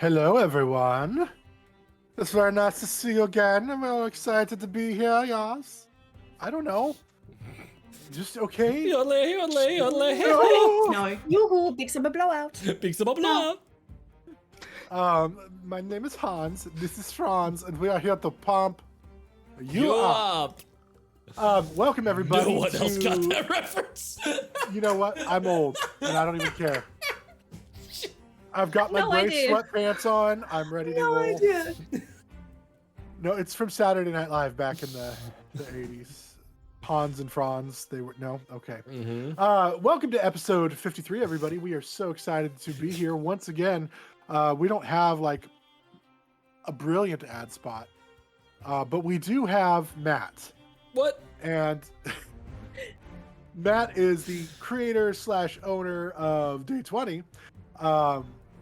Hello, everyone. It's very nice to see you again. I'm all excited to be here, yes. I don't know. Just okay? Yodelay. No. Yoo-hoo, big summer blowout. Big summer blowout. My name is Hans. This is Franz, and we are here to pump you You up. up. Welcome, everybody. No one else got to- that reference. You know what? I'm old, and I don't even care. I've got my No gray idea. sweatpants on. I'm ready to roll. idea. No, it's from Saturday Night Live back in the 80s. Hans and Franz, they were, no? Okay. Welcome to episode 53, everybody. We are so excited to be here once again. We don't have like a brilliant ad spot, but we do have Matt. What? And Matt is the creator / owner of Day 20.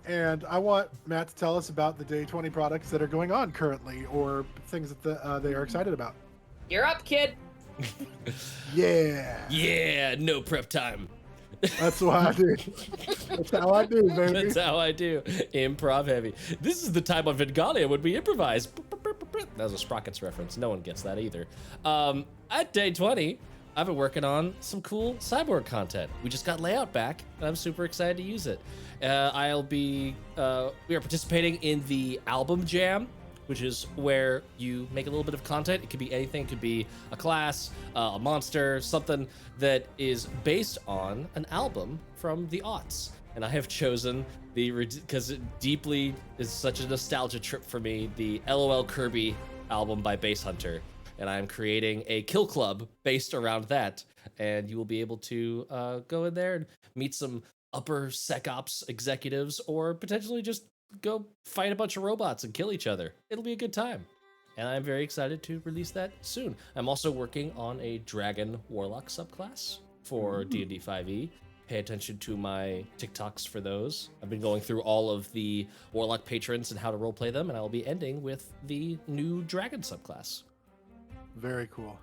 And I want Matt to tell us about the Day 20 products that are going on currently or things that they are excited about. You're up, kid. Yeah. Yeah, no prep time. That's what I do. That's how I do, baby. That's how I do. Improv heavy. This is the time on Vengalia when we improvise. That was a Sprockets reference. No one gets that either. At Day 20, I've been working on some cool cyborg content. We just got layout back, and I'm super excited to use it. We are participating in the album jam, which is where you make a little bit of content. It could be anything. It could be a class, a monster, something that is based on an album from the aughts. And I have chosen because it deeply is such a nostalgia trip for me, the LOL Kirby album by Bass Hunter. And I'm creating a kill club based around that. And you will be able to go in there and meet some upper SecOps executives or potentially just go fight a bunch of robots and kill each other. It'll be a good time. And I'm very excited to release that soon. I'm also working on a Dragon Warlock subclass for D&D 5e. Pay attention to my TikToks for those. I've been going through all of the Warlock patrons and how to roleplay them, and I will be ending with the new Dragon subclass. Very cool.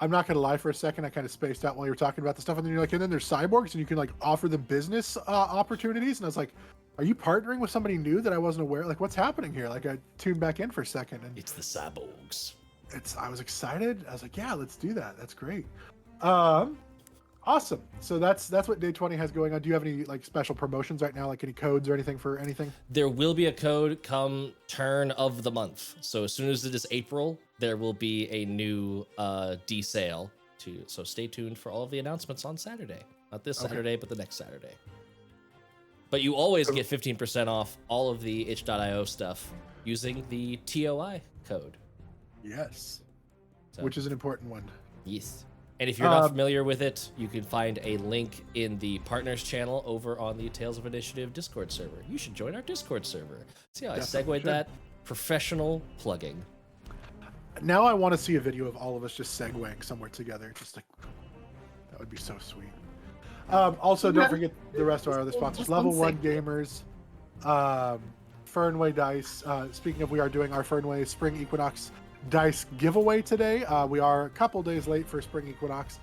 I'm not gonna lie, for a second I kind of spaced out while you were talking about the stuff, and then you're like, and then there's cyborgs, and you can like offer them business opportunities, and I was like, are you partnering with somebody new that I wasn't aware? Like, what's happening here? Like, I tuned back in for a second, and It's the cyborgs. I was excited. I was like, yeah, let's do that. That's great. Awesome. So that's what Day 20 has going on. Do you have any like special promotions right now, like any codes or anything for anything? There will be a code come turn of the month. So as soon as it is April, there will be a new D sale so stay tuned for all of the announcements on Saturday. Not this Saturday, but the next Saturday. But you always get 15% off all of the itch.io stuff using the TOI code. Yes. So, Which is an important one. yes. And if you're not familiar with it, you can find a link in the partners channel over on the Tales of Initiative Discord server. You should join our Discord server. See how I segued that? Professional plugging. Now I want to see a video of all of us just segueing somewhere together. Just like, that would be so sweet. Also, don't forget the rest of our other sponsors. Level 1 Gamers, Fernway Dice. Speaking of, we are doing our Fernway Spring Equinox Dice giveaway today. We are a couple days late for Spring Equinox,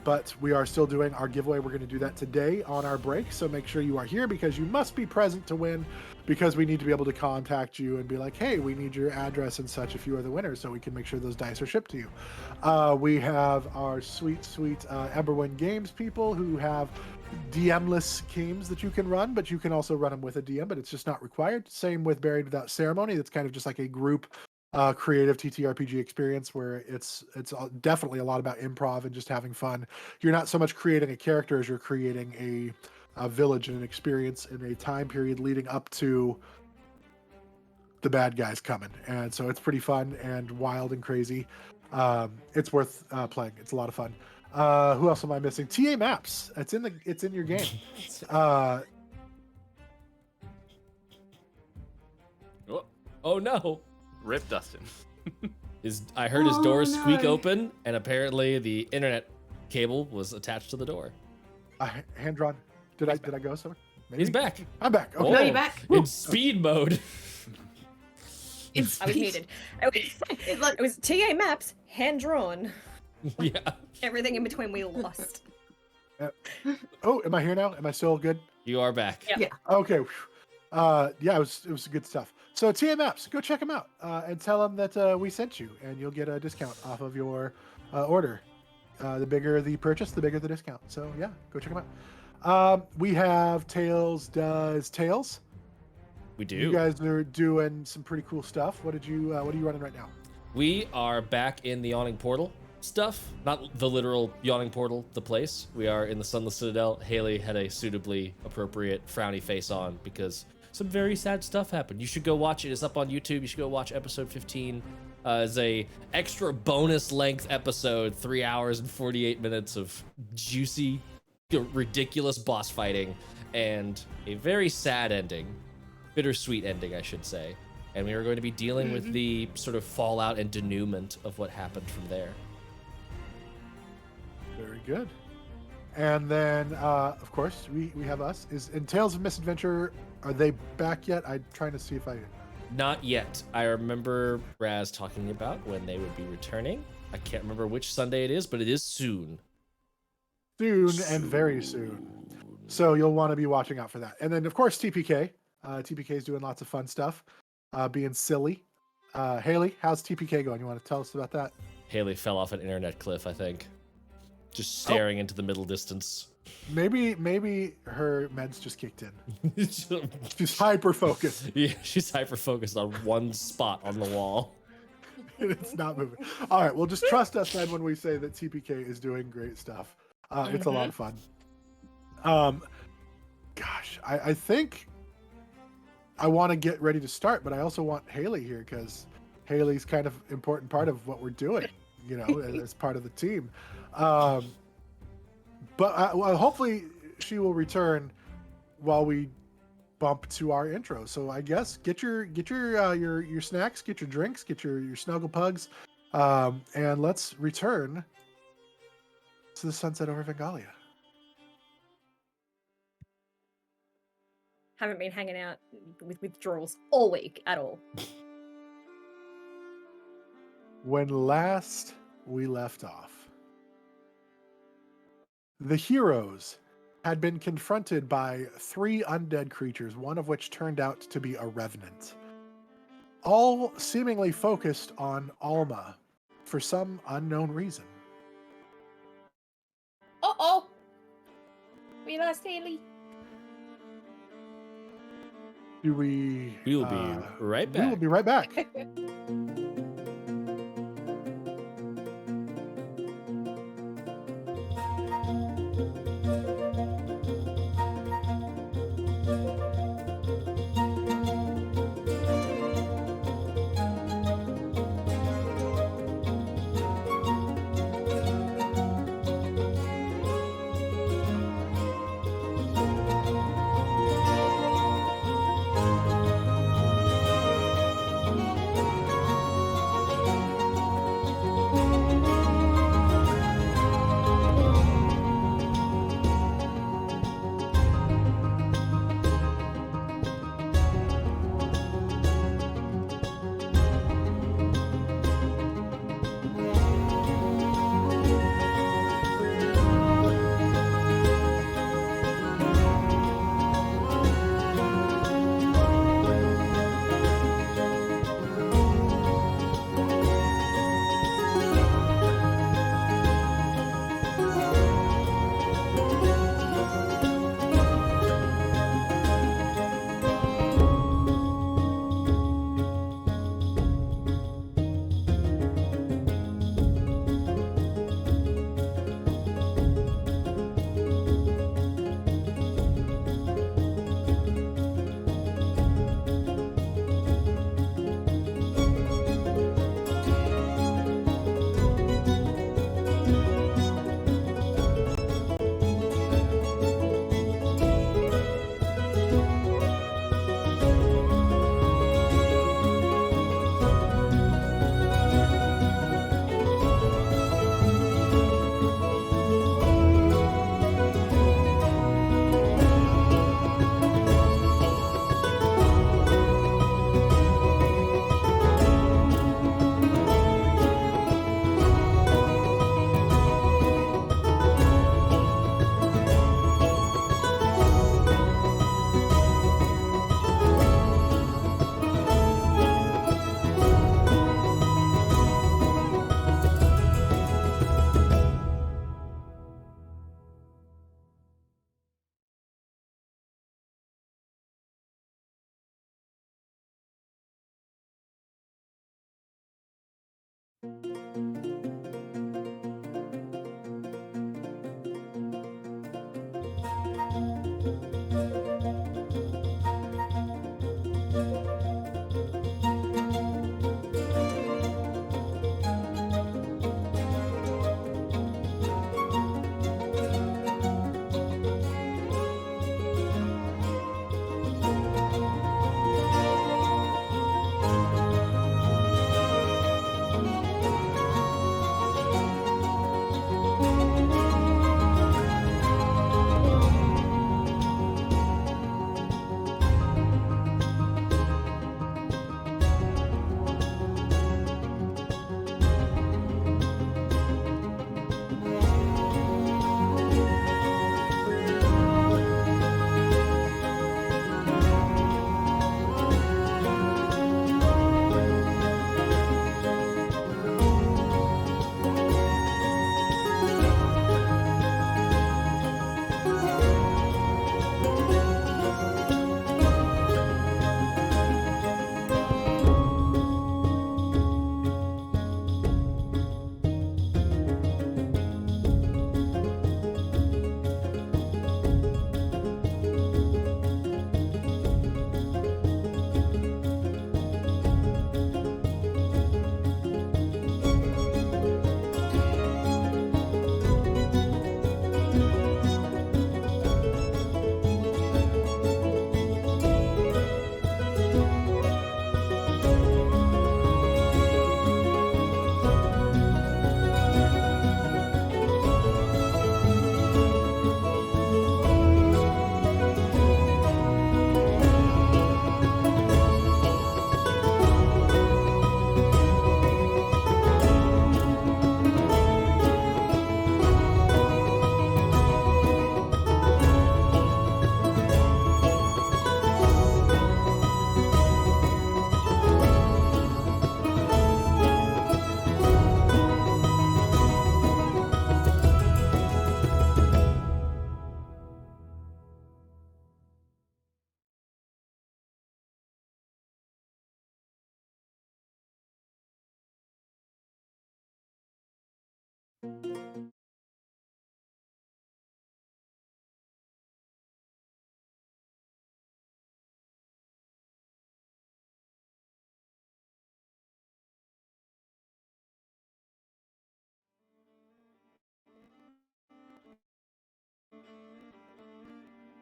but we are still doing our giveaway. We're going to do that today on our break, so make sure you are here because you must be present to win, because we need to be able to contact you and be like, hey, we need your address and such if you are the winner, so we can make sure those dice are shipped to you. We have our sweet Emberwind Games people who have DM-less games that you can run, but you can also run them with a DM, but it's just not required. Same with Buried Without Ceremony. That's kind of just like a group creative TTRPG experience where it's definitely a lot about improv and just having fun. You're not so much creating a character as you're creating a village and an experience in a time period leading up to the bad guys coming, and so it's pretty fun and wild and crazy. It's worth playing. It's a lot of fun. Who else am I missing? TA Maps. It's in your game. Oh no. Rip Dustin. I heard his door squeak open, and apparently the internet cable was attached to the door. Hand drawn. Did I go somewhere? Maybe? He's back. I'm back. Okay. No, you're back. In speed mode. I was muted. It was TA Maps, hand drawn. Yeah. Everything in between we lost. Oh, am I here now? Am I still good? You are back. Yeah. Okay. Yeah, it was good stuff. So TA Maps, go check them out and tell them that we sent you, and you'll get a discount off of your order. The bigger the purchase, the bigger the discount. So yeah, go check them out. We have Tails Does Tails. We do. You guys are doing some pretty cool stuff. What are you running right now? We are back in the Yawning Portal stuff. Not the literal Yawning Portal, the place. We are in the Sunless Citadel. Haley had a suitably appropriate frowny face on because some very sad stuff happened. You should go watch it. It's up on YouTube. You should go watch episode 15. It's a extra bonus length episode, 3 hours and 48 minutes of juicy, ridiculous boss fighting and a very sad ending. Bittersweet ending, I should say. And we are going to be dealing with the sort of fallout and denouement of what happened from there. Very good. And then, of course, we have us. Is in Tales of Misadventure, are they back yet? I'm trying to see if I... Not yet. I remember Raz talking about when they would be returning. I can't remember which Sunday it is, but it is soon. Soon and very soon. So you'll want to be watching out for that. And then, of course, TPK. TPK is doing lots of fun stuff, being silly. Haley, how's TPK going? You want to tell us about that? Haley fell off an internet cliff, I think. Just staring into the middle distance. Maybe her meds just kicked in. She's hyper focused. Yeah, she's hyper focused on one spot on the wall. It's not moving. All right, well, just trust us then when we say that TPK is doing great stuff. It's a lot of fun. Gosh, I think I want to get ready to start, but I also want Haley here because Haley's kind of important part of what we're doing, you know, as part of the team. But well, hopefully she will return while we bump to our intro. So I guess get your snacks, get your drinks, get your snuggle pugs, and let's return to the sunset over Vengalia. Haven't been hanging out with withdrawals all week at all. When last we left off, the heroes had been confronted by 3 undead creatures, one of which turned out to be a revenant, all seemingly focused on Alma for some unknown reason. Uh-oh. We lost Haley. Do we... We will be right back. We will be right back.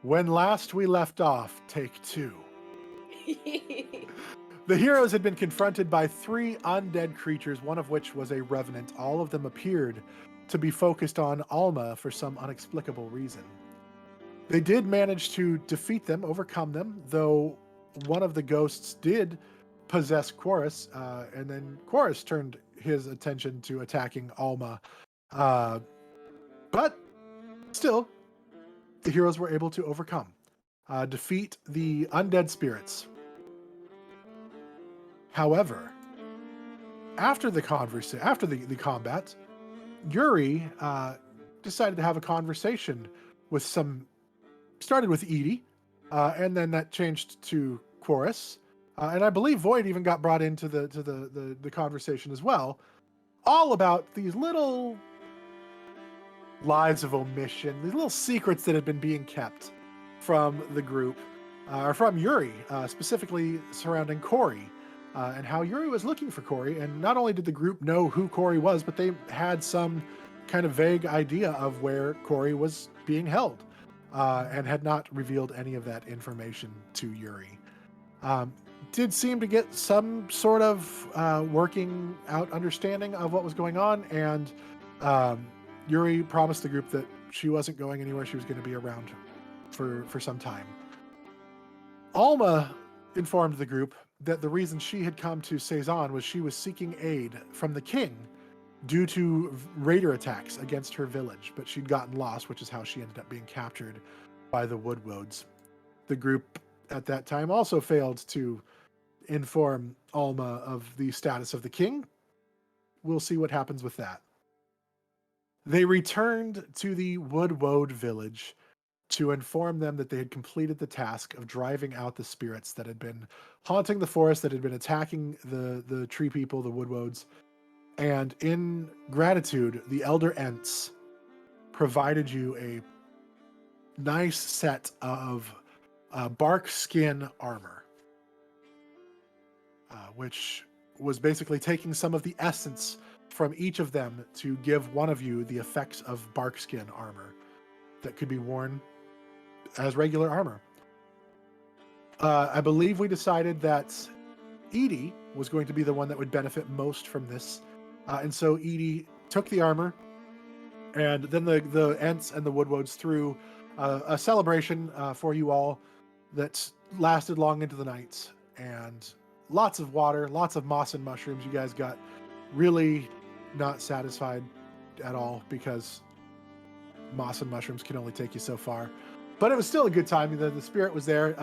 When last we left off, take 2. The heroes had been confronted by 3 undead creatures, one of which was a revenant. All of them appeared to be focused on Alma for some inexplicable reason. They did manage to defeat them, overcome them, though one of the ghosts did possess Quoras, and then Quoras turned his attention to attacking Alma. But still, the heroes were able to overcome, defeat the undead spirits. However, after the combat, Yuri decided to have a conversation with started with Edi, and then that changed to Quoras, and I believe Void even got brought into the conversation as well, all about these little lies of omission, these little secrets that had been being kept from the group, or from Yuri, specifically surrounding Corey, and how Yuri was looking for Corey. And not only did the group know who Corey was, but they had some kind of vague idea of where Corey was being held, and had not revealed any of that information to Yuri. Did seem to get some sort of working out understanding of what was going on, and Yuri promised the group that she wasn't going anywhere. She was going to be around for some time. Alma informed the group that the reason she had come to Seison was she was seeking aid from the king due to raider attacks against her village, but she'd gotten lost, which is how she ended up being captured by the Woodwoads. The group at that time also failed to inform Alma of the status of the king. We'll see what happens with that. They returned to the Woodwoad village to inform them that they had completed the task of driving out the spirits that had been haunting the forest, that had been attacking the tree people, the Woodwoads, And in gratitude, the Elder Ents provided you a nice set of bark skin armor, which was basically taking some of the essence from each of them to give one of you the effects of bark skin armor that could be worn as regular armor. I believe we decided that Edi was going to be the one that would benefit most from this. And so Edi took the armor, and then the Ents and the Woodwodes threw a celebration for you all that lasted long into the night. And lots of water, lots of moss and mushrooms. You guys got really not satisfied at all because moss and mushrooms can only take you so far. But it was still a good time. The spirit was there.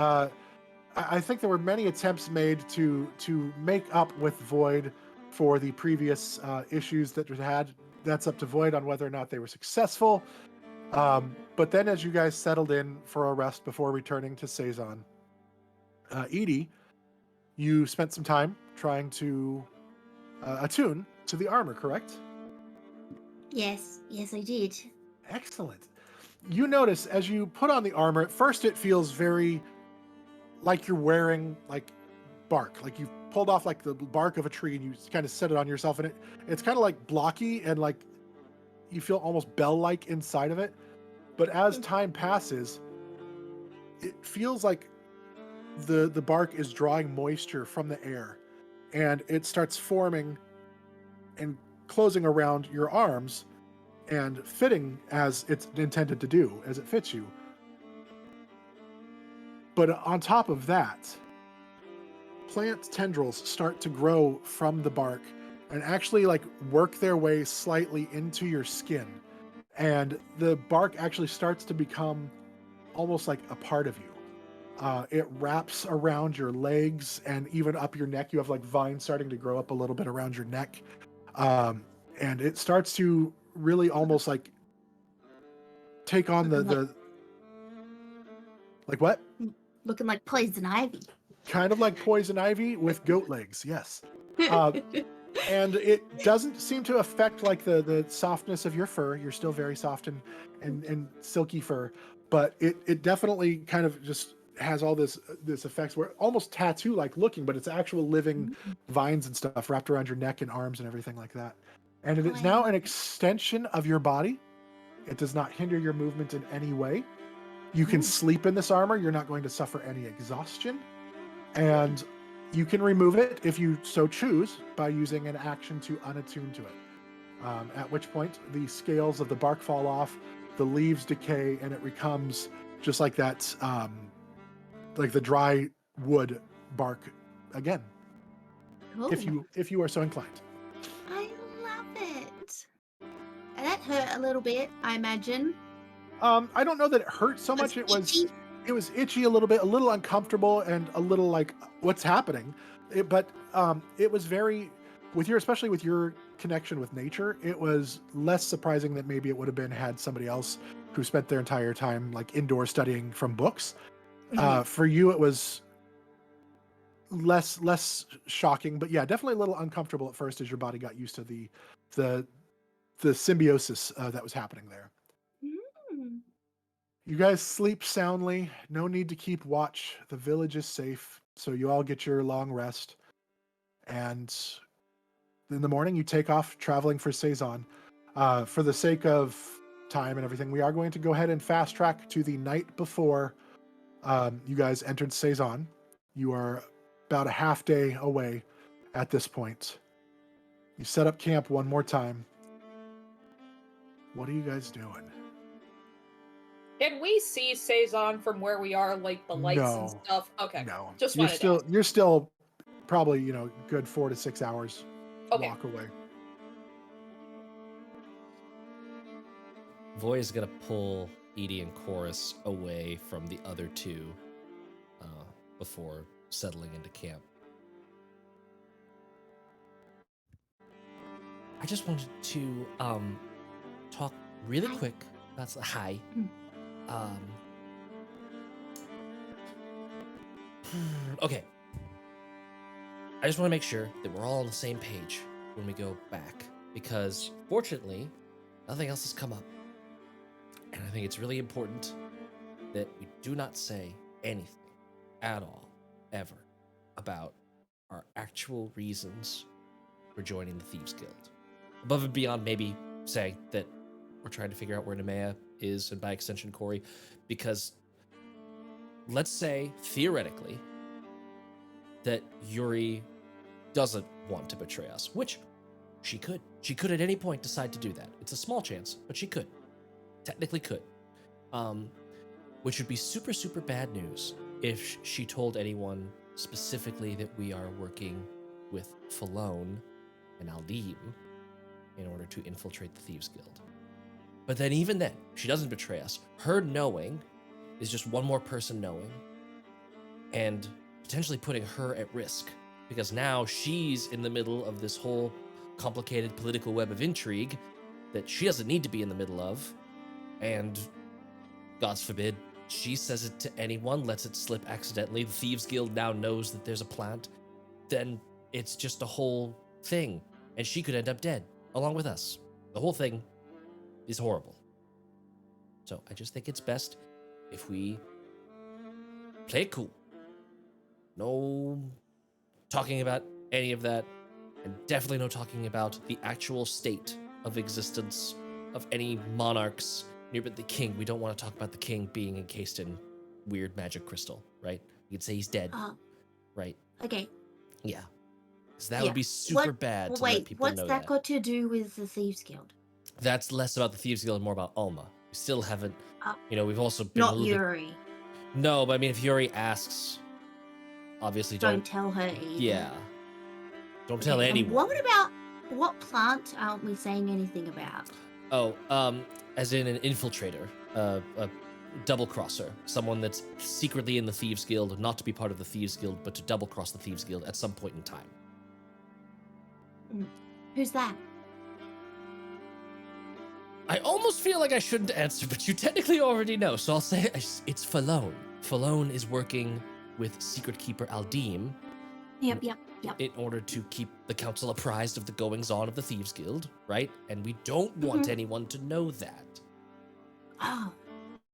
I think there were many attempts made to make up with Void for the previous issues that we had. That's up to Void on whether or not they were successful. But then as you guys settled in for a rest before returning to Seison, Edi, you spent some time trying to attune to the armor, correct? Yes, I did. Excellent. You notice as you put on the armor, at first it feels very like you're wearing like bark, like you've pulled off like the bark of a tree and you kind of set it on yourself, and it's kind of like blocky and like you feel almost bell-like inside of it. But as time passes, it feels like the bark is drawing moisture from the air, and it starts forming and closing around your arms and fitting as it's intended to do, as it fits you. But on top of that, plant tendrils start to grow from the bark and actually like work their way slightly into your skin. And the bark actually starts to become almost like a part of you. It wraps around your legs and even up your neck. You have like vines starting to grow up a little bit around your neck. And it starts to really almost like take on the like what? Looking like poison ivy. Kind of like poison ivy with goat legs, yes. And it doesn't seem to affect like the softness of your fur. You're still very soft and silky fur, but it definitely kind of just has all this effects where almost tattoo like looking, but it's actual living vines and stuff wrapped around your neck and arms and everything like that. And it is now an extension of your body. It does not hinder your movement in any way. You can sleep in this armor. You're not going to suffer any exhaustion. And you can remove it if you so choose by using an action to unattune to it. At which point the scales of the bark fall off, the leaves decay, and it becomes just like that, like the dry wood bark again. Cool. If you are so inclined. I love it. And that hurt a little bit, I imagine. I don't know that it hurt so much. It was itchy a little bit, a little uncomfortable, and a little like, what's happening? But it was very, especially with your connection with nature, it was less surprising that maybe it would have been had somebody else who spent their entire time like indoor studying from books. For you, it was less shocking, but yeah, definitely a little uncomfortable at first as your body got used to the symbiosis that was happening there. You guys sleep soundly. No need to keep watch. The village is safe, so you all get your long rest. And in the morning, you take off traveling for Seison. For the sake of time and everything, we are going to go ahead and fast track to the night before you guys entered Seison. You are about a half day away at this point. You set up camp one more time. What are you guys doing? Can we see Seison from where we are, like the lights and stuff? Okay. No. Just you're still probably, good 4 to 6 hours walk away. Voy is gonna pull Edi and Chorus away from the other two before settling into camp. I just wanted to talk really quick. That's hi. Okay. I just want to make sure that we're all on the same page. when we go back, because fortunately, nothing else has come up. And I think it's really important that we do not say anything at all, ever, about our actual reasons for joining the Thieves Guild. Above and beyond maybe saying that we're trying to figure out where Nemea is, and by extension Corey, because let's say, theoretically, that Yuri doesn't want to betray us, which she could. She could at any point decide to do that. It's a small chance, but she could. Technically could. Which would be super, super bad news if she told anyone specifically that we are working with Falone and Aldim in order to infiltrate the Thieves Guild. But then even then, she doesn't betray us. Her knowing is just one more person knowing and potentially putting her at risk, because now she's in the middle of this whole complicated political web of intrigue that she doesn't need to be in the middle of. And God forbid, she says it to anyone, lets it slip accidentally. The Thieves Guild now knows that there's a plant. Then it's just a whole thing, and she could end up dead along with us. The whole thing is horrible. So I just think it's best if we play it cool. No talking about any of that, and definitely no talking about the actual state of existence of any monarchs near the king. We don't want to talk about the king being encased in weird magic crystal, right? You could say he's dead, right? Okay. Yeah. Because that would be super bad to let people know that. What's that got to do with the Thieves Guild? That's less about the Thieves Guild and more about Alma. We still haven't, we've also been not Yuri. No, but I mean, if Yuri asks, obviously don't tell her either. Yeah. Don't tell anyone. What plant aren't we saying anything about? Oh, as in an infiltrator, a double crosser, someone that's secretly in the Thieves Guild, not to be part of the Thieves Guild, but to double cross the Thieves Guild at some point in time. Who's that? I almost feel like I shouldn't answer, but you technically already know, so I'll say it's Falone. Falone is working with Secret Keeper Aldim. Yep. In order to keep the council apprised of the goings-on of the Thieves Guild, right? And we don't want anyone to know that. Oh,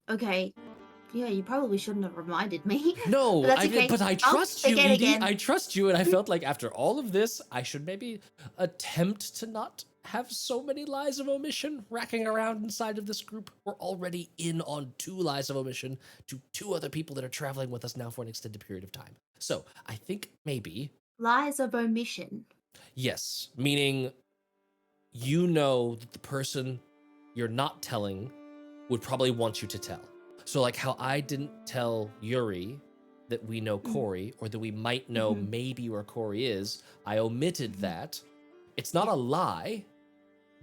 okay. Yeah, you probably shouldn't have reminded me. No, but, okay. But I trust you, Edie. Again. I trust you, and I felt like after all of this, I should maybe attempt to not have so many lies of omission racking around inside of this group. We're already in on 2 lies of omission to 2 other people that are traveling with us now for an extended period of time. So I think maybe... Lies of omission. Yes, meaning you know that the person you're not telling would probably want you to tell. So like how I didn't tell Yuri that we know Corey, or that we might know maybe where Corey is, I omitted that. It's not a lie,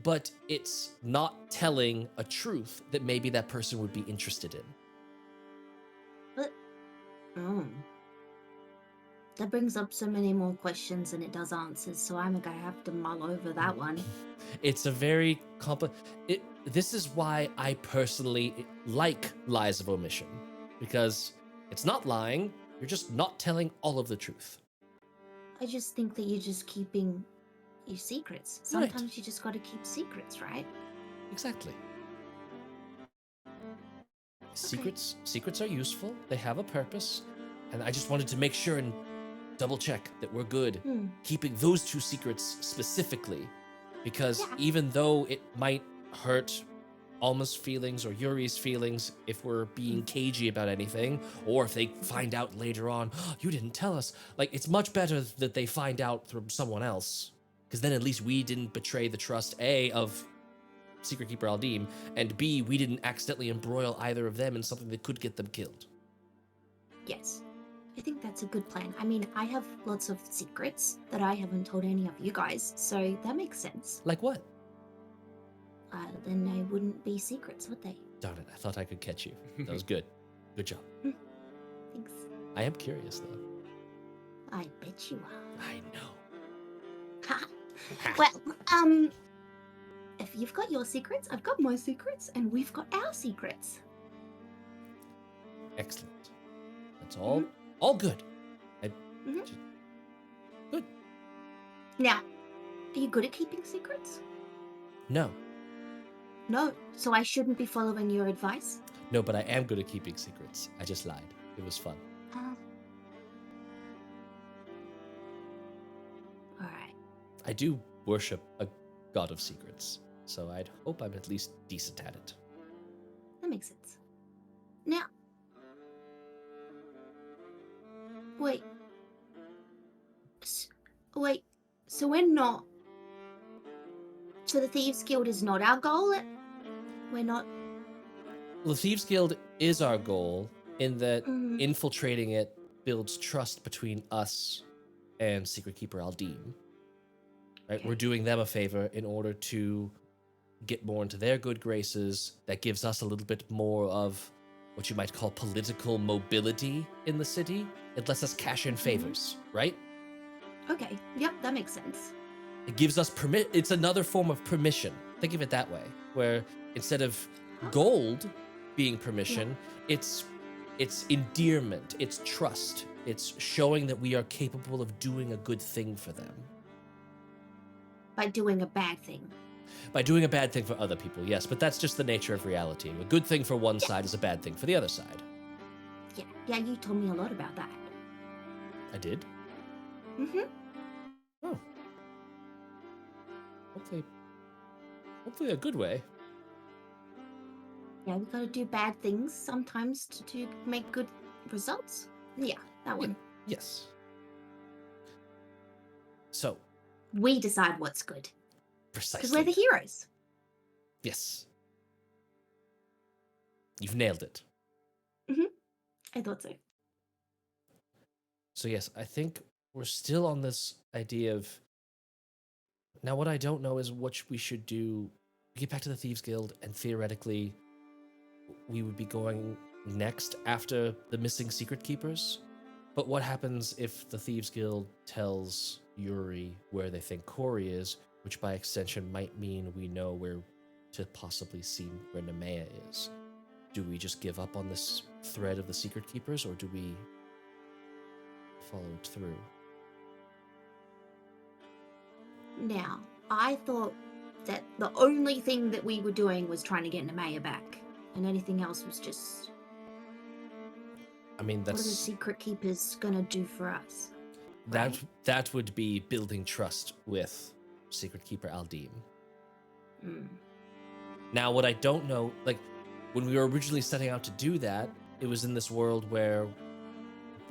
but it's not telling a truth that maybe that person would be interested in. But, that brings up so many more questions than it does answers, so I'm gonna have to mull over that one. It's a very this is why I personally like lies of omission, because it's not lying, you're just not telling all of the truth. I just think that you're just keeping your secrets. Sometimes you just gotta keep secrets, right? Exactly. Secrets are useful, they have a purpose, and I just wanted to make sure and double check that we're good keeping those 2 secrets specifically, because even though it might hurt Alma's feelings or Yuri's feelings if we're being cagey about anything, or if they find out later on, oh, you didn't tell us, like, it's much better that they find out from someone else, because then at least we didn't betray the trust, A, of Secret Keeper Aldim, and B, we didn't accidentally embroil either of them in something that could get them killed. Yes. I think that's a good plan. I mean, I have lots of secrets that I haven't told any of you guys, so that makes sense. Like what? Then they wouldn't be secrets, would they? Darn it, I thought I could catch you. That was good. Good job. Thanks. I am curious, though. I bet you are. I know. Well, if you've got your secrets, I've got my secrets, and we've got our secrets. Excellent. That's all good. Now, Are you good at keeping secrets? No. No, so I shouldn't be following your advice? No, but I am good at keeping secrets. I just lied. It was fun. Alright. I do worship a god of secrets, so I'd hope I'm at least decent at it. That makes sense. Now... Wait. Wait, so we're not... So the Thieves Guild is not our goal? We're not... The Thieves Guild is our goal in that Mhm. infiltrating it builds trust between us and Secret Keeper Aldim. Right? Okay. We're doing them a favor in order to get more into their good graces. That gives us a little bit more of what you might call political mobility in the city. It lets us cash in favors, right? Okay, yep, that makes sense. It gives us it's another form of permission. Think of it that way, where instead of gold being permission, it's endearment, it's trust, it's showing that we are capable of doing a good thing for them. By doing a bad thing. By doing a bad thing for other people, yes, but that's just the nature of reality. A good thing for one side is a bad thing for the other side. Yeah, you told me a lot about that. I did? Mm-hmm. Oh. Hopefully a good way. Yeah, we gotta do bad things sometimes to make good results. Yeah, that one. Yes. So, We decide what's good. precisely. Because we're the heroes. Yes. You've nailed it. I thought so. So yes, I think we're still on this idea of... Now, what I don't know is what we should do. We get back to the Thieves Guild, and theoretically, we would be going next after the missing Secret Keepers. But what happens if the Thieves Guild tells Yuri where they think Corey is, which by extension might mean we know where to possibly see where Nemea is? Do we just give up on this thread of the Secret Keepers, or do we follow it through? Now, I thought that the only thing that we were doing was trying to get Nemea back. And anything else was just... I mean, What are the that's Secret Keepers gonna do for us? that would be building trust with Secret Keeper Aldim. Mm. Now, what I don't know, like, when we were originally setting out to do that, it was in this world where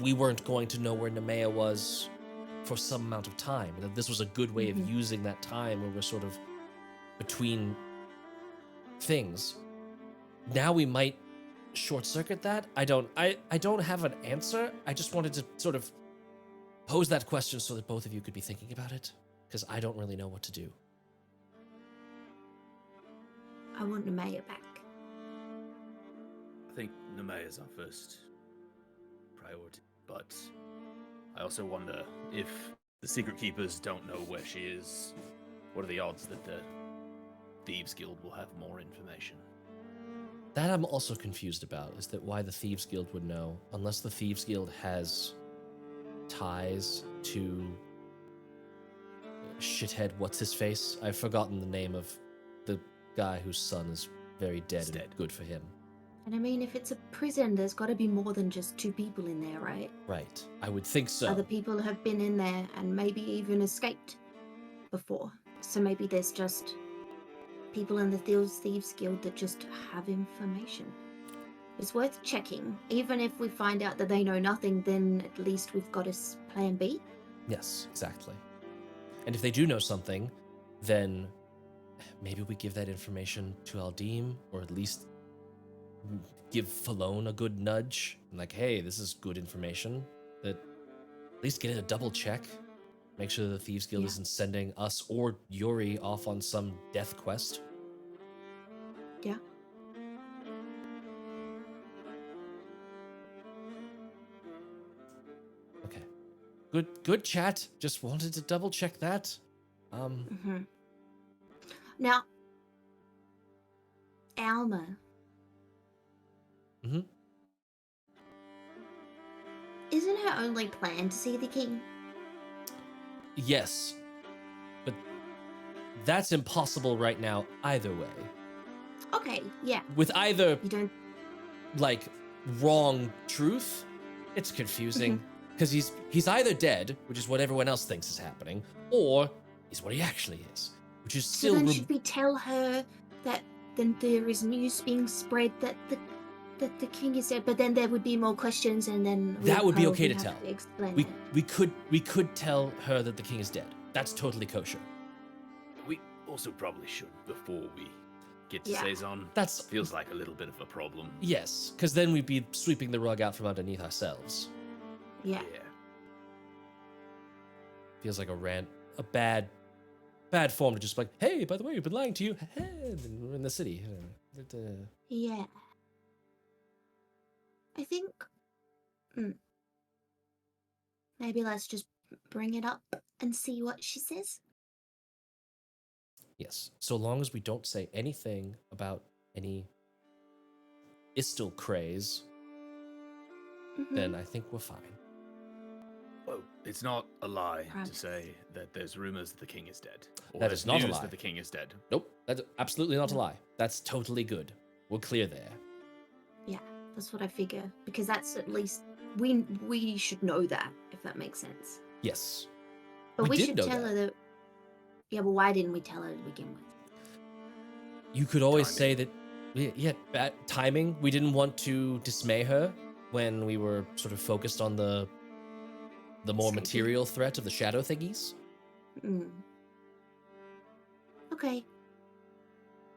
we weren't going to know where Nemea was for some amount of time. And that this was a good way of using that time where we're sort of between things. Now we might short circuit that. I don't have an answer. I just wanted to sort of pose that question so that both of you could be thinking about it, because I don't really know what to do. I want Nemea back. I think Nemea is our first priority, but I also wonder if the Secret Keepers don't know where she is. What are the odds that the Thieves Guild will have more information? That I'm also confused about, is that why the Thieves Guild would know, unless the Thieves Guild has ties to shithead what's-his-face. I've forgotten the name of the guy whose son is very dead and good for him. And I mean, if it's a prison, there's got to be more than just 2 people in there, right? Right. I would think so. Other people have been in there and maybe even escaped before. So maybe there's just people in the Thieves Guild that just have information. It's worth checking. Even if we find out that they know nothing, then at least we've got a plan B. Yes, exactly. And if they do know something, then maybe we give that information to Aldim, or at least give Falone a good nudge. Like, hey, this is good information. That at least get it a double check. Make sure the Thieves Guild isn't sending us or Yuri off on some death quest. Yeah. Okay. Good chat. Just wanted to double check that. Now, Alma. Isn't her only plan to see the king? Yes. But that's impossible right now either way. Okay, yeah. With either You don't. like wrong truth, it's confusing because he's either dead, which is what everyone else thinks is happening, or he's what he actually is, which is So still then should we tell her that then there is news being spread that the king is dead, but then there would be more questions, and then That would be okay to probably have tell. explain we it. we could tell her that the king is dead. That's totally kosher. We also probably should before we get to Yeah. Seison. That's Feels like a little bit of a problem. yes, because then we'd be sweeping the rug out from underneath ourselves. Yeah. Feels like a bad form to just like, hey, by the way, we've been lying to you. And then we're in the city. Yeah. I think maybe let's just bring it up and see what she says. Yes, so long as we don't say anything about any Istil craze, then I think we're fine. Well, it's not a lie to Perhaps. say that there's rumors that the king is dead. Or That there's is not a news lie. that the king is dead. Nope, that's absolutely not a lie. That's totally good. We're clear there. Yeah, that's what I figure, because that's at least we should know that, if that makes sense. Yes. But we did should know tell her that. Yeah, but why didn't we tell her to begin with? You could always Timing. say that, yeah, bad timing. We didn't want to dismay her when we were sort of focused on the more Safety. material threat of the shadow thingies. Okay.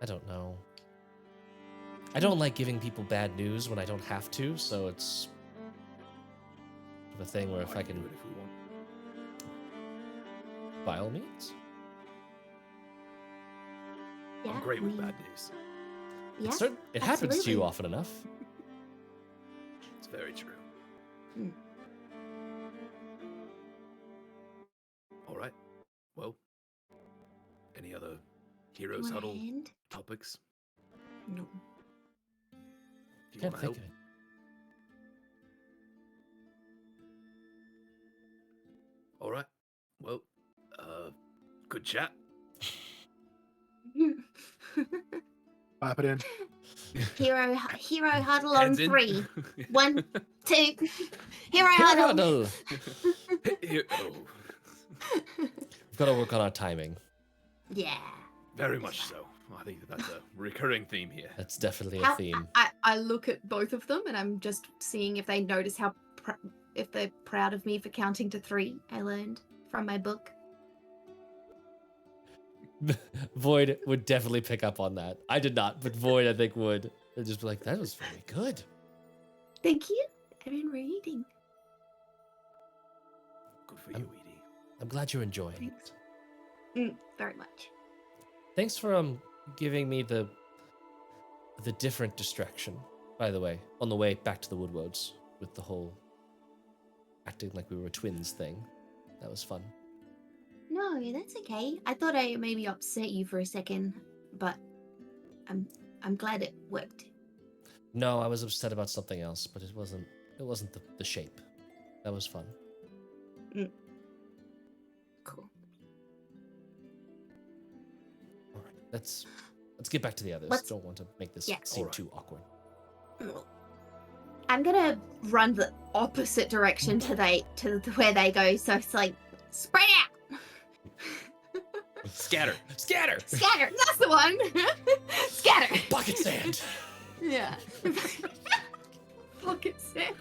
I don't know. I don't like giving people bad news when I don't have to, so it's sort of a thing where if I can can, do it if we want. by all means. Yeah. I'm great with we- bad news. Yeah. It happens to you absolutely. often enough. It's very true. Hmm. All right. Well, any other You heroes want a huddle hand? topics? No. If you Can't want to think help. of it. All right. Well, good chat. Clap it in. hero huddle on Hands in. 3. 1, 2. Hero Hero huddle. huddle. Here- oh, We've got to work on our timing. Yeah. very much so. I think that's a recurring theme here. That's definitely a How, theme. I look at both of them and I'm just seeing if they notice how if they're proud of me for counting to 3. I learned from my book. Void would definitely pick up on that. I did not, but Void, I think, would. They'd just be like, that was very good. Thank you. I've been reading. Good for you, Edie. I'm glad you're enjoying Thanks. it. Very much. Thanks for giving me the different distraction, by the way, on the way back to the Woodwards with the whole acting like we were twins thing. That was fun. No, that's okay. I thought I maybe upset you for a second, but I'm glad it worked. No, I was upset about something else, but it wasn't the shape. That was fun. Cool. All right, let's get back to the others. Let's- Don't want to make this Yeah. seem Alright. too awkward. I'm gonna run the opposite direction to where they go, so it's like spread out, Scatter. Scatter! scatter. That's the one. Scatter. Bucket sand! Yeah. Pocket sand.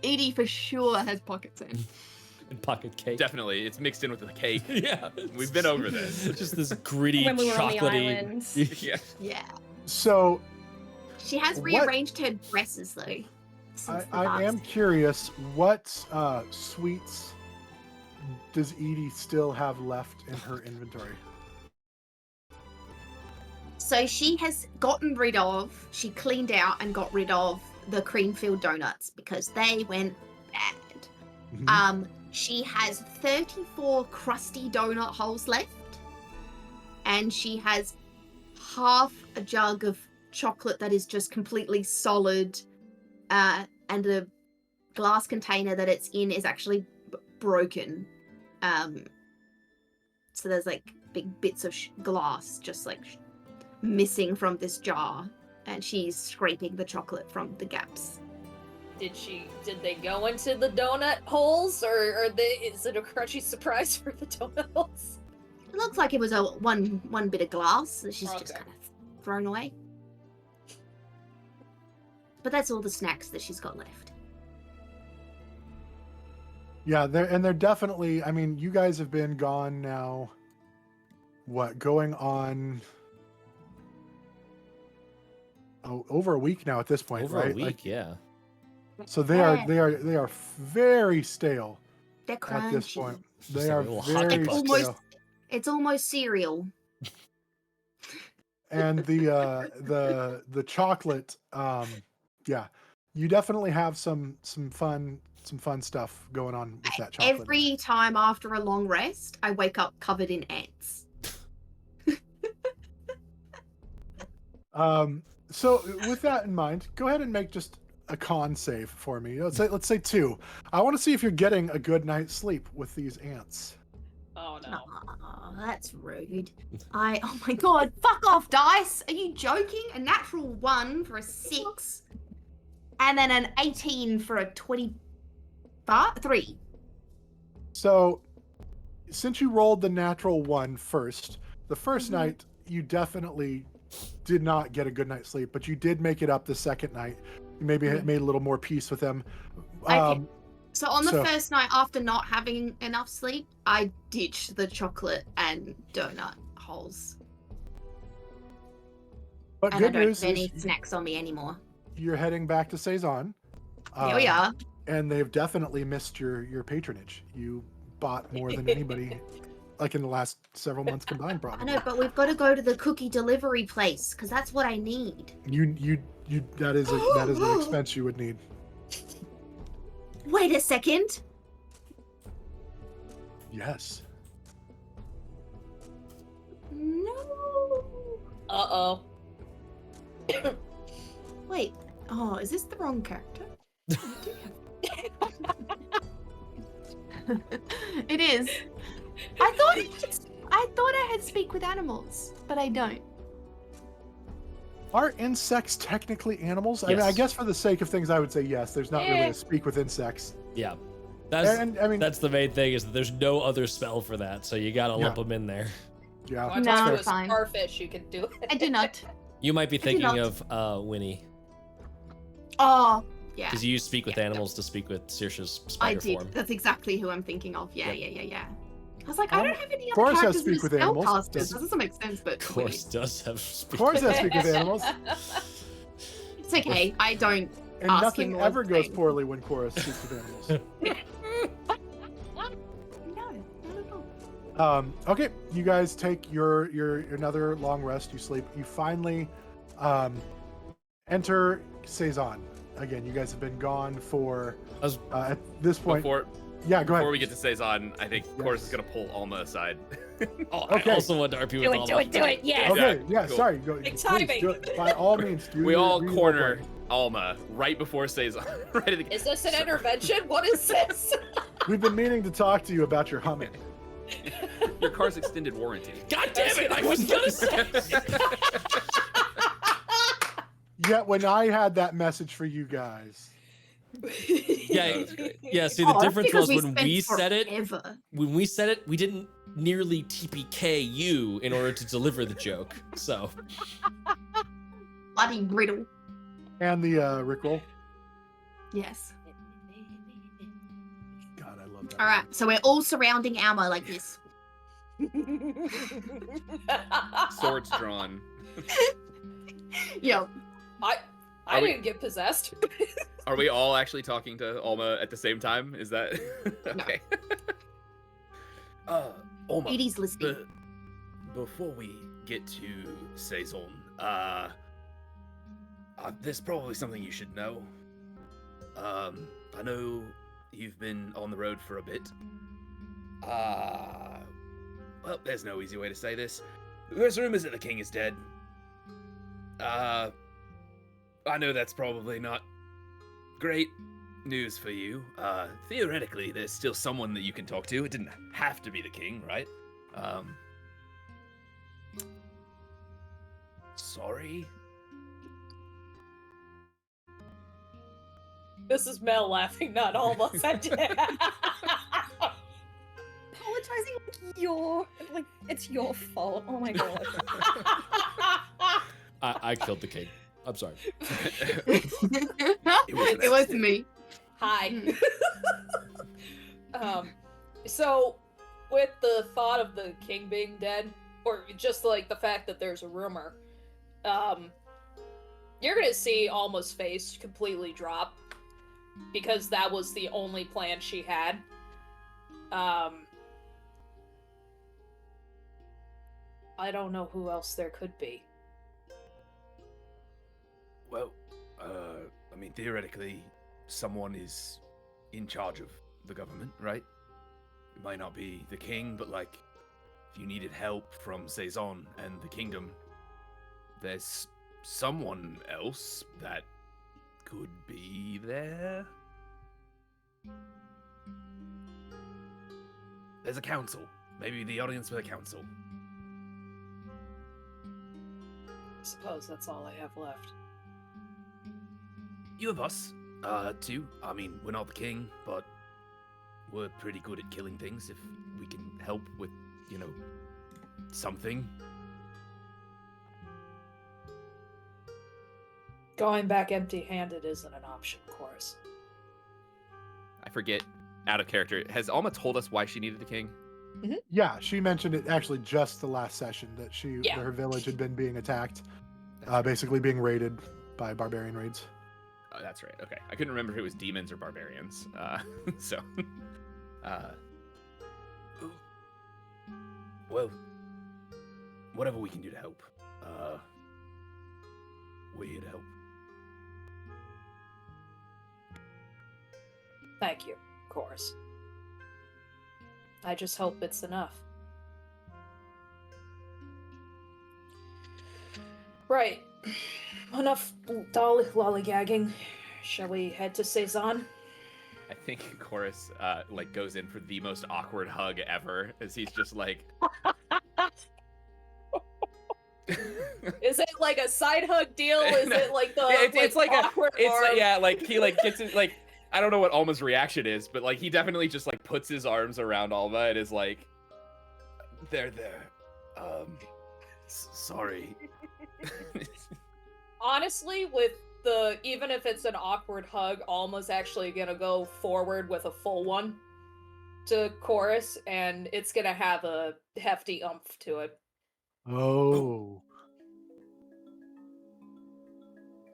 Edie for sure has pocket sand. And pocket cake. Definitely, it's mixed in with the cake. Yeah. We've been over this. It's just this gritty, When we were on the chocolatey. island. Yeah. Yeah. So She has What- rearranged her dresses though. Since the I am last. curious, what sweets does Edie still have left in her inventory? So she has gotten rid of. She cleaned out and got rid of the Creamfield donuts because they went bad. Mhm. She has 34 crusty donut holes left, and she has half a jug of chocolate that is just completely solid, and the glass container that it's in is actually broken. So there's like big bits of glass just like missing from this jar, and she's scraping the chocolate from the gaps. Did they go into the donut holes, or is it a crunchy surprise for the donut holes? It looks like it was a one bit of glass that she's just Okay. kind of thrown away. But that's all the snacks that she's got left. Yeah, they're definitely. I mean, you guys have been gone now. What, going on? Oh, over a week now at this point, Over right? a week, Like, yeah. so they are very stale They're crunchy. at this point. They Just like are little hockey very pucks. stale. It's almost cereal. And the chocolate, yeah, you definitely have some fun stuff going on with that chocolate. Every time after a long rest, I wake up covered in ants. So with that in mind, go ahead and make just a con save for me. Let's say 2. I want to see if you're getting a good night's sleep with these ants. Oh no. Oh, that's rude. Oh my god, fuck off, dice! Are you joking? A natural 1 for a 6, and then an 18 for a 23. So, since you rolled the natural 1 first, the 1st night you definitely did not get a good night's sleep, but you did make it up the second night. You maybe made a little more peace with them. Okay. So on the so- first night after not having enough sleep, I ditched the chocolate and donut holes. But And I good don't news have any is snacks on me anymore. you're heading back to Seison. Here we are. And they've definitely missed your patronage. You bought more than anybody, like in the last several months combined, I probably. know, but we've got to go to the cookie delivery place because that's what I need. You that is an expense you would need. Wait a second. Yes. No. Uh-oh. Wait. Oh, is this the wrong character? It is. I thought I had speak with animals, but I don't. Are insects technically animals? I mean, I Yes. guess for the sake of things, I would say yes. There's not really Eh. a speak with insects. Yeah. That's And I mean, that's the main thing, is that there's no other spell for that, so you gotta lump them in there. yeah. Want to No, talk to a fine. starfish, you can do it. I do not. You might be I do thinking not. of Winnie, Oh, yeah. because you use speak with Yeah. animals to speak with Saoirse's I spider did. form. That's exactly who I'm thinking of. Yeah. I was like, I Um, don't have any other Chorus has characters speak as with animals. spellcasters. Does- That doesn't make sense, but Of course does have speak. Chorus has speak with animals, it's okay. I don't. and Ask nothing him ever one goes thing. poorly when Chorus speaks with animals. No, not at all. Okay, you guys take your another long rest. You sleep. You finally enter Seison. Again, you guys have been gone for I was- at this point. Before Yeah, go before ahead. we get to Seison, I think Chorus Yes. is gonna pull Alma aside. Oh, Okay. I also want to RP with Alma. Do it, yes! Okay, yeah, cool. sorry. Go, Big please timing. do it. By all means, do We your all reasonable corner play. Alma right before Seison. Right at the Is this an So- intervention? What is this? We've been meaning to talk to you about your humming. Your car's extended warranty. God damn it! I was gonna say. Yet when I had that message for you guys, Yeah, That's great. yeah. See, the Oh, that's difference because was when spent we said it. forever. When we said it, we didn't nearly TPK you in order to deliver the joke. So Bloody riddle. and the Rickroll. Yes. God, I love that. All right. So we're all surrounding Alma like this. Swords drawn. Yep. I Are we- didn't get possessed. Are we all actually talking to Alma at the same time? Is that okay? Alma. Edie's listening. Before we get to Seison, there's probably something you should know. I know you've been on the road for a bit. Well, there's no easy way to say this. There's rumors that the king is dead. I know that's probably not great news for you. Theoretically, there's still someone that you can talk to. It didn't have to be the king, right? sorry. This is Mel laughing, not all of us. Apologizing like it's your fault. Oh my god. I killed the king. I'm sorry. It was me. Hi. So, with the thought of the king being dead, or just like the fact that there's a rumor, you're gonna see Alma's face completely drop, because that was the only plan she had. I don't know who else there could be. Well, I mean, theoretically, someone is in charge of the government, right? It might not be the king, but like, if you needed help from Seison and the kingdom, there's someone else that could be there. There's a council. Maybe the audience for the council. I suppose that's all I have left. You have us, too. I mean, we're not the king, but we're pretty good at killing things if we can help with, you know, something. Going back empty-handed isn't an option, of course. I forget, out of character. Has Alma told us why she needed the king? Yeah, she mentioned it actually just the last session that her village had been being attacked, basically being raided by barbarian raids. Oh, that's right. Okay. I couldn't remember if it was demons or barbarians. So. Well, whatever we can do to help. We're here to help. Thank you, of course. I just hope it's enough. Right. Enough lollygagging. Shall we head to Seison? I think Chorus like goes in for the most awkward hug ever, as he's just like. Is it like a side hug deal? Is it like the it's like awkward arm? yeah, like he like gets it like I don't know what Alma's reaction is, but like he definitely just like puts his arms around Alma and is like, There. Sorry. Honestly, with even if it's an awkward hug, Alma's actually gonna go forward with a full one to Chorus, and it's gonna have a hefty oomph to it. Oh.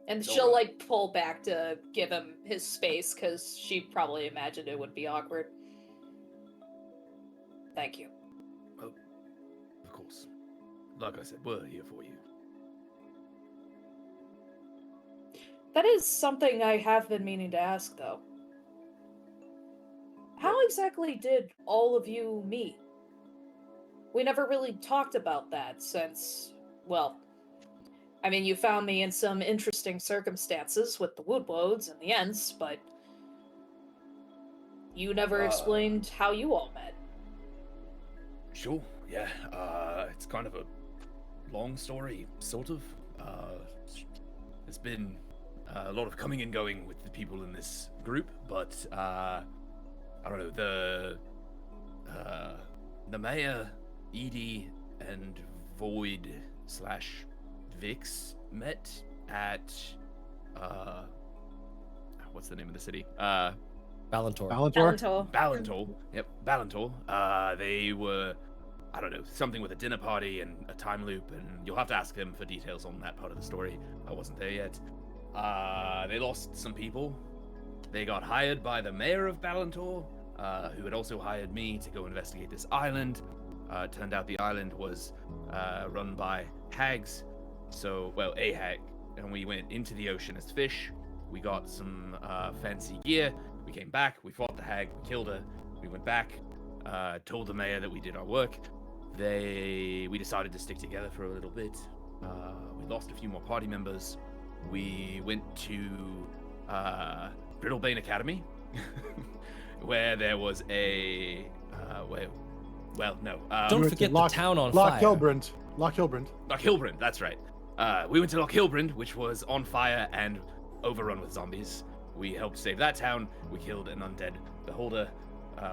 And she'll like pull back to give him his space, because she probably imagined it would be awkward. Thank you. Of course. Like I said, we're here for you. That is something I have been meaning to ask, though. How exactly did all of you meet? We never really talked about that since, well, I mean, you found me in some interesting circumstances with the Woodwodes and the Ents, but you never explained how you all met. Sure, yeah. It's kind of a long story, sort of. There's been a lot of coming and going with the people in this group, but I don't know, the mayor, Edi, and Void / Vix met at what's the name of the city? Balantor. Balantor. Yep, Balantor. They were, I don't know, something with a dinner party and a time loop, and you'll have to ask them for details on that part of the story. I wasn't there yet. They lost some people. They got hired by the mayor of Balantor, who had also hired me to go investigate this island. Turned out the island was run by hags. So, well, a hag. And we went into the ocean as fish. We got some fancy gear. We came back. We fought the hag. We killed her. We went back. Told the mayor that we did our work. We decided to stick together for a little bit. We lost a few more party members. We went to Brittlebane Academy, where was a well, no. Don't forget the town on Loch fire. Hilbrand. Hilbrand, that's right. We went to Loch Hilbrand, which was on fire and overrun with zombies. We helped save that town. We killed an undead beholder.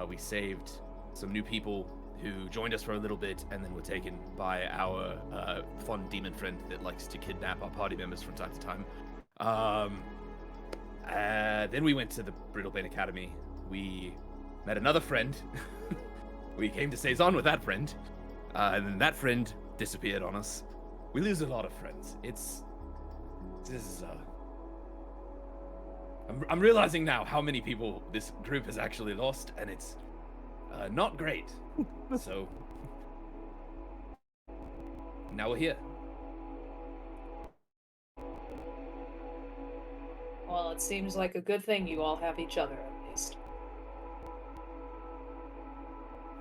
We saved some new people who joined us for a little bit and then were taken by our fun demon friend that likes to kidnap our party members from time to time. Then we went to the Brittlebane Academy. We met another friend. We came to Seison with that friend. And then that friend disappeared on us. We lose a lot of friends. I'm realizing now how many people this group has actually lost, and it's not great. So now we're here. Well, it seems like a good thing you all have each other, at least.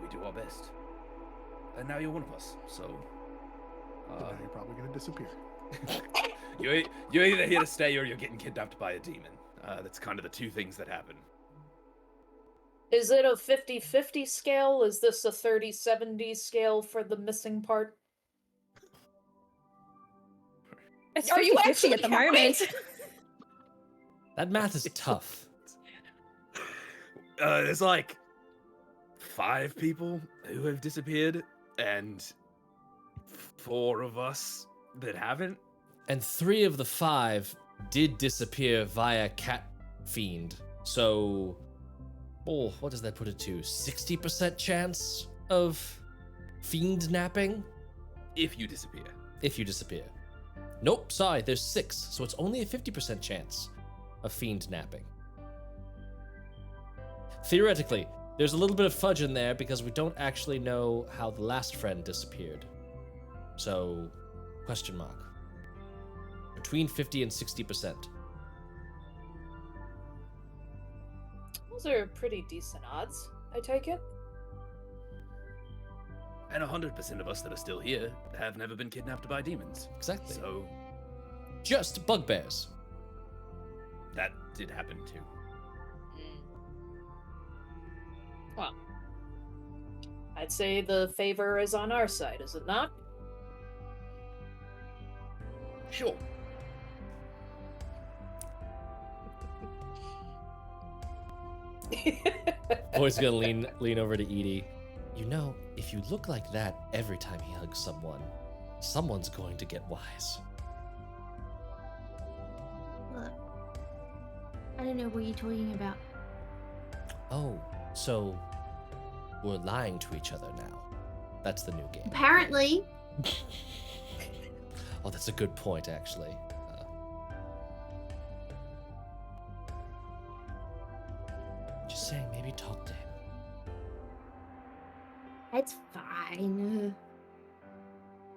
We do our best. And now you're one of us, so... But now you're probably going to disappear. You're either here to stay or you're getting kidnapped by a demon. That's kind of the two things that happen. Is it a 50-50 scale? Is this a 30-70 scale for the missing part? It's Are you 50-50 actually at the happy? moment. That math is tough. There's like 5 people who have disappeared, and 4 of us that haven't. And 3 of the 5 did disappear via Cat Fiend. So, what does that put it to? 60% chance of Fiend napping? If you disappear. If you disappear. Nope, sorry, there's 6, so it's only a 50% chance of Fiend napping. Theoretically, there's a little bit of fudge in there because we don't actually know how the last friend disappeared. So, question mark. Between 50 and 60%. Those are pretty decent odds, I take it. And 100% of us that are still here have never been kidnapped by demons. Exactly. So Just bugbears. that did happen too. Well, I'd say the favor is on our side, is it not? Sure. Boy's gonna lean over to Edie. You know, if you look like that every time he hugs someone, someone's going to get wise. Look, I don't know what you're talking about. Oh, so we're lying to each other now. That's the new game. Apparently, Oh, that's a good point, actually. Just saying, maybe talk to him. it's fine.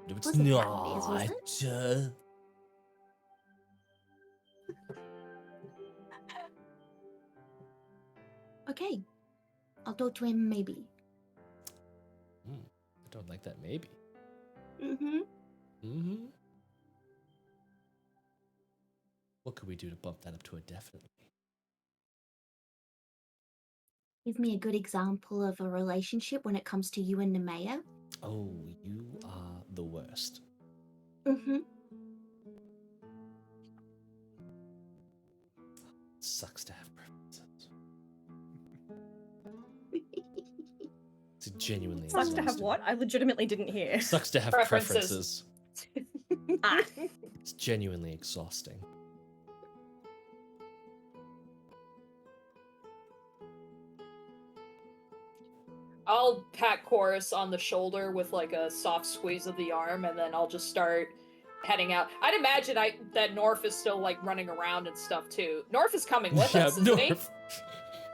No, it's Wasn't that obvious, was not. Okay, I'll talk to him maybe. I don't like that, maybe. Mm-hmm. What could we do to bump that up to a definitely? Give me a good example of a relationship when it comes to you and Nemea. Oh, you are the worst. Mm-hmm. Sucks to have preferences. It's genuinely Sucks to have exhausting. what? I legitimately didn't hear. Sucks to have Preferences. preferences. Ah. It's genuinely exhausting. I'll pat Chorus on the shoulder with like a soft squeeze of the arm, and then I'll just start heading out. I'd imagine that Norf is still like running around and stuff too. Norf is coming with us, isn't he? Norf.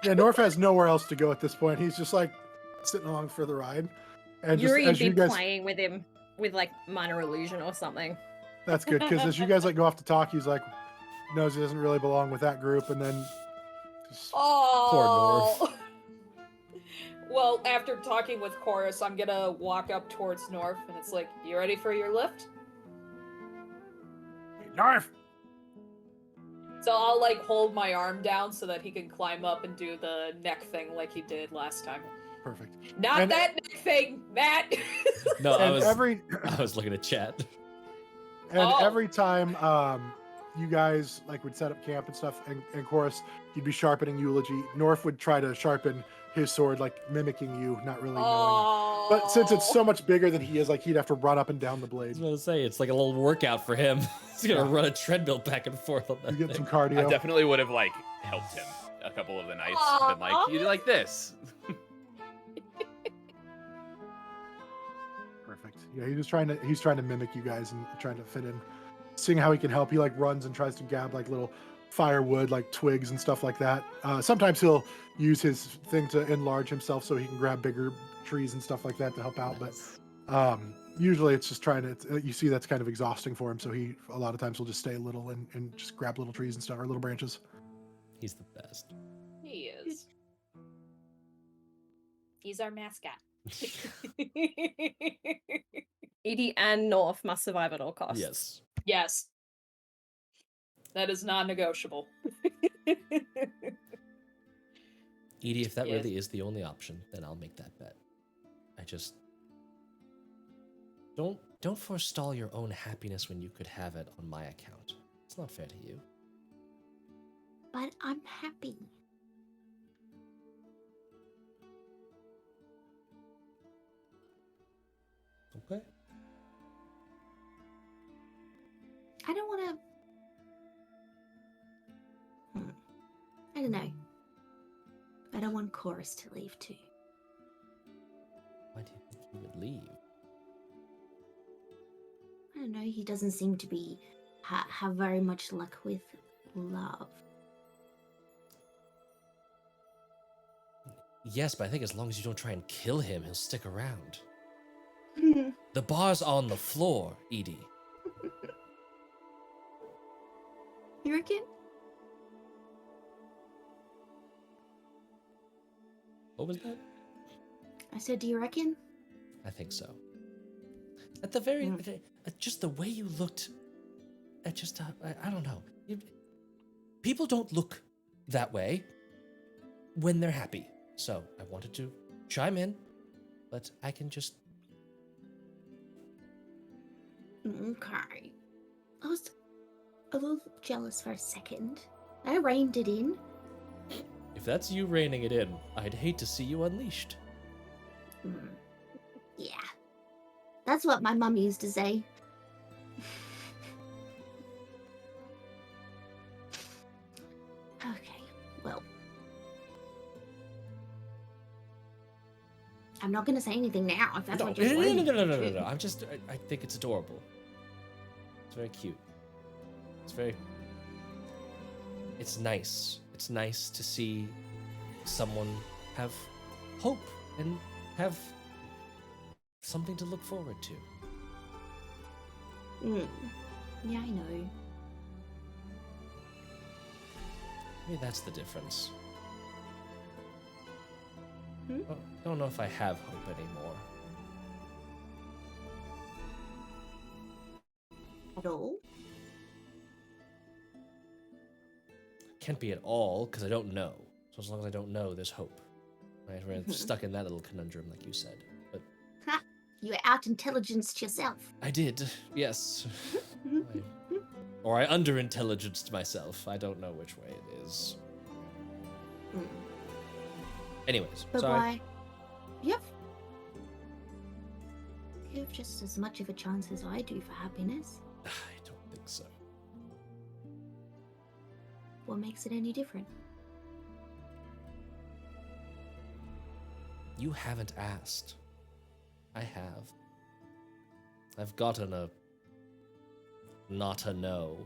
Yeah, Norf has nowhere else to go at this point. He's just like sitting along for the ride. And just Yuri'd as be you guys, playing with him with like minor illusion or something. that's good because as you guys like go off to talk, he's like knows he doesn't really belong with that group, and then just, Oh. Well, after talking with Chorus, I'm gonna walk up towards Norf, and it's like, you ready for your lift? Norf. So I'll like hold my arm down so that he can climb up and do the neck thing like he did last time. Perfect. Not And- that neck thing, Matt. No, I And was every I was looking at chat. And Oh. every time you guys like would set up camp and stuff, and Chorus, you'd be sharpening eulogy. North would try to sharpen his sword, like mimicking you, not really knowing. Oh. But since it's so much bigger than he is, like he'd have to run up and down the I blade. was gonna say it's like a little workout for him. He's gonna Yeah. run a treadmill back and forth on that. You get thing. some cardio. I definitely would have like helped him a couple of the nights. Been like, you do like this. Perfect. Yeah, he's trying to mimic you guys and trying to fit in, seeing how he can help. He like runs and tries to grab like little firewood, like twigs and stuff like that. Sometimes he'll use his thing to enlarge himself so he can grab bigger trees and stuff like that to help out. Nice. But usually it's just trying to. You see that's kind of exhausting for him. So he a lot of times will just stay little and just grab little trees and stuff or little branches. He's the best. He is. He's our mascot. Edie and North must survive at all costs. Yes. Yes. That is non-negotiable. Edie, if that Yes. really is the only option, then I'll make that bet. I just don't forestall your own happiness when you could have it on my account. It's not fair to you. But I'm happy. Okay. I don't want to. I don't know. I don't want Chorus to leave too. Why do you think he would leave? I don't know. He doesn't seem to be have very much luck with love. Yes, but I think as long as you don't try and kill him, he'll stick around. The bar's on the floor, Edie. You reckon? What was that? I said, do you reckon? I think so. At the very, just the way you looked, I don't know. People don't look that way when they're happy. So I wanted to chime in, but I can just. Okay. I was a little jealous for a second. I reined it in. If that's you reining it in, I'd hate to see you unleashed. Yeah. That's what my mum used to say. Okay, well. I'm not going to say anything now if that's what you're saying. No. I think it's adorable. It's very cute. It's nice. It's nice to see someone have hope and have something to look forward to. Yeah, I know. Maybe that's the difference. Hmm? Well, I don't know if I have hope anymore. At all? Can't be at all, because I don't know. So as long as I don't know, there's hope. Right? We're stuck in that little conundrum, like you said. But Ha! You out-intelligenced yourself. I did, yes. Or I under-intelligenced myself. I don't know which way it is. Anyways, But sorry. why? You have just as much of a chance as I do for happiness. I don't think so. What makes it any different? You haven't asked. I have. I've gotten a not a no,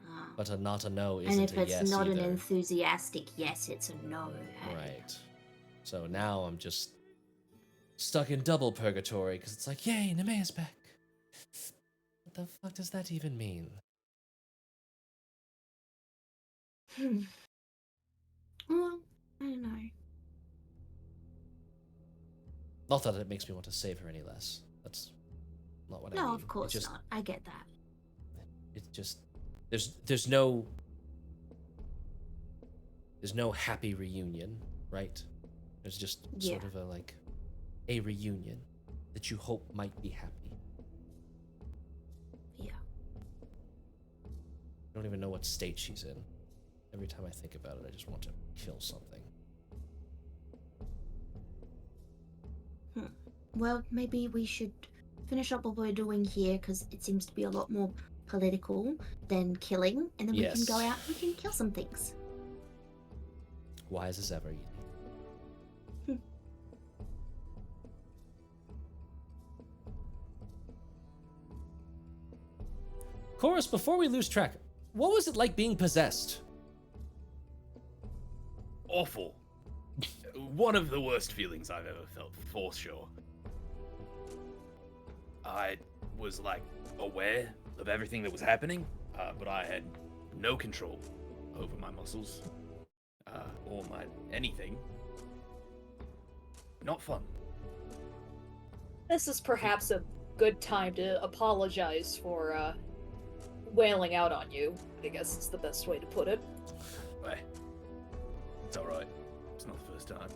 Ah. but a not a no isn't And if a it's yes not either. an enthusiastic yes, it's a no. Hey? Right. So now I'm just stuck in double purgatory because it's like, yay, Nemea's back. What the fuck does that even mean? Well, I don't know. Not that it makes me want to save her any less. That's not what I mean. No, of course It just, not. I get that. It's just there's no happy reunion, right? There's just sort Yeah. of a reunion that you hope might be happy. I don't even know what state she's in. Every time I think about it, I just want to kill something. Well, maybe we should finish up what we're doing here, because it seems to be a lot more political than killing, and then we can go Yes. out and we can kill some things. Wise as ever, Edi. Chorus, before we lose track, what was it like being possessed? Awful. One of the worst feelings I've ever felt, for sure. I was, like, aware of everything that was happening, but I had no control over my muscles, or my anything. Not fun. This is perhaps a good time to apologize for wailing out on you. I guess it's the best way to put it. Hey, it's alright. It's not the first time.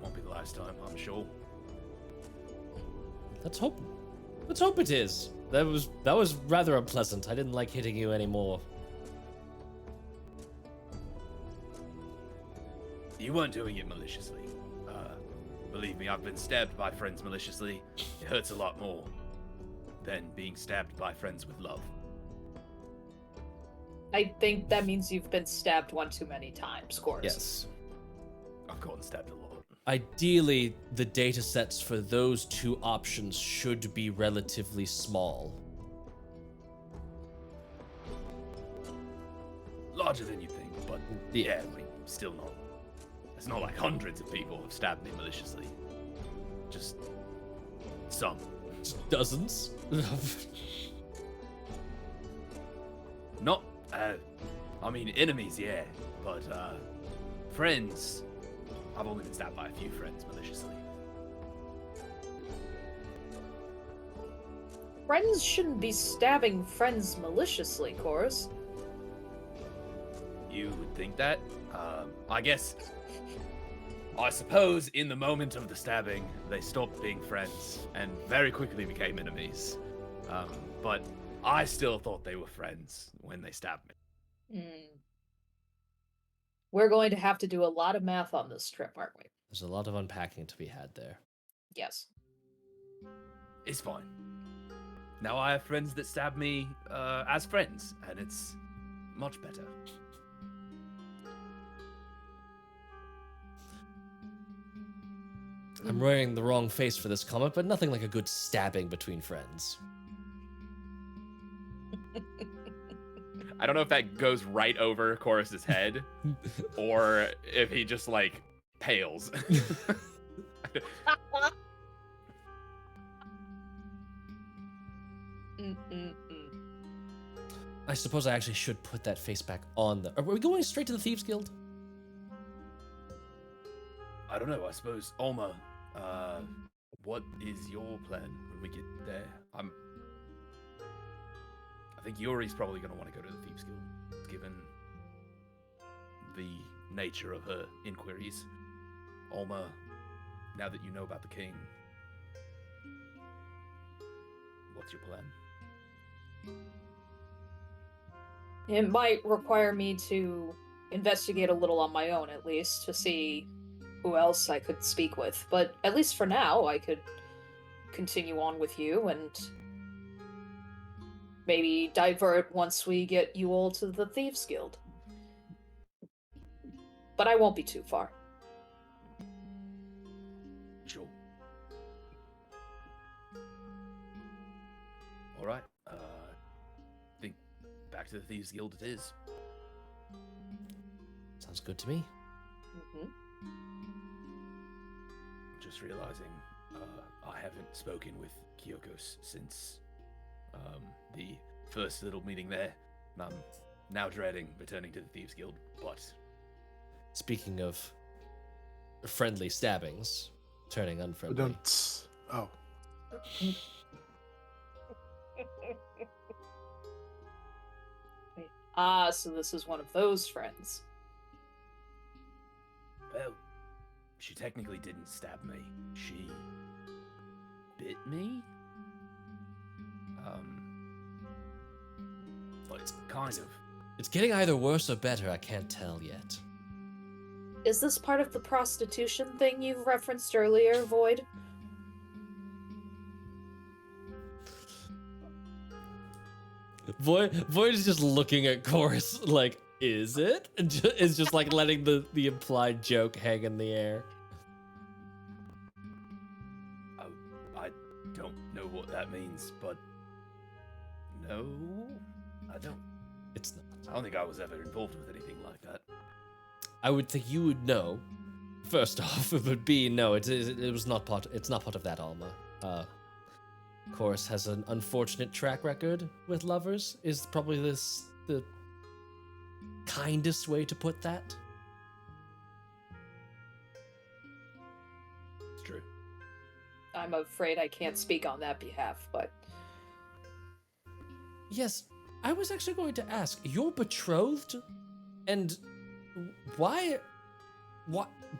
Won't be the last time, I'm sure. Let's hope it is. That was rather unpleasant. I didn't like hitting you anymore. You weren't doing it maliciously. Believe me, I've been stabbed by friends maliciously. It hurts a lot more than being stabbed by friends with love. I think that means you've been stabbed one too many times, Chorus. Yes. I've gotten stabbed a lot. Ideally, the data sets for those two options should be relatively small. Larger than you think, but yeah, I mean, still not. It's not like hundreds of people have stabbed me maliciously. Just some. Just dozens. Not, I mean, enemies, yeah, but, friends, I've only been stabbed by a few friends maliciously. Friends shouldn't be stabbing friends maliciously, Chorus. You would think that? I suppose in the moment of the stabbing, they stopped being friends and very quickly became enemies. But I still thought they were friends when they stabbed me. We're going to have to do a lot of math on this trip, aren't we? There's a lot of unpacking to be had there. Yes. It's fine. Now I have friends that stab me as friends, and it's much better. I'm wearing the wrong face for this comment, but nothing like a good stabbing between friends. I don't know if that goes right over Chorus's head, or if he just like pales. I suppose I actually should put that face back on the... Are we going straight to the Thieves Guild? I don't know, I suppose, Alma, what is your plan when we get there? I think Yuri's probably going to want to go to the Thieves Guild, given the nature of her inquiries. Alma, now that you know about the king, what's your plan? It might require me to investigate a little on my own, at least, to see who else I could speak with. But at least for now, I could continue on with you and maybe divert once we get you all to the Thieves Guild. But I won't be too far. Sure. All right. Think back to the Thieves Guild it is. Sounds good to me. Mm-hmm. Just realizing I haven't spoken with Kyokos since the first little meeting there. And I'm now dreading returning to the Thieves Guild, but... Speaking of friendly stabbings, turning unfriendly. Oh. Ah, so this is one of those friends. Well, she technically didn't stab me. She bit me? But kind of. It's getting either worse or better, I can't tell yet. Is this part of the prostitution thing you referenced earlier, Void? Void is just looking at Chorus like, is it? Is just like letting the implied joke hang in the air. I don't know what that means, but no, I don't. It's not. I don't think I was ever involved with anything like that. I would think you would know. First off, but B, no, it was not part. It's not part of that Alma. Chorus has an unfortunate track record with lovers. Is probably the kindest way to put that. It's true. I'm afraid I can't speak on that behalf, but Yes, I was actually going to ask. You're betrothed, and why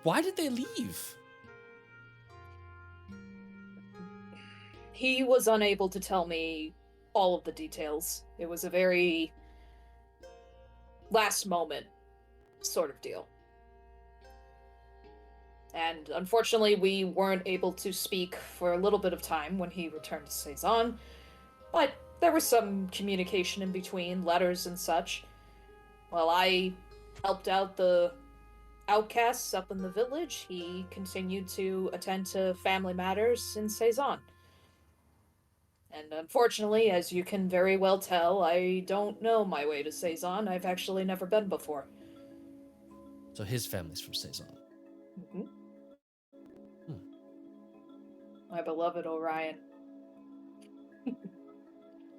did they leave? he was unable to tell me all of the details. It was a very last moment sort of deal. And unfortunately, we weren't able to speak for a little bit of time when he returned to Seison, but there was some communication in between, letters and such. While I helped out the outcasts up in the village, he continued to attend to family matters in Seison. And unfortunately, as you can very well tell, I don't know my way to Seison. I've actually never been before. So his family's from Seison. Mm-hmm. My beloved Orion.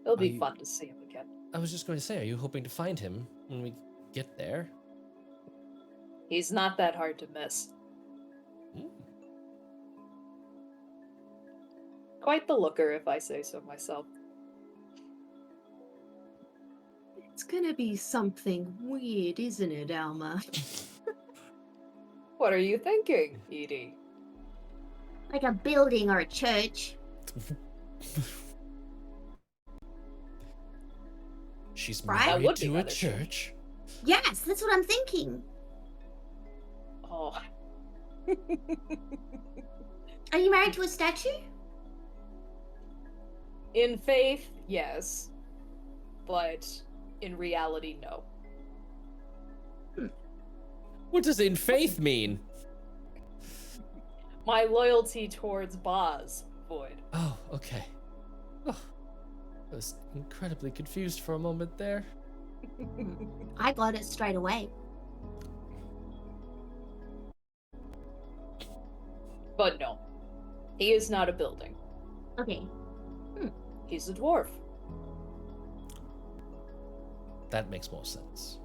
It'll be fun to see him again. I was just going to say, are you hoping to find him when we get there? He's not that hard to miss. Quite the looker, if I say so myself. It's gonna be something weird, isn't it, Alma? What are you thinking, Edie? Like a building or a church. She's Right? That married would be to a rather cool. church. Yes, that's what I'm thinking. Oh. Are you married to a statue? In faith, yes. But in reality, no. What does in faith mean? My loyalty towards Boz, Void. Oh, okay. Oh, I was incredibly confused for a moment there. I got it straight away. But no. He is not a building. Okay. He's a dwarf. That makes more sense.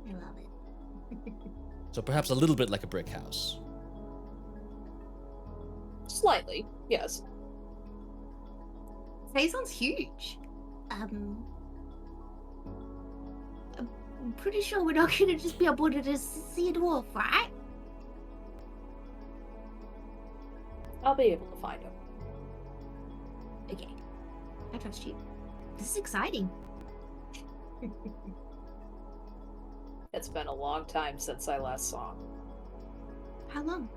I love it. So perhaps a little bit like a brick house. Slightly, yes. Saison's huge. I'm pretty sure we're not gonna just be able to just see a dwarf, right? I'll be able to find him. Okay. I trust you. This is exciting. It's been a long time since I last saw him. How long?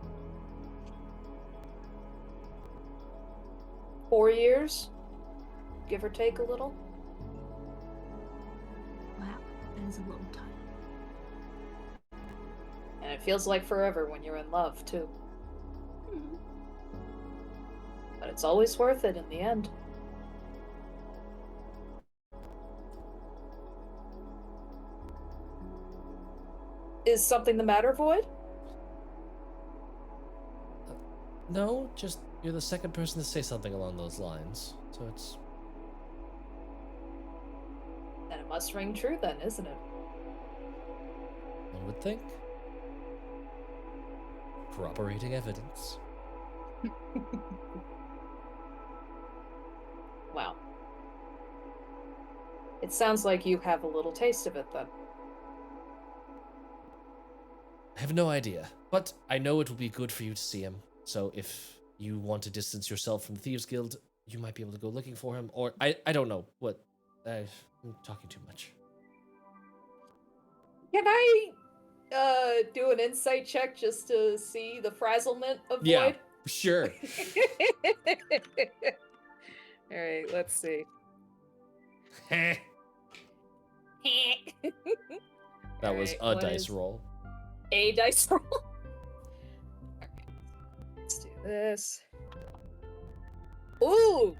4 years? Give or take a little? Wow, that is a long time. And it feels like forever when you're in love, too. Hmm. But it's always worth it in the end. Is something the matter, Void? No, just you're the second person to say something along those lines. So it's... Then it must ring true then, isn't it? one would think. Corroborating evidence. Wow. It sounds like you have a little taste of it then. I have no idea, but I know it will be good for you to see him. So if you want to distance yourself from the Thieves Guild, you might be able to go looking for him. Or I don't know what. I'm talking too much. Can I do an insight check just to see the frazzlement of Yeah, Void? sure. All right, let's see. That was Alright, a dice roll. A dice roll. Okay, let's do this. Ooh,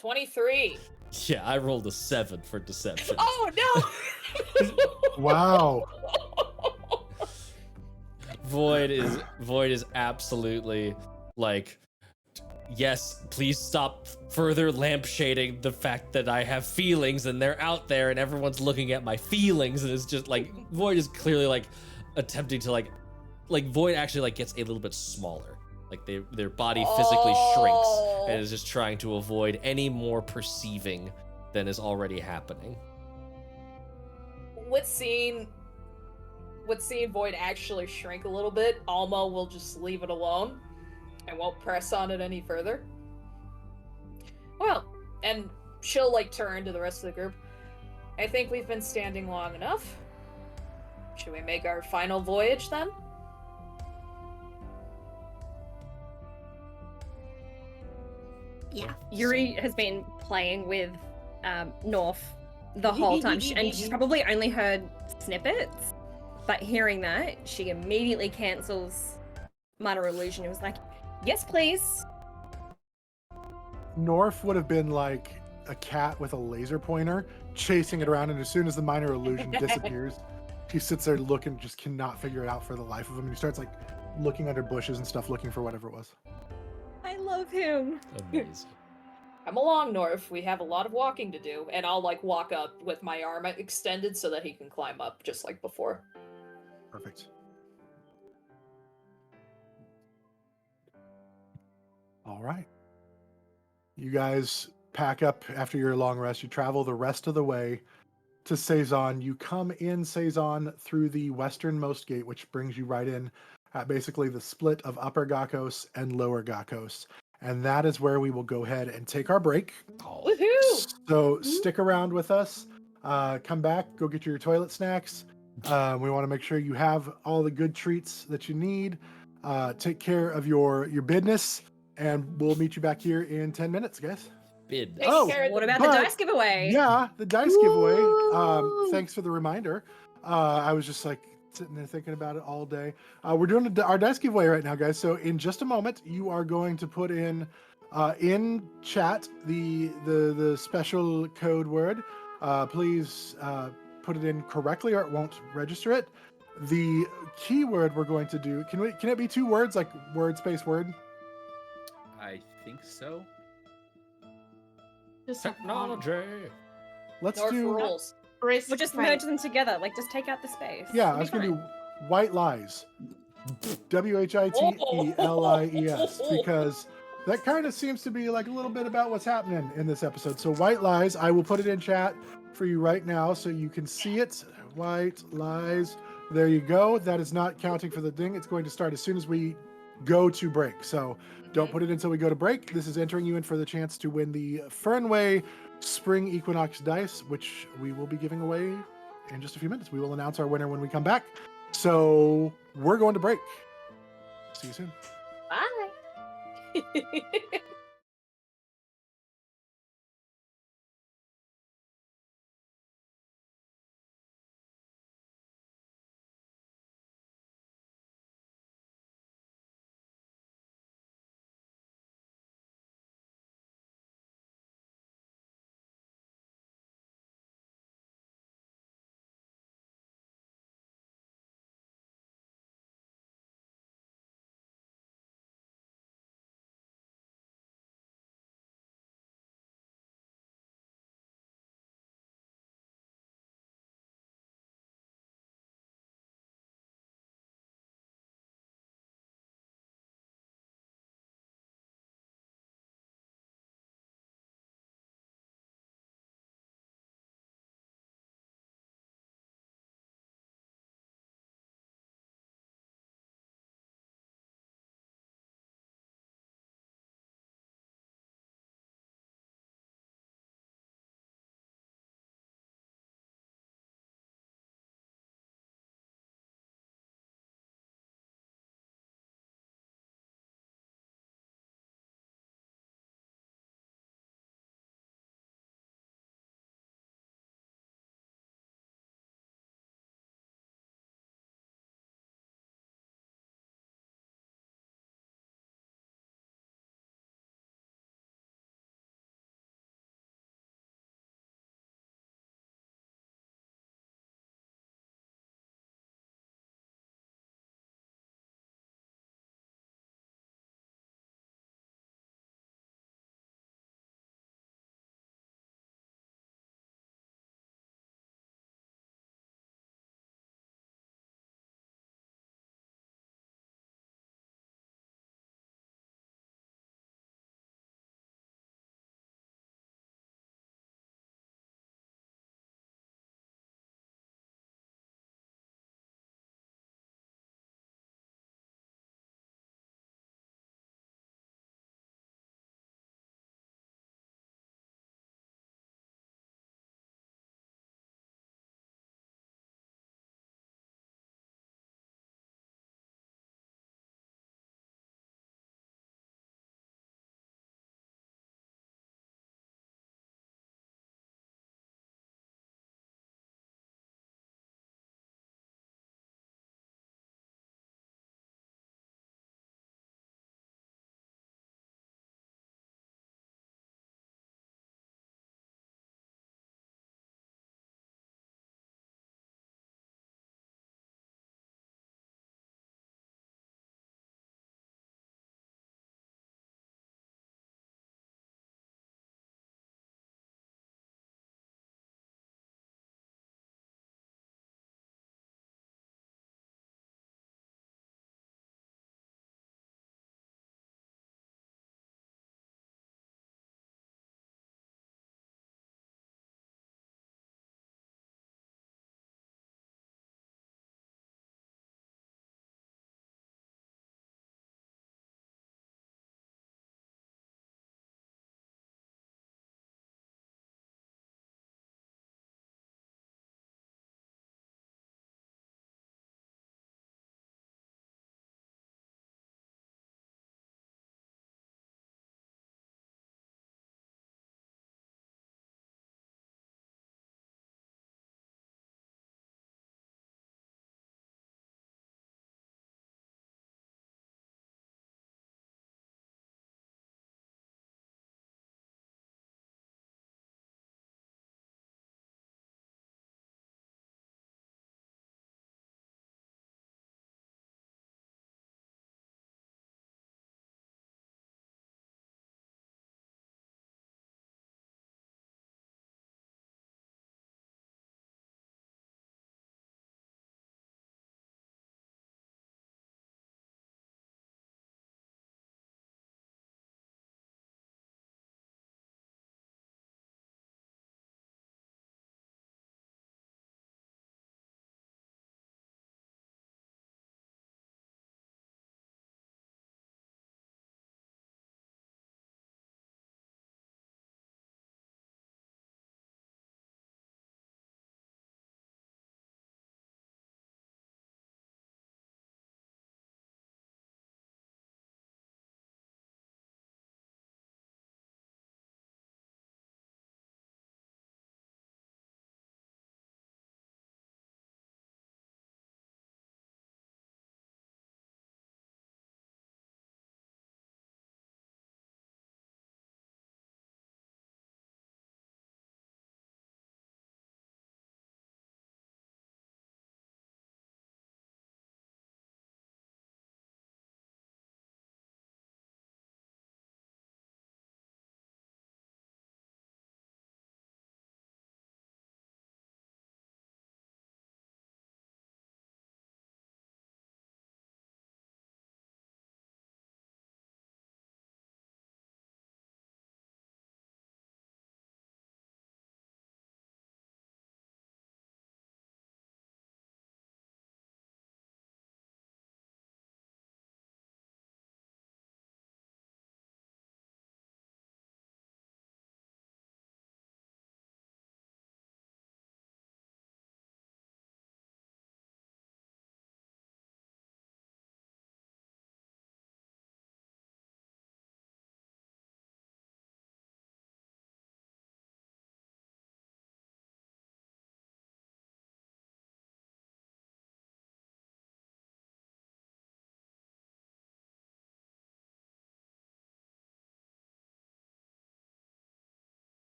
23. Yeah, I rolled a 7 for deception. Oh no! Wow. Void is absolutely like, yes, please stop further lampshading the fact that I have feelings and they're out there and everyone's looking at my feelings, and it's just like Void is clearly like attempting to like Void actually like gets a little bit smaller. Like their body physically shrinks and is just trying to avoid any more perceiving than is already happening. With seeing Void actually shrink a little bit, Alma will just leave it alone and won't press on it any further. Well, and she'll like turn to the rest of the group. I think we've been standing long enough. Should we make our final voyage then? Yeah. Yuri has been playing with North the whole time, and she's probably only heard snippets, but hearing that, she immediately cancels minor illusion and was like, yes, please. Norf would have been like a cat with a laser pointer chasing it around, and as soon as the minor illusion disappears, he sits there looking, just cannot figure it out for the life of him, and he starts like looking under bushes and stuff, looking for whatever it was. I love him. Amazing. Come along, North. We have a lot of walking to do, and I'll like walk up with my arm extended so that he can climb up just like before. Perfect. All right. You guys pack up after your long rest. You travel the rest of the way to Seison. You come in Seison through the westernmost gate, which brings you right in at basically the split of Upper Gakos and Lower Gakos. And that is where we will go ahead and take our break. Woohoo! So stick around with us. Come back, go get your toilet snacks. We want to make sure you have all the good treats that you need. Take care of your business, and we'll meet you back here in 10 minutes, guys. Bid. Take Oh, care of What the- about the but- dice giveaway? Yeah, the dice giveaway. Woo! Thanks for the reminder. I was just like sitting there thinking about it all day. We're doing our dice giveaway right now, guys. So in just a moment, you are going to put in chat the special code word. Please put it in correctly, or it won't register it. The keyword we're going to do, can it be 2 words, like word space word? I think so. Just have Technology. Let's North do. rules. Brisk We'll just face. merge them together. Like, just take out the space. Yeah, It'll I was be gonna do fine. white lies. WHITELIES, because that kind of seems to be like a little bit about what's happening in this episode. So white lies, I will put it in chat for you right now so you can see it. White lies. There you go. That is not counting for the thing. It's going to start as soon as we go to break. So don't put it until we go to break. This is entering you in for the chance to win the Fernway Spring Equinox dice, which we will be giving away in just a few minutes. We will announce our winner when we come back. So we're going to break. See you soon. Bye.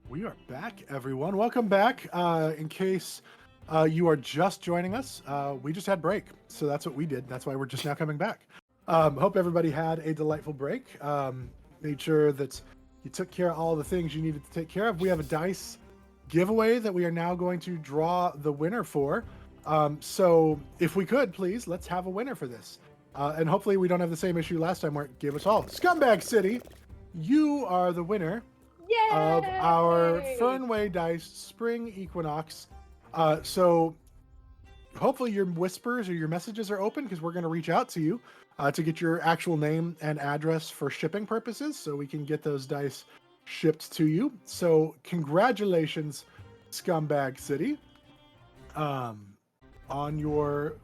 We are back, everyone. Welcome back. In case you are just joining us, we just had break, so that's what we did. That's why we're just now coming back. Hope everybody had a delightful break. Made sure that you took care of all the things you needed to take care of. We have a dice giveaway that we are now going to draw the winner for. So if we could, please, let's have a winner for this. And hopefully we don't have the same issue last time where it gave us all. Scumbag City, you are the winner of our Fernway Dice Spring Equinox. So hopefully your whispers or your messages are open, because we're going to reach out to you to get your actual name and address for shipping purposes, so we can get those dice shipped to you. So congratulations, Scumbag City. On your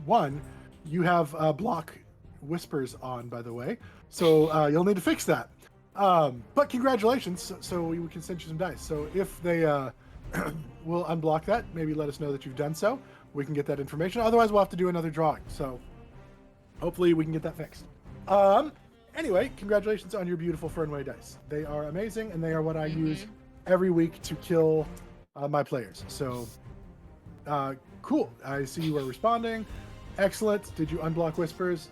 one, you have block whispers on, by the way, so you'll need to fix that. But congratulations, so we can send you some dice. So if they will unblock that, maybe let us know that you've done so. We can get that information. Otherwise, we'll have to do another drawing. So hopefully we can get that fixed. Anyway, congratulations on your beautiful Fernway dice. They are amazing, and they are what I use every week to kill my players. So cool. I see you are responding. Excellent. Did you unblock whispers?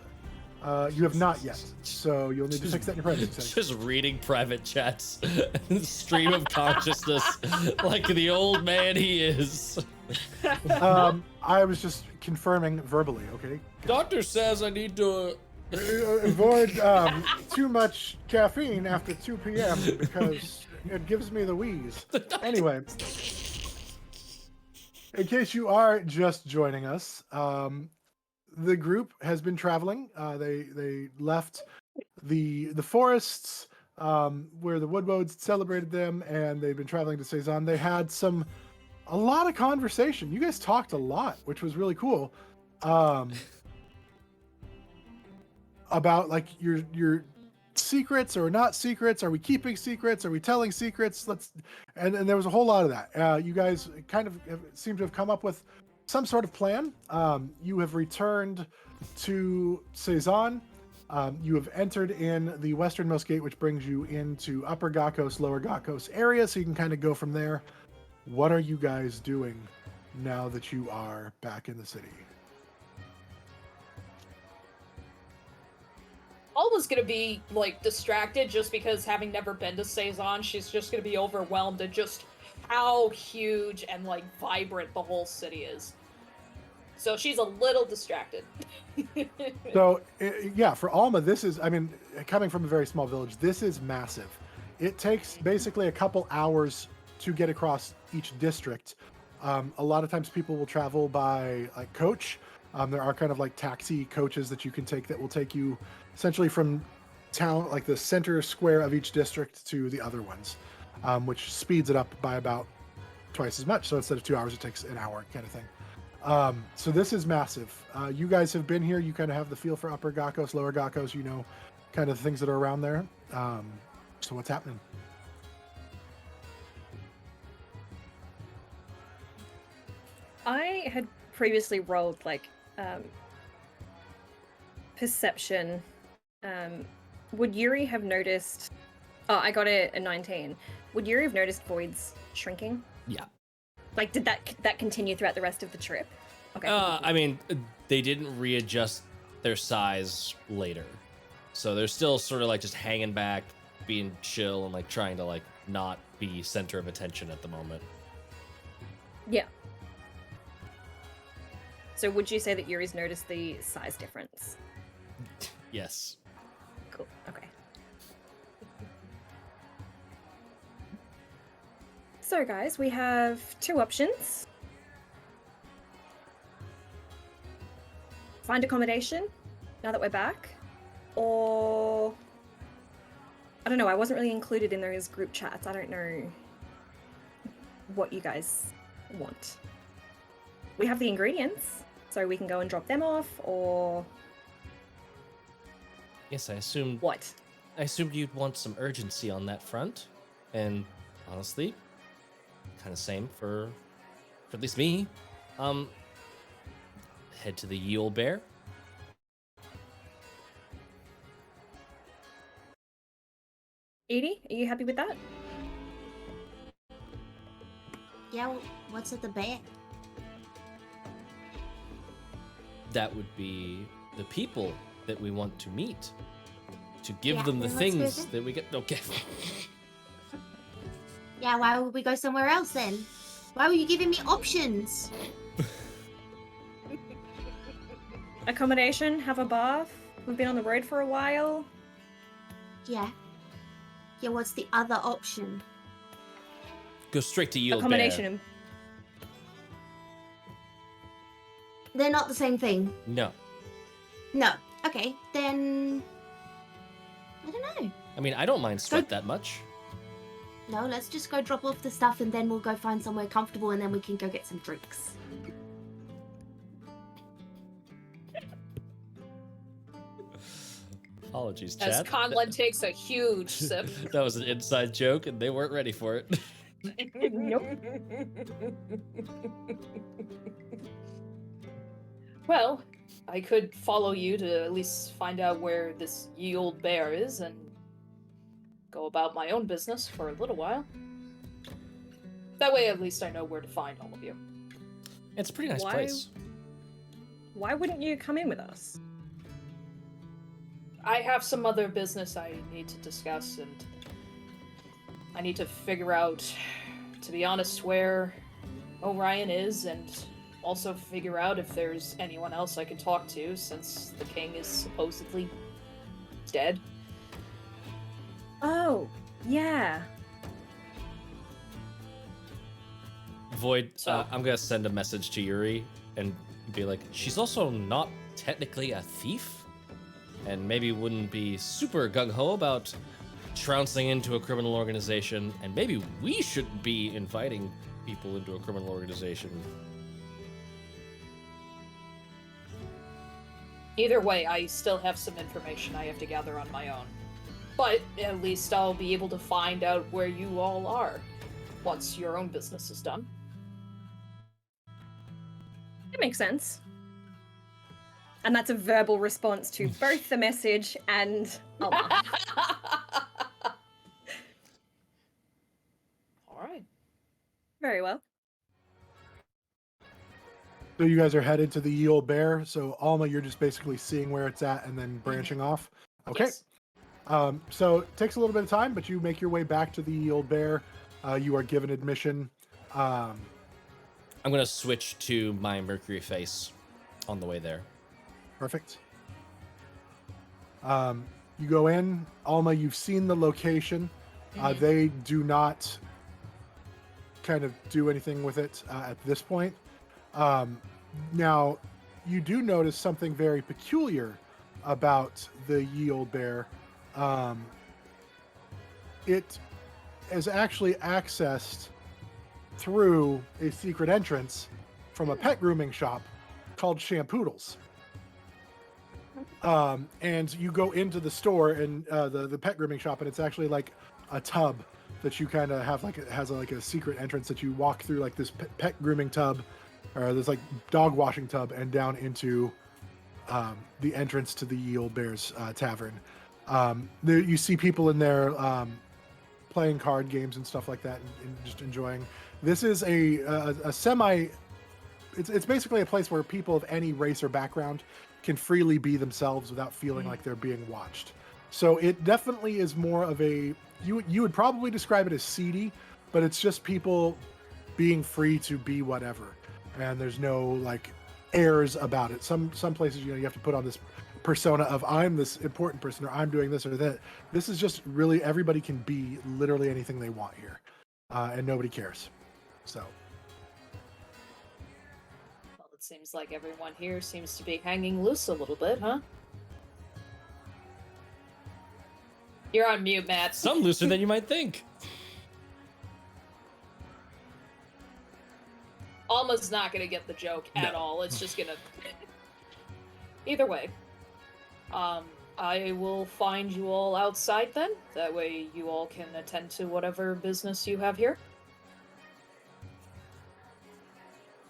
You have not yet, so you'll need to fix that in your private settings. Just reading private chats, stream of consciousness, like the old man he is. I was just confirming verbally, okay? Doctor says I need to Avoid too much caffeine after 2 p.m. because it gives me the wheeze. Anyway, in case you are just joining us, the group has been traveling. They left the forests where the Woodwoads celebrated them, and they've been traveling to Seison. They had a lot of conversation. You guys talked a lot, which was really cool. About like your secrets or not secrets. Are we keeping secrets? Are we telling secrets? And there was a whole lot of that. You guys kind of seem to have come up with some sort of plan. You have returned to Seison. You have entered in the westernmost gate, which brings you into Upper Gakos, Lower Gakos area, so you can kind of go from there. What are you guys doing now that you are back in the city? Alma's gonna be like distracted just because, having never been to Seison, she's just gonna be overwhelmed at just how huge and like vibrant the whole city is. So she's a little distracted. So yeah, for Alma, this is, I mean, coming from a very small village, this is massive. It takes basically a couple hours to get across each district. A lot of times people will travel by like coach. There are kind of like taxi coaches that you can take that will take you essentially from town, like the center square of each district, to the other ones, which speeds it up by about twice as much. So instead of 2 hours, it takes an hour, kind of thing. So this is massive. You guys have been here. You kind of have the feel for Upper Gakos, Lower Gakos, you know, kind of the things that are around there. So what's happening? I had previously rolled like perception. Would Yuri have noticed? Oh, I got it a 19. Would Yuri have noticed voids shrinking? Yeah. Like, did that continue throughout the rest of the trip? Okay. I mean, they didn't readjust their size later, so they're still sort of like just hanging back, being chill, and like trying to like not be center of attention at the moment. Yeah. So would you say that Yuri's noticed the size difference? Yes. Cool. Okay. So guys, we have two options. Find accommodation now that we're back, or I don't know, I wasn't really included in those group chats. I don't know what you guys want. We have the ingredients, so we can go and drop them off, or Yes, I assumed. what? I assumed you'd want some urgency on that front, and honestly, kind of same for at least me. Head to the Yule Bear. Edie, are you happy with that? Yeah, what's at the back? That would be the people that we want to meet. To give Yeah, them the then let's go things there. that we get. Okay. Yeah, why would we go somewhere else then? Why were you giving me options? Accommodation, have a bath. We've been on the road for a while. Yeah. Yeah, what's the other option? Go straight to Yield Accommodation Bear. and They're not the same thing. No. No. Okay, then... I don't know. I mean, I don't mind sweat that much. No, let's just go drop off the stuff and then we'll go find somewhere comfortable and then we can go get some drinks. Apologies, As chat. Conlon takes a huge sip. That was an inside joke, and they weren't ready for it. Nope. Well, I could follow you to at least find out where this ye old bear is and go about my own business for a little while. That way, at least I know where to find all of you. It's a pretty nice Why- place. Why wouldn't you come in with us? I have some other business I need to discuss, and I need to figure out, to be honest, where Orion is, and also figure out if there's anyone else I can talk to, since the king is supposedly dead. Oh, yeah. Void, So- I'm gonna send a message to Yuri and be like, she's also not technically a thief, and maybe wouldn't be super gung-ho about trouncing into a criminal organization, and maybe we shouldn't be inviting people into a criminal organization. Either way, I still have some information I have to gather on my own. But at least I'll be able to find out where you all are once your own business is done. It makes sense. And that's a verbal response to both the message and Alma. Alright. Very well. So you guys are headed to the Ye Old Bear. So Alma, you're just basically seeing where it's at and then branching off. Okay. Yes. So it takes a little bit of time, but you make your way back to the Ye Old Bear. You are given admission. I'm gonna switch to my Mercury face on the way there. Perfect. You go in. Alma, you've seen the location. They do not kind of do anything with it at this point. Now, you do notice something very peculiar about the Ye Old Bear. It is actually accessed through a secret entrance from a pet grooming shop called Shampoodles. And you go into the store and the pet grooming shop, and it's actually like a tub that you kind of have, like it has like a secret entrance that you walk through, like this pet grooming tub, or this like dog washing tub, and down into the entrance to the Ye Old Bear's tavern. There, you see people in there playing card games and stuff like that, and just enjoying. This is a semi. It's basically a place where people of any race or background can freely be themselves without feeling like they're being watched. So it definitely is more of a, you would probably describe it as seedy, but it's just people being free to be whatever, and there's no like airs about it. Some places, you have to put on this persona of I'm this important person, or I'm doing this or that. This is just really everybody can be literally anything they want here, and nobody cares. So Well, it seems like everyone here seems to be hanging loose a little bit, huh? You're on mute, Matt. Some looser than you might think. Alma's not gonna get the joke at all. It's just gonna... Either way. I will find you all outside then. That way you all can attend to whatever business you have here.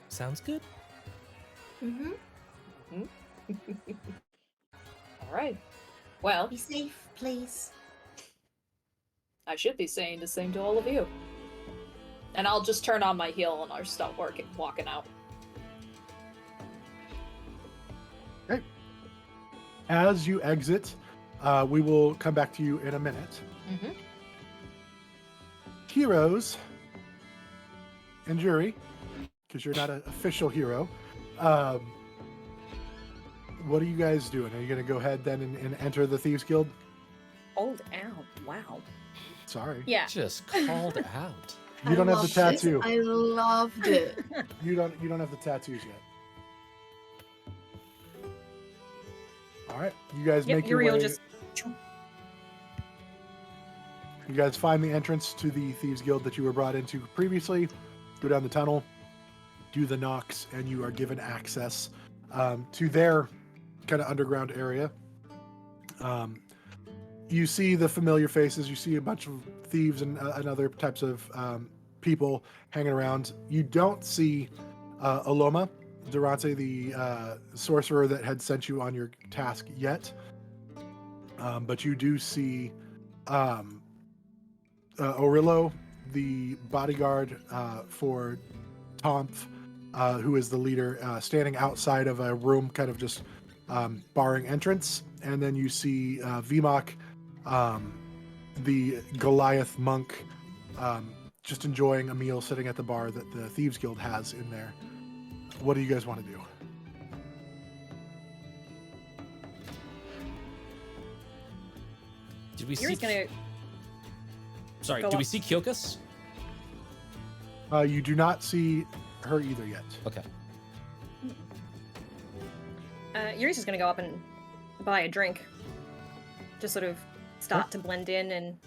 Sounds good. Mm-hmm. Alright. Well, Be safe, please. I should be saying the same to all of you. And I'll just turn on my heel and I'll start walking out. Okay. As you exit, we will come back to you in a minute. Mm-hmm. Heroes and jury, because you're not an official hero. What are you guys doing? Are you going to go ahead then and enter the Thieves Guild? Old out. Wow. Sorry. Yeah. Just called out. You don't I have the loved it. tattoo. I loved it. You don't have the tattoos yet. All right. You guys Yep, make your Uriel way. just. You guys find the entrance to the Thieves Guild that you were brought into previously. Go down the tunnel, do the knocks, and you are given access to their kind of underground area. You see the familiar faces. You see a bunch of thieves and other types of people hanging around. You don't see Aloma, Durante, the sorcerer that had sent you on your task yet. But you do see Orillo, the bodyguard for Tomph, who is the leader, standing outside of a room, kind of just barring entrance. And then you see Vimok, the Goliath monk, just enjoying a meal sitting at the bar that the Thieves Guild has in there. What do you guys want to do? Did we see? Yuri's gonna. Sorry, go did we up. see Kyokus? You do not see her either yet. Okay. Yuri's just gonna go up and buy a drink. Just sort of start to blend in and.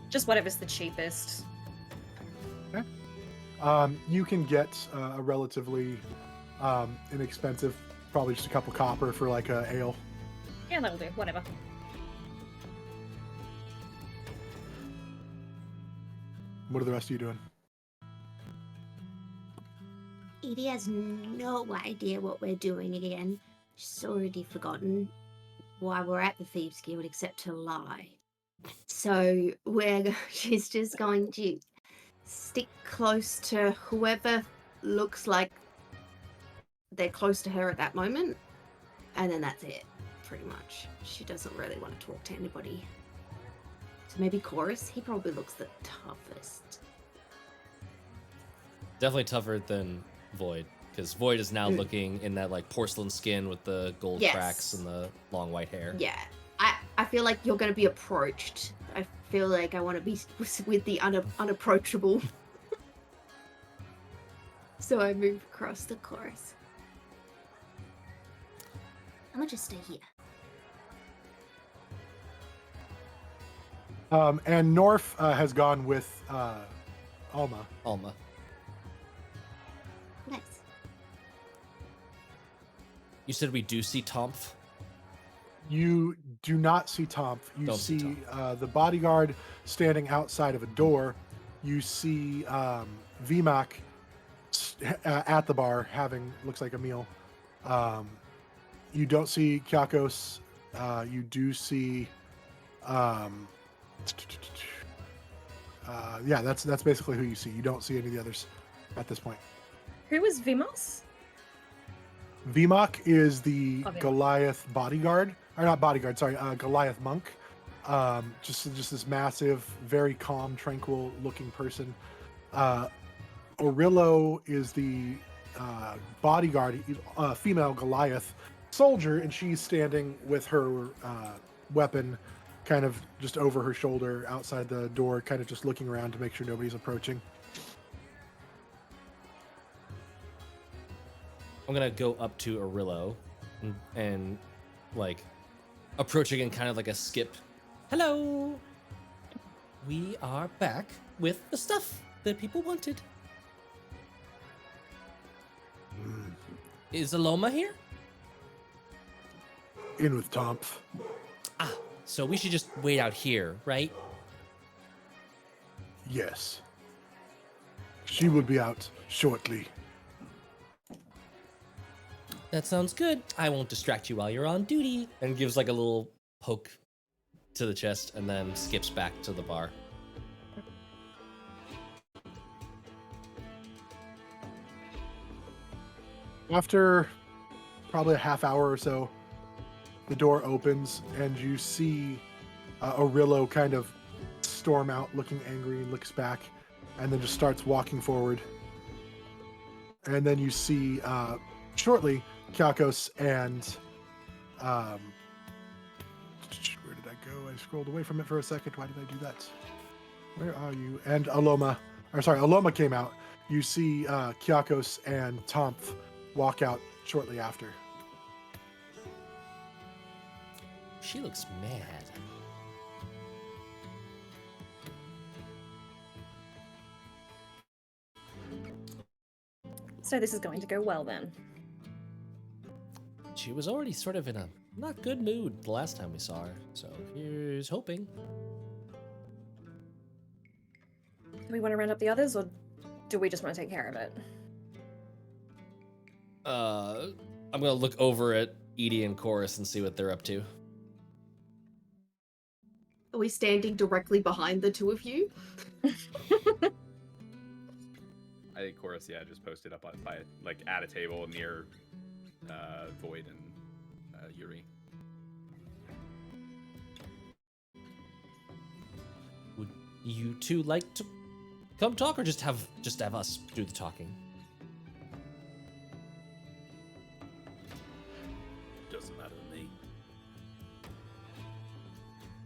Just whatever's the cheapest. You can get a relatively inexpensive, probably just a couple copper for like a ale. Yeah, that'll do. Whatever. What are the rest of you doing? Edie has no idea what we're doing again. She's already forgotten why we're at the Thieves Guild except to lie. So she's just going to stick close to whoever looks like they're close to her at that moment. And then that's it, pretty much. She doesn't really want to talk to anybody. So maybe Chorus? He probably looks the toughest. Definitely tougher than Void, because Void is now looking in that like porcelain skin with the gold Yes. cracks and the long white hair. Yeah. I feel like you're going to be approached. I feel like I want to be with the unapproachable. So I move across the chorus. I'm going to just stay here. And Norf has gone with Alma. Alma. Nice. You said we do see Tomph? You do not see Tomph. You Don't see see the bodyguard standing outside of a door. You see Vimok at the bar having, looks like a meal. You don't see Kyakos. You do see... yeah, that's basically who you see. You don't see any of the others at this point. Who was Vimos? Vimok is the Oh, Vimok. Goliath bodyguard, or not bodyguard, sorry, Goliath monk. Just this massive, very calm, tranquil looking person. Orillo is the bodyguard, female Goliath soldier, and she's standing with her weapon kind of just over her shoulder outside the door, kind of just looking around to make sure nobody's approaching. I'm gonna go up to Arillo and like approaching in kind of like a skip. Hello. We are back with the stuff that people wanted. Is Aloma here? In with Tomph. Ah, so we should just wait out here, right? Yes. She will be out shortly. That sounds good. I won't distract you while you're on duty. And gives like a little poke to the chest and then skips back to the bar. After probably a half hour or so, the door opens and you see Arillo kind of storm out, looking angry, and looks back, and then just starts walking forward. And then you see shortly Kyakos and where did I go? I scrolled away from it for a second. Why did I do that? Where are you? And Aloma came out. You see Kyakos and Tomph walk out shortly after. She looks mad. So this is going to go well then. She was already sort of in a not good mood the last time we saw her, so here's hoping. Do we want to round up the others, or do we just want to take care of it? I'm gonna look over at Edie and Chorus and see what they're up to. Are we standing directly behind the two of you? I think Chorus, just posted up by at a table near Void and Yuri. Would you two like to come talk, or just have us do the talking? Doesn't matter to me.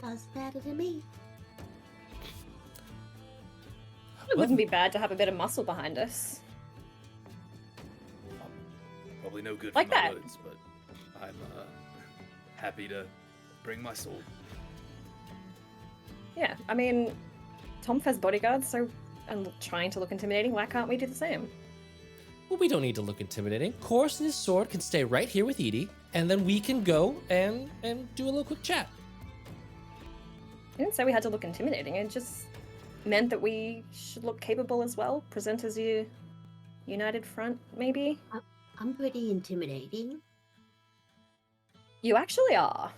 Doesn't matter to me. It wouldn't be bad to have a bit of muscle behind us. Probably no good Like for my that. words, but I'm happy to bring my sword. Yeah, I mean, Tom has bodyguards, so and trying to look intimidating. Why can't we do the same? Well, we don't need to look intimidating. Chorus and his sword can stay right here with Edie, and then we can go and do a little quick chat. I didn't say we had to look intimidating. It just meant that we should look capable as well. Present as a united front, maybe? I'm pretty intimidating. You actually are.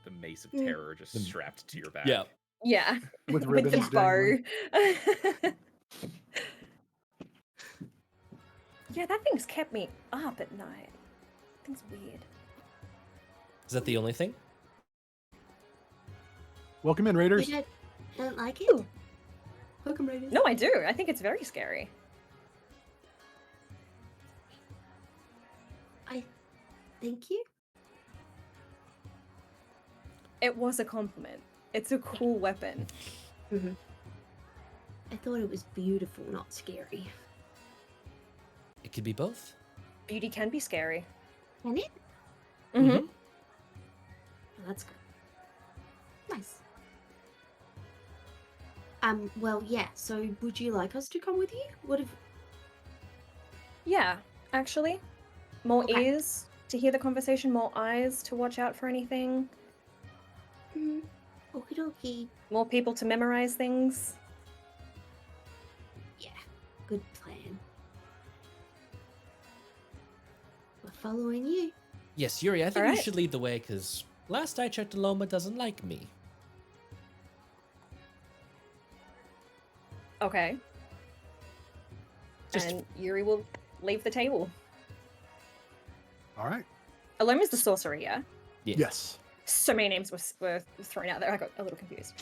The mace of terror just strapped to your back. Yeah. Yeah. With With the ribbons bow. dangling. Yeah, that thing's kept me up at night. That thing's weird. Is that the only thing? Welcome in, You Raiders. don't like it? Welcome, Raiders. No, I do. I think it's very scary. Thank you. It was a compliment. It's a cool weapon. I thought it was beautiful, not scary. It could be both. Beauty can be scary. Can it? Mm-hmm. Well, that's good. Nice. Well, yeah, so would you like us to come with you? What if... Yeah, actually. More Okay. ears to hear the conversation, more eyes to watch out for anything, Okie dokie. more people to memorize things. Yeah, good plan. We're following you. Yes, Yuri, I think you Alright. should lead the way, because last I checked, Aloma doesn't like me. Okay. Just- And Yuri will leave the table. All right. Aloma's the sorcerer, yeah? Yeah. Yes. So many names were thrown out there. I got a little confused.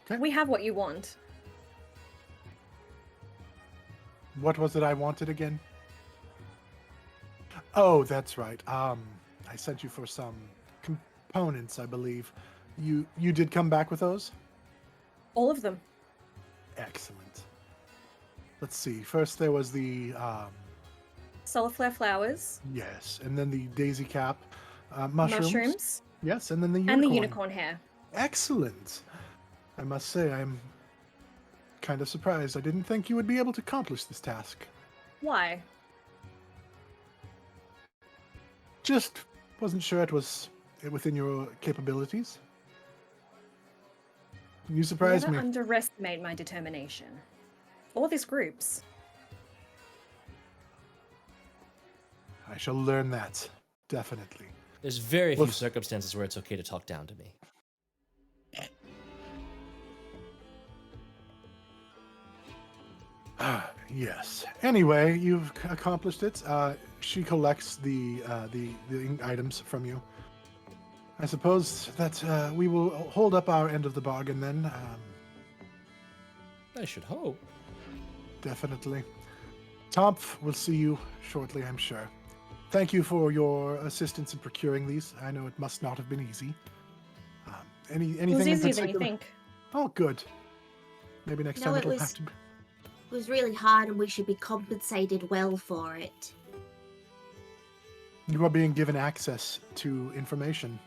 Okay. We have what you want. What was it I wanted again? Oh, that's right. I sent you for some components, I believe. You did come back with those? All of them. Excellent. Let's see. First there was the Soliflare flowers, yes, and then the daisy cap, mushrooms. Yes, and then the unicorn. and the unicorn hair. Excellent. I must say, I'm kind of surprised. I didn't think you would be able to accomplish this task. Why? Just wasn't sure it was within your capabilities. You surprised Never me. underestimate my determination. Or this group's. I shall learn that, definitely. There's very few Well, circumstances where it's okay to talk down to me. Yes. Anyway, you've accomplished it. She collects the items from you. I suppose that we will hold up our end of the bargain then. I should hope. Definitely. Tomph will see you shortly, I'm sure. Thank you for your assistance in procuring these. I know it must not have been easy. Anything It was in easier particular? than you think. Oh, good. Maybe next No, time it it'll was- have to be. It was really hard and we should be compensated well for it. You are being given access to information.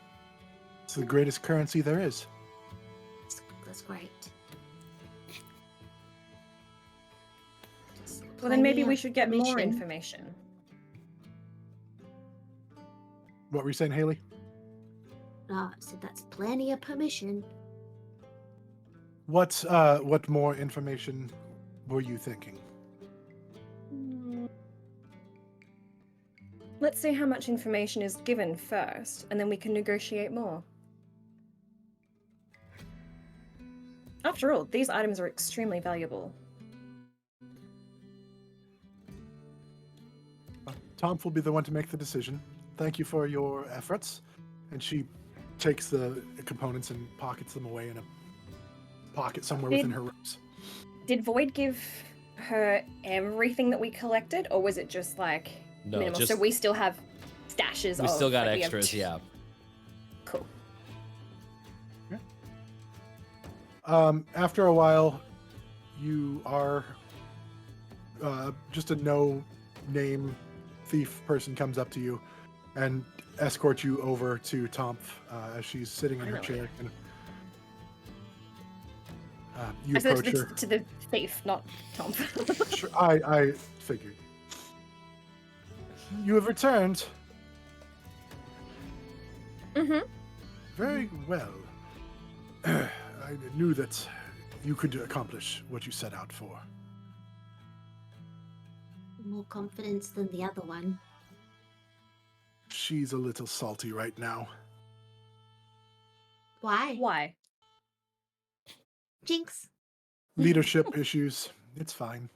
It's the greatest currency there is. That's great. Just Well, then maybe plenty we of should get more permission. information. What were you saying, Haley? I said that's plenty of permission. What more information were you thinking? Let's see how much information is given first, and then we can negotiate more. After all, these items are extremely valuable. Tom will be the one to make the decision. Thank you for your efforts. And she takes the components and pockets them away in a pocket somewhere within her robes. Did Void give her everything that we collected, or was it just like No, minimal? just So we still have stashes. we still got like, we have extras. Yeah. Cool. After a while, you are just a no-name thief person comes up to you and escorts you over to Tomph as she's sitting in her Really? chair. And, you I said approach her. to the thief, not Tom. Sure, I figured. You have returned. Mm-hmm. Very well. I knew that you could accomplish what you set out for. More confidence than the other one. She's a little salty right now. Why? Why? Jinx. Leadership issues. It's fine.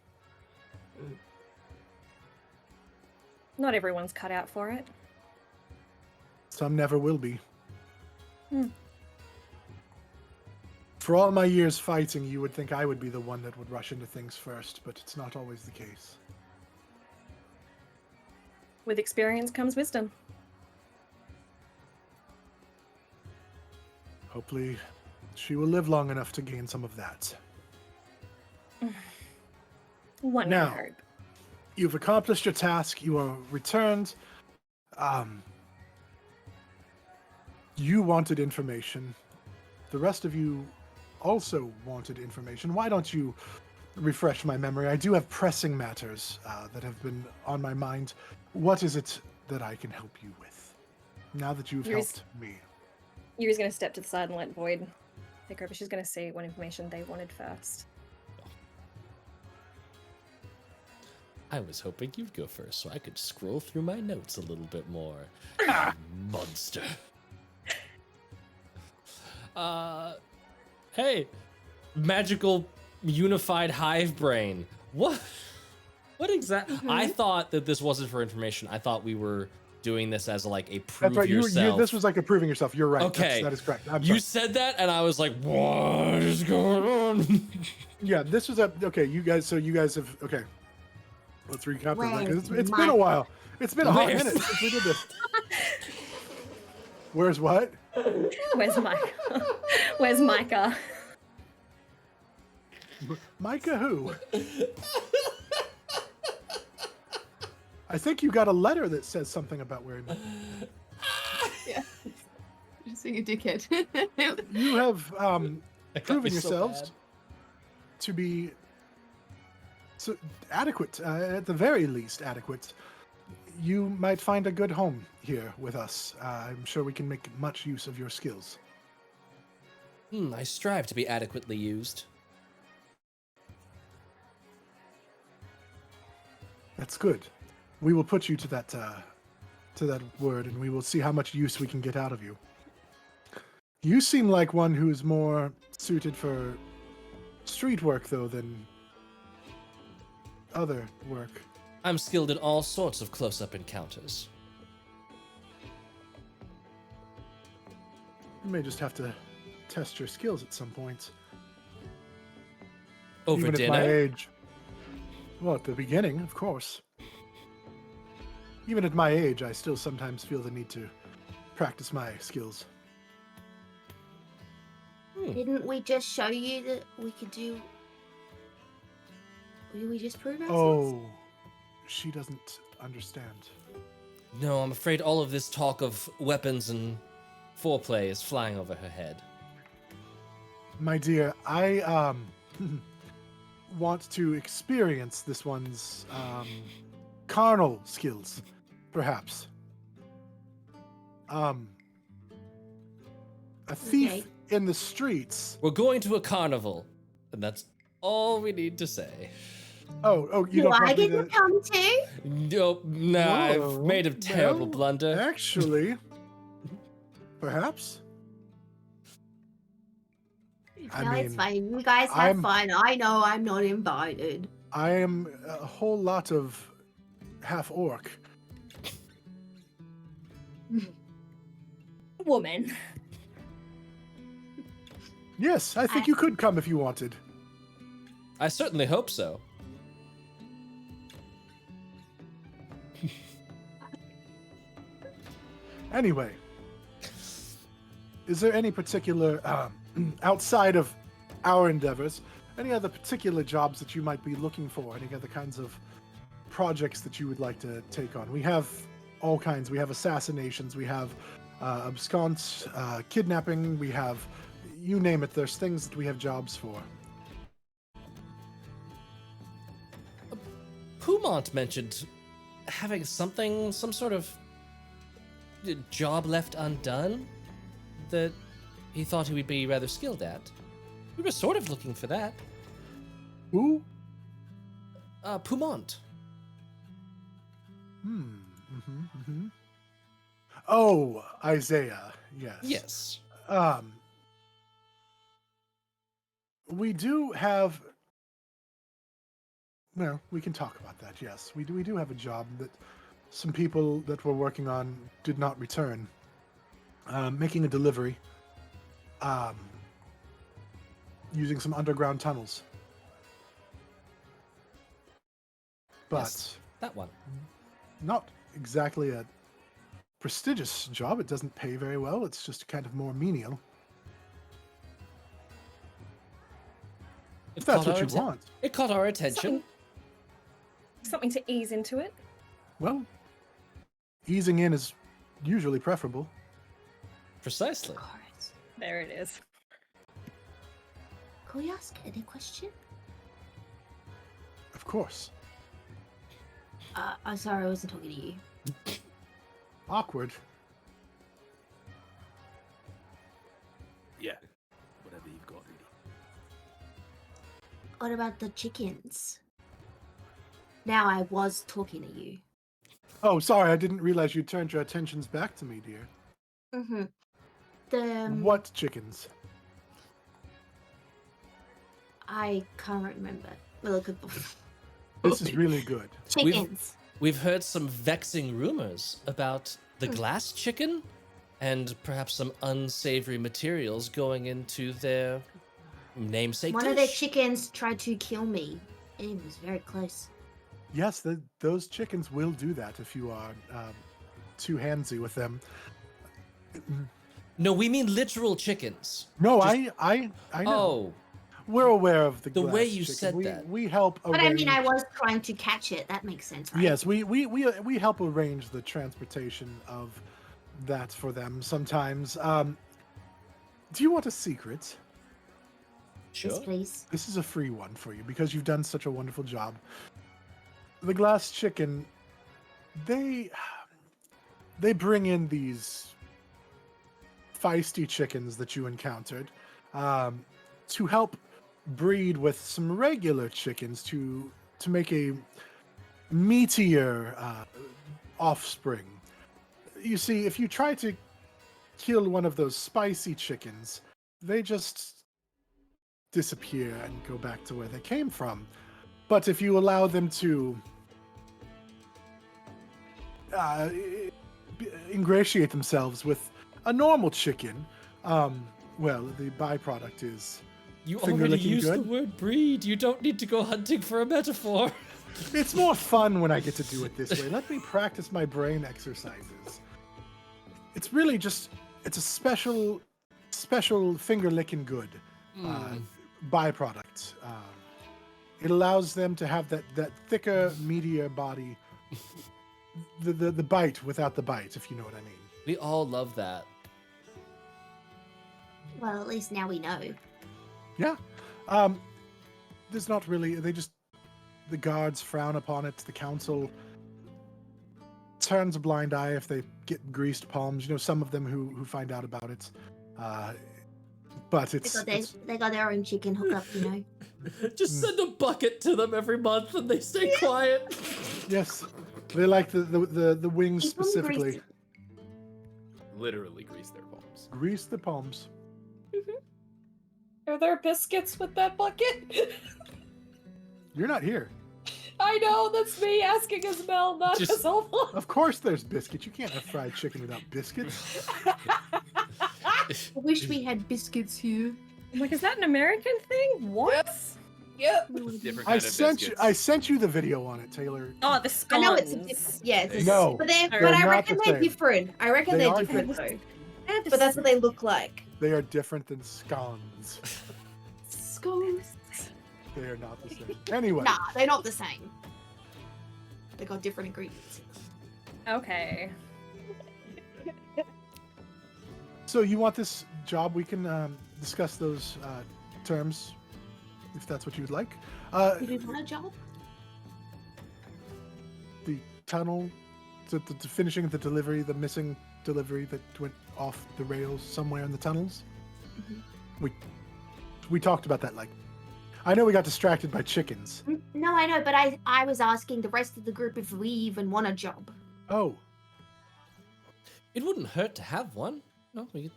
Not everyone's cut out for it. Some never will be. Hmm. For all my years fighting, you would think I would be the one that would rush into things first, but it's not always the case. With experience comes wisdom. Hopefully, she will live long enough to gain some of that. One Now- would hope. You've accomplished your task. You are returned. You wanted information. The rest of you also wanted information. Why don't you refresh my memory? I do have pressing matters that have been on my mind. What is it that I can help you with now that you've Yours- helped me? Yuri's going to step to the side and let Void take over. She's going to see what information they wanted first. I was hoping you'd go first so I could scroll through my notes a little bit more. Monster. Hey, magical unified hive brain. What exactly? I thought that this wasn't for information. I thought we were doing this as like a prove That's right. yourself. This was like approving yourself. You're right. Okay. That is correct. I'm You sorry. said that, and I was like, "What is going on?" Yeah, this was okay. You guys have okay. Let's recap this because Where's it's been a while. It's been a hot Where's- minute since we did this. Where's what? Where's Micah? Where's Micah? Micah who? I think you got a letter that says something about where he met. Yeah. Just being a dickhead. You have That got me proven so yourselves bad. to be adequate, at the very least adequate. You might find a good home here with us. I'm sure we can make much use of your skills. I strive to be adequately used. That's good. We will put you to that word, and we will see how much use we can get out of you. You seem like one who is more suited for street work, though, than other work? I'm skilled in all sorts of close-up encounters. You may just have to test your skills at some point. Over Even dinner? at my age. Well, at the beginning, of course. Even at my age, I still sometimes feel the need to practice my skills. Didn't we just show you that we could do? Did we just prove ourselves? Oh, she doesn't understand. No, I'm afraid all of this talk of weapons and foreplay is flying over her head. My dear, I want to experience this one's carnal skills, perhaps. A thief Okay. in the streets. We're going to a carnival, and that's all we need to say. Oh, you Do don't I want me get to to... come too? Nope, nah, I've Whoa, made a terrible well, blunder. Actually, perhaps. I No, it's mean, fine. You guys have I'm- fun. I know I'm not invited. I am a whole lot of half orc. Woman. Yes, I think you could come if you wanted. I certainly hope so. Anyway, is there any particular, outside of our endeavors, any other particular jobs that you might be looking for? Any other kinds of projects that you would like to take on? We have all kinds. We have assassinations. We have abscons, kidnapping. We have, you name it. There's things that we have jobs for. Pumont mentioned having some sort of job left undone that he thought he would be rather skilled at. We were sort of looking for that. Who? Pumont. Oh, Isaiah. Yes. Yes. We do have. Well, we can talk about that. Yes, we do have a job that some people that we're working on did not return. Making a delivery. Using some underground tunnels. But Yes, that one. not exactly a prestigious job. It doesn't pay very well. It's just kind of more menial. If that's caught what our you want. It caught our attention. Something to ease into it. Well, easing in is usually preferable. Precisely. Alright. There it is. Can we ask any question? Of course. I'm sorry, I wasn't talking to you. Awkward. Yeah. Whatever you've got, really. What about the chickens? Now I was talking to you. Oh, sorry, I didn't realize you turned your attentions back to me, dear. Mm-hmm. The What chickens? I can't remember. Well, it could be This is really good. chickens. We've heard some vexing rumors about the glass chicken and perhaps some unsavory materials going into their namesake One of their dish. chickens tried to kill me. It was very close. Yes, those chickens will do that if you are too handsy with them. No, we mean literal chickens. No, Just- I know. Oh, We're aware of the The way glass you chicken. said we, that. We help But I mean, I arrange- was trying to catch it. That makes sense, right? Yes, we help arrange the transportation of that for them sometimes. Do you want a secret? sure. Yes, please. This is a free one for you because you've done such a wonderful job. The glass chicken, they bring in these feisty chickens that you encountered to help breed with some regular chickens to make a meatier offspring. You see, if you try to kill one of those spicy chickens, they just disappear and go back to where they came from. But if you allow them to ingratiate themselves with a normal chicken, well, the byproduct is You finger already licking used the good. word breed. You don't need to go hunting for a metaphor. It's more fun when I get to do it this way. Let me practice my brain exercises. It's really just, it's a special finger licking good byproduct. It allows them to have that thicker, meatier body, the bite without the bite, if you know what I mean. We all love that. Well, at least now we know. Yeah. There's not really, the guards frown upon it. The council turns a blind eye if they get greased palms. You know, some of them who find out about it. But They got their own chicken hookup, you know. Just send a bucket to them every month and they stay quiet. yes, they like the wings Keep 'em specifically. greasy. Literally grease their palms. Grease the palms. Are there biscuits with that bucket? You're not here. I know, that's me asking Isabel, not Just- Isabel. Of course there's biscuits. You can't have fried chicken without biscuits. I wish we had biscuits here. I'm like, is that an American thing? What? Yep. Different I kind of sent you. biscuits. I sent you the video on it, Taylor. Oh, the I scones. know it's a different. Yeah, it's No, but they're I not reckon the they're same. different. I reckon They they're are different different. though. But that's what they look like. They are different than scones. Scones. They are not the same. Anyway, Nah, they're not the same. They got different ingredients. Okay. so you want this job? We can discuss those terms, if that's what you would like. You do want a job? The tunnel, to finishing the delivery, the missing delivery that went off the rails somewhere in the tunnels. We talked about that. Like, I know we got distracted by chickens. No, I know, but I was asking the rest of the group if we even want a job. Oh, It wouldn't hurt to have one. No, we could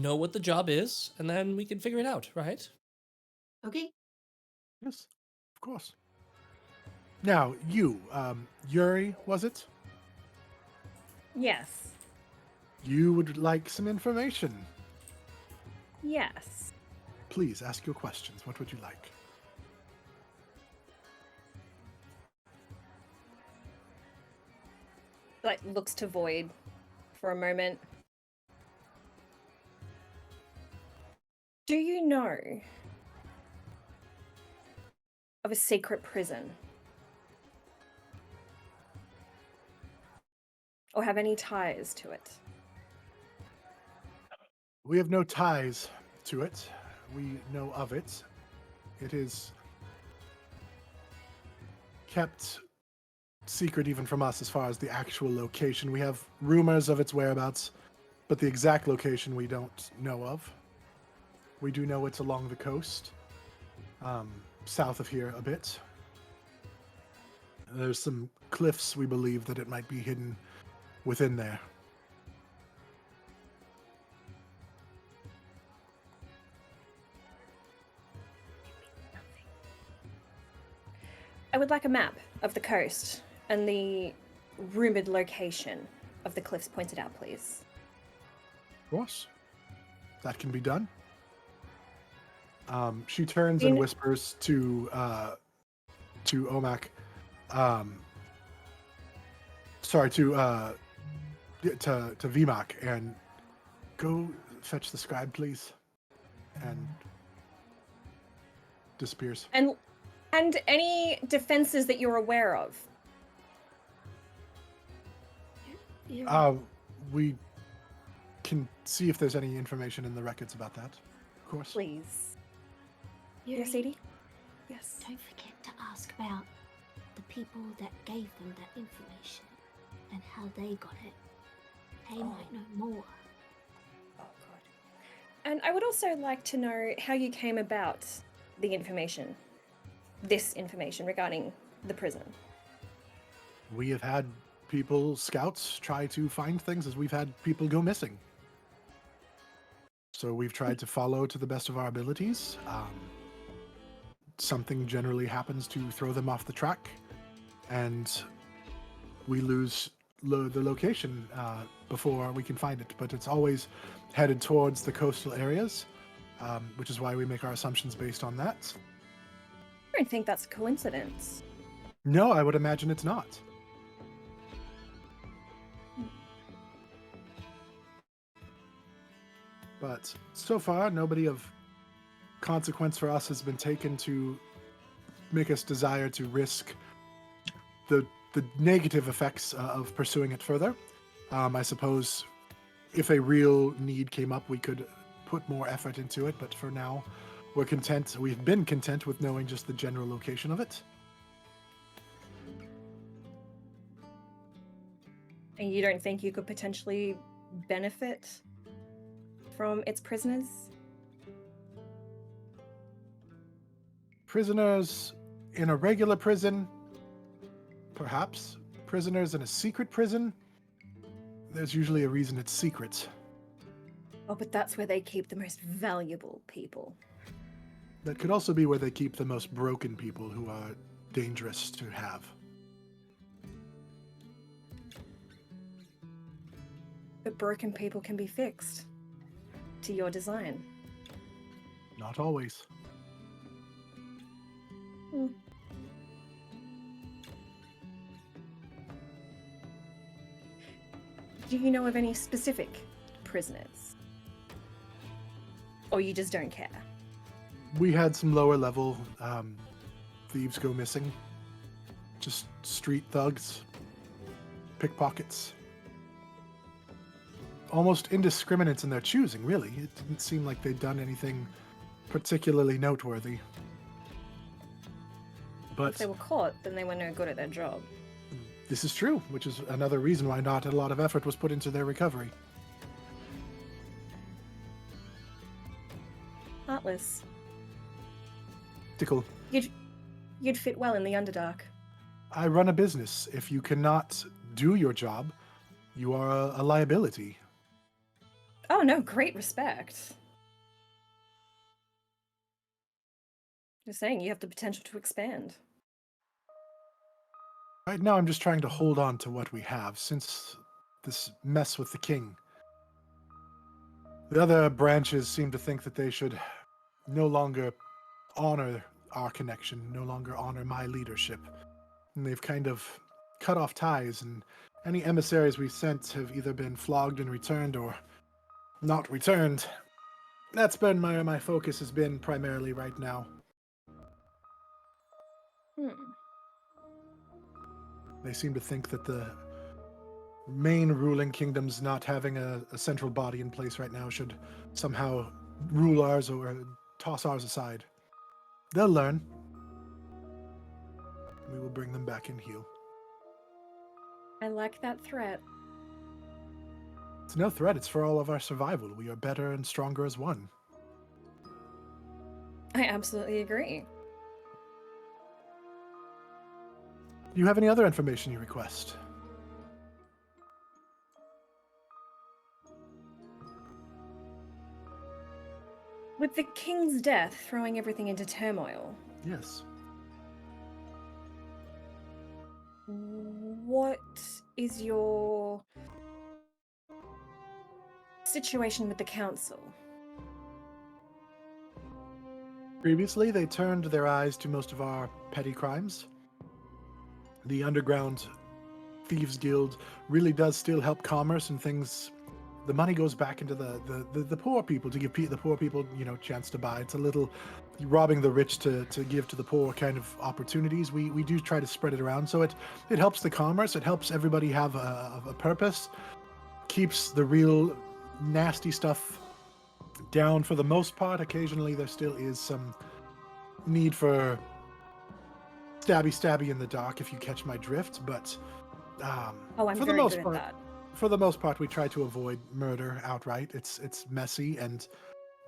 know what the job is, and then we can figure it out, right? Okay. yes, of course. Now you, Yuri, was it? Yes. You would like some information. Yes. Please ask your questions. What would you like? Like, looks to Void for a moment. Do you know of a secret prison? Or have any ties to it? We have no ties to it. We know of it. It is kept secret even from us as far as the actual location. We have rumors of its whereabouts, but the exact location we don't know of. We do know it's along the coast, south of here a bit. There's some cliffs we believe that it might be hidden within there. I would like a map of the coast and the rumored location of the cliffs pointed out, please. Of course. That can be done. She turns You and kn- whispers to Omak. Sorry, to Vimak, and go fetch the scribe, please. And disappears. And any defenses that you're aware of. We can see if there's any information in the records about that. Of course. Please. Yuri, Yes, Edie? Yes. don't forget to ask about the people that gave them that information and how they got it. They might know more. Oh, God. And I would also like to know how you came about the information, this information regarding the prison. We have had people, scouts, try to find things as we've had people go missing. So we've tried to follow to the best of our abilities. something generally happens to throw them off the track, and we lose the location before we can find it. But it's always headed towards the coastal areas, which is why we make our assumptions based on that. I don't think that's a coincidence. No, I would imagine it's not. But so far, nobody of consequence for us has been taken to make us desire to risk the negative effects of pursuing it further. I suppose if a real need came up, we could put more effort into it, but for now, we're content. We've been content with knowing just the general location of it. And you don't think you could potentially benefit from its prisoners? Prisoners in a regular prison, perhaps. Prisoners in a secret prison, there's usually a reason it's secret. Oh, but that's where they keep the most valuable people. That could also be where they keep the most broken people who are dangerous to have. But broken people can be fixed to your design. Not always. Do you know of any specific prisoners? Or you just don't care? We had some lower level thieves go missing. Just street thugs, pickpockets. Almost indiscriminate in their choosing, really. It didn't seem like they'd done anything particularly noteworthy. But If they were caught, then they were no good at their job. this is true, which is another reason why not a lot of effort was put into their recovery. Heartless. Tickle. You'd fit well in the Underdark. I run a business. If you cannot do your job, you are a liability. Oh no, great respect. Just saying, you have the potential to expand. Right now, I'm just trying to hold on to what we have since this mess with the king. The other branches seem to think that they should no longer honor our connection, no longer honor my leadership. And they've kind of cut off ties, and any emissaries we've sent have either been flogged and returned or not returned. That's been my focus has been primarily right now. They seem to think that the main ruling kingdoms not having a central body in place right now should somehow rule ours or toss ours aside. They'll learn. We will bring them back in heel. I like that threat. It's no threat, it's for all of our survival. We are better and stronger as one. I absolutely agree. Do you have any other information you request? With the king's death throwing everything into turmoil, Yes. what is your situation with the council? Previously, they turned their eyes to most of our petty crimes. The underground Thieves Guild really does still help commerce and things. The money goes back into the poor people to give the poor people, chance to buy. It's a little robbing the rich to give to the poor kind of opportunities. We do try to spread it around, so it helps the commerce. It helps everybody have a purpose. Keeps the real nasty stuff down for the most part. Occasionally there still is some need for stabby in the dark, if you catch my drift, but I'm for the very most good part, at that. for the most part, we try to avoid murder outright. It's messy and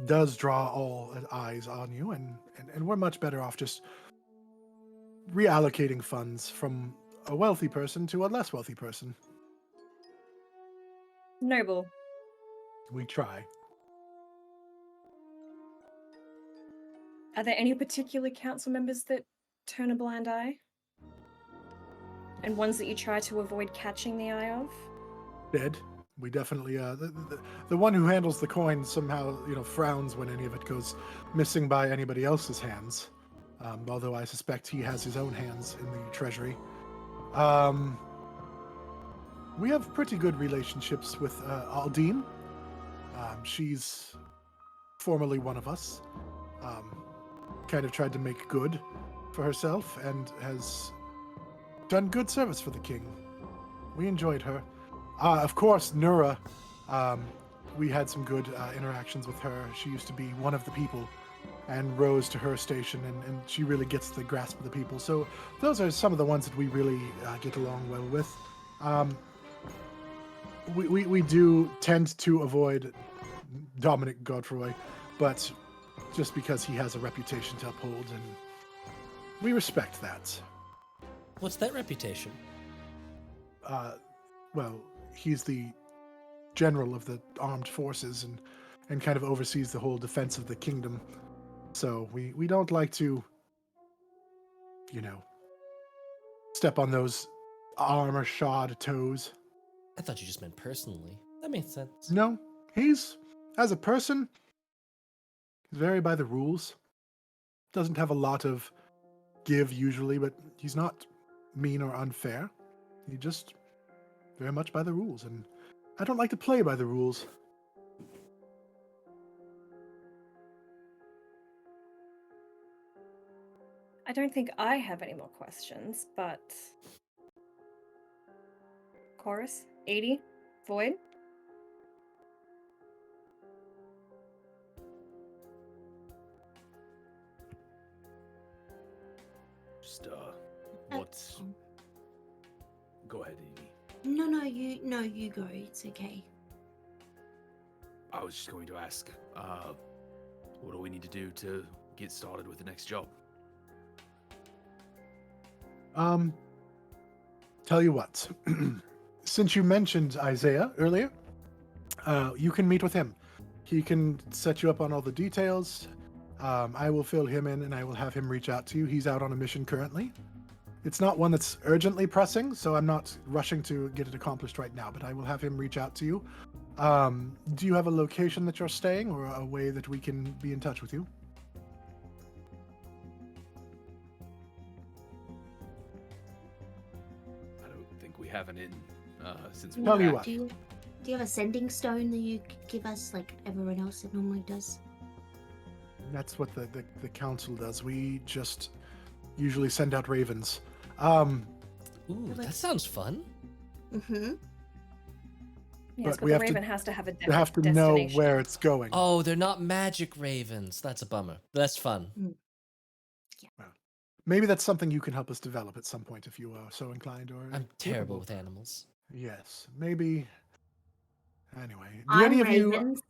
does draw all eyes on you, and we're much better off just reallocating funds from a wealthy person to a less wealthy person. Noble. We try. Are there any particular council members that turn a blind eye? And ones that you try to avoid catching the eye of? Dead. We definitely the one who handles the coin somehow frowns when any of it goes missing by anybody else's hands. Although I suspect he has his own hands in the treasury. We have pretty good relationships with Aldine. She's formerly one of us. Kind of tried to make good for herself and has done good service for the king. We enjoyed her. Of course, Nura, we had some good interactions with her. She used to be one of the people and rose to her station, and she really gets the grasp of the people. So those are some of the ones that we really get along well with. We do tend to avoid Dominic Godfroy, but just because he has a reputation to uphold, and we respect that. What's that reputation? Well, he's the general of the armed forces and kind of oversees the whole defense of the kingdom. So we don't like to, step on those armor-shod toes. I thought you just meant personally. That makes sense. No, he's, as a person, he's very by the rules. Doesn't have a lot of give usually, but he's not mean or unfair. He just very much by the rules, and I don't like to play by the rules. I don't think I have any more questions, but... Chorus? Edi? Void? Just, what's... Go ahead, Edie. No, you go. It's okay. I was just going to ask, what do we need to do to get started with the next job? Tell you what. Since you mentioned Isaiah earlier, you can meet with him. He can set you up on all the details. I will fill him in, and I will have him reach out to you. He's out on a mission currently. It's not one that's urgently pressing, so I'm not rushing to get it accomplished right now, but I will have him reach out to you. Do you have a location that you're staying, or a way that we can be in touch with you? I don't think we have an inn, since Tell you back. what. Do you have a sending stone that you could give us like everyone else normally does? That's what the council does. We just usually send out ravens. Ooh, that sounds fun. Mm-hmm. Yes, But but we the have to- raven has to have a You have to know where it's going. Oh, they're not magic ravens. That's a bummer. That's fun. Maybe that's something you can help us develop at some point if you are so inclined. Or I'm terrible capable. with animals. Yes, maybe. Anyway, do I'm any of you? ravens.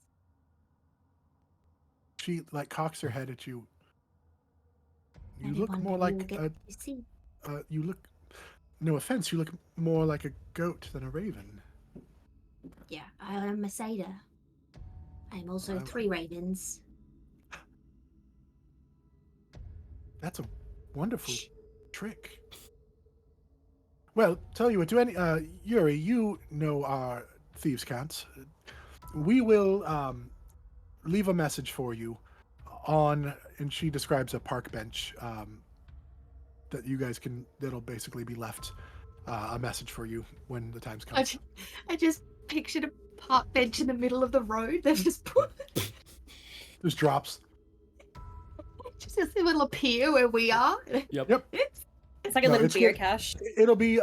She cocks her head at you. You And look one more day like you'll get a. to see. You look. No offense, you look more like a goat than a raven. Yeah, I am a satyr. I am also Wow. 3 ravens. That's a wonderful trick. Well, tell you what, do any Yuri, you know our thieves' cant. We will leave a message for you on, and she describes a park bench that you guys can. That'll basically be left a message for you when the time's come. I just pictured a park bench in the middle of the road. They've just put Just drops. just a little pier where we are. Yep. It's like a No, little it's good. geocache. It'll be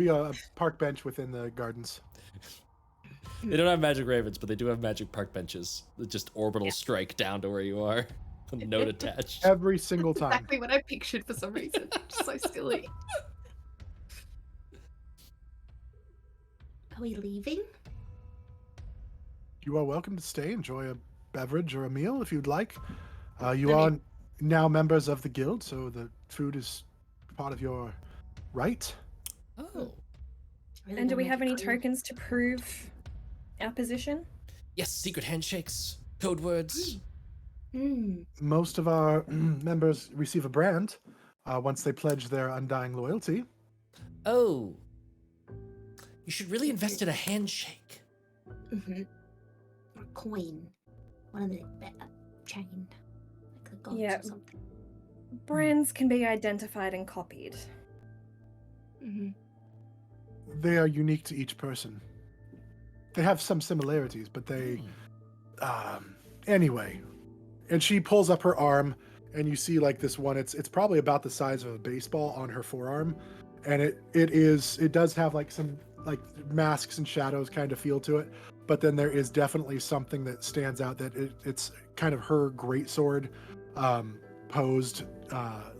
a park bench within the gardens. They don't have magic ravens, but they do have magic park benches that just orbital strike down to where you are. A note attached. Every single time. Exactly what I pictured for some reason. Just so silly. Are we leaving? You are welcome to stay, enjoy a beverage or a meal if you'd like. You I are mean- now members of the guild, so the food is part of your right. Oh. Really And do don't we make have it any clear. tokens to prove our position? Yes, secret handshakes, code words. Hmm. Most of our members receive a brand once they pledge their undying loyalty. Oh, you should really invest in a handshake. Mm-hmm. Or a coin. One of the better chain. Like the gods Yeah. or something. Brands can be identified and copied. Mm-hmm. They are unique to each person. They have some similarities, but they... Anyway. And she pulls up her arm, and you see like this one, it's probably about the size of a baseball on her forearm. And it does have like some like masks and shadows kind of feel to it. But then there is definitely something that stands out that it's kind of her greatsword posed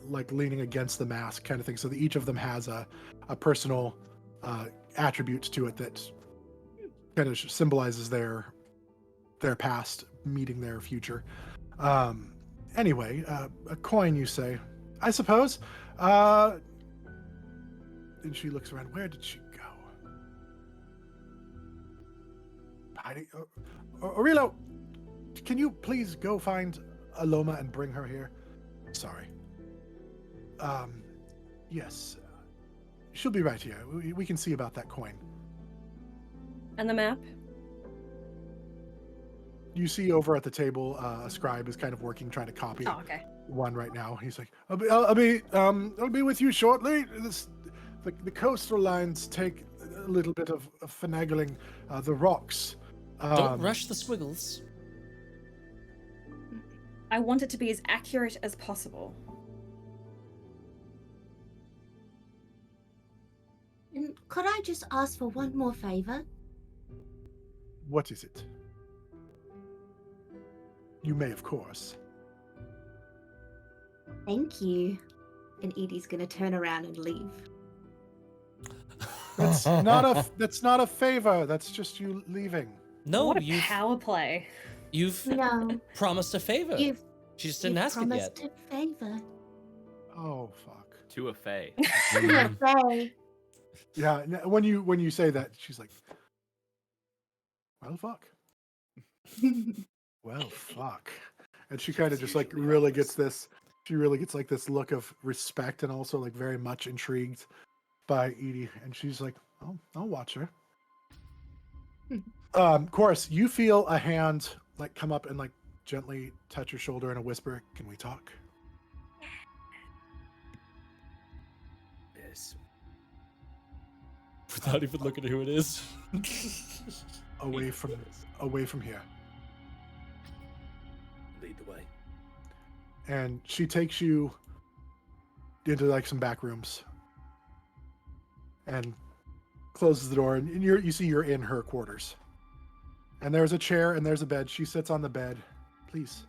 like leaning against the mask kind of thing. So that each of them has a personal attribute to it that kind of symbolizes their past meeting their future. Anyway, a coin, you say? I suppose. And she looks around. Where did she go? Hiding. Aurelio, can you please go find Aloma and bring her here? Sorry. Yes. She'll be right here. We can see about that coin. And the map? You see over at the table, a scribe is kind of working, trying to copy Oh, okay. one right now. He's like, I'll be with you shortly. The coastal lines take a little bit of finagling the rocks. Don't rush the squiggles. I want it to be as accurate as possible. And could I just ask for one more favor? What is it? You may, of course. Thank you. And Edie's gonna turn around and leave. That's not a favor. That's just you leaving. No, What a power play. you've No, promised a favor. you've, She just didn't you've ask it yet. promised a favor. Oh fuck. To a fae. Yeah, say. Yeah. When you say that, she's like, well, fuck. Well, fuck. And she kind of just like really gets this. She really gets like this look of respect and also like very much intrigued by Edie. And she's like, oh, I'll watch her. Chorus, you feel a hand like come up and like gently touch your shoulder in a whisper. Can we talk? Yes. Without even looking at who it is. Away from here. Lead the way. And she takes you into like some back rooms and closes the door, and you see you're in her quarters. And there's a chair and there's a bed. She sits on the bed. Please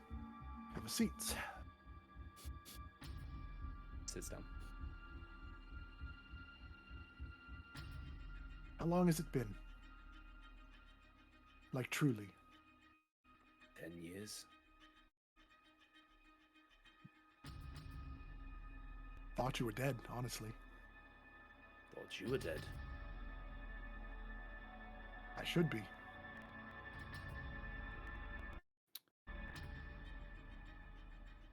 have a seat. Sits down. How long has it been? Like truly. 10 years. Thought you were dead, honestly. Thought you were dead. I should be.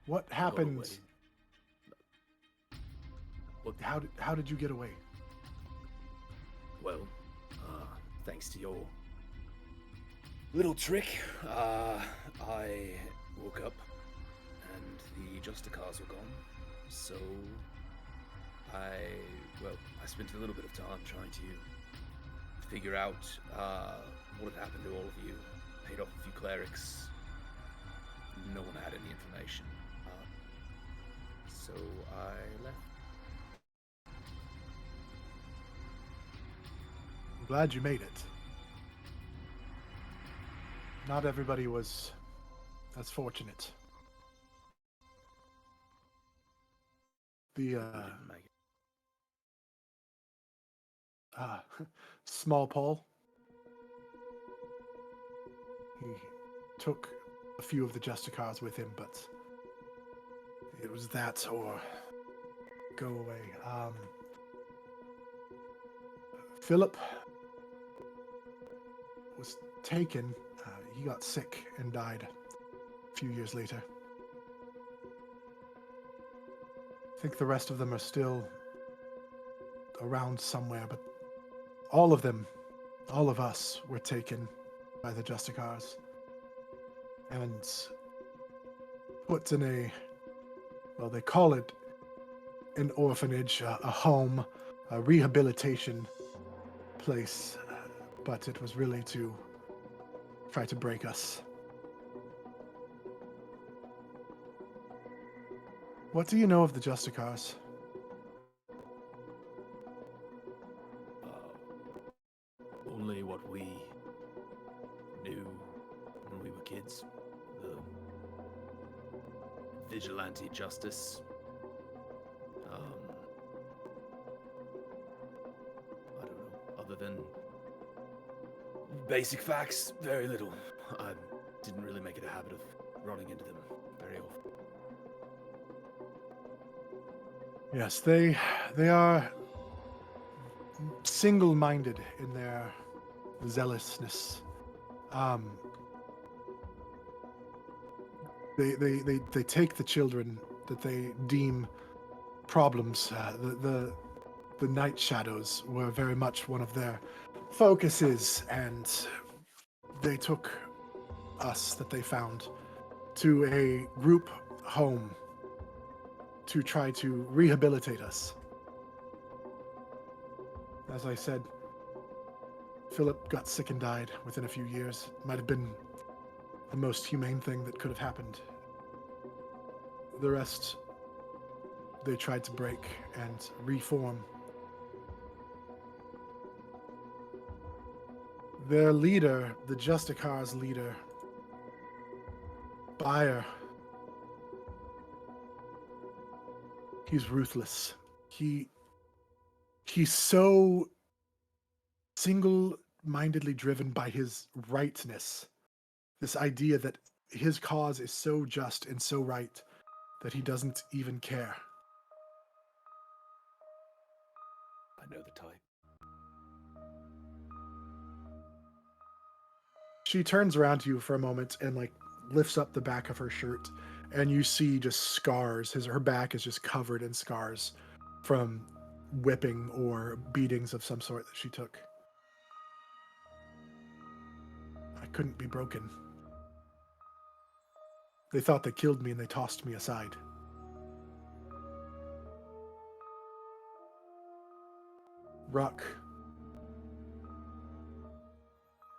What happened? away. What? How did you get away? Well, thanks to your little trick, I woke up and the Justicars were gone. So I spent a little bit of time trying to figure out what had happened to all of you. Paid off a few clerics. No one had any information. So I left. I'm glad you made it. Not everybody was as fortunate. The Didn't make it. Small Paul. He took a few of the Justicars with him, but it was that or go away. Philip was taken. He got sick and died a few years later. I think the rest of them are still around somewhere, but all of them, all of us, were taken by the Justicars and put in a, well, they call it an orphanage, a home, a rehabilitation place, but it was really to try to break us. What do you know of the Justicars? Only what we knew when we were kids. The vigilante justice. I don't know. Other than basic facts, very little. I didn't really make it a habit of running into them very often. Yes, they are single-minded in their zealousness. They take the children that they deem problems. The Night Shadows were very much one of their focuses, and they took us that they found to a group home to try to rehabilitate us. As I said, Philip got sick and died within a few years. It might have been the most humane thing that could have happened. The rest, they tried to break and reform. Their leader, the Justicar's leader, Bayer, he's ruthless. He's so single-mindedly driven by his rightness. This idea that his cause is so just and so right that he doesn't even care. I know the type. She turns around to you for a moment and lifts up the back of her shirt, and you see just scars. Her back is just covered in scars from whipping or beatings of some sort that she took. I couldn't be broken. They thought they killed me and they tossed me aside. Ruck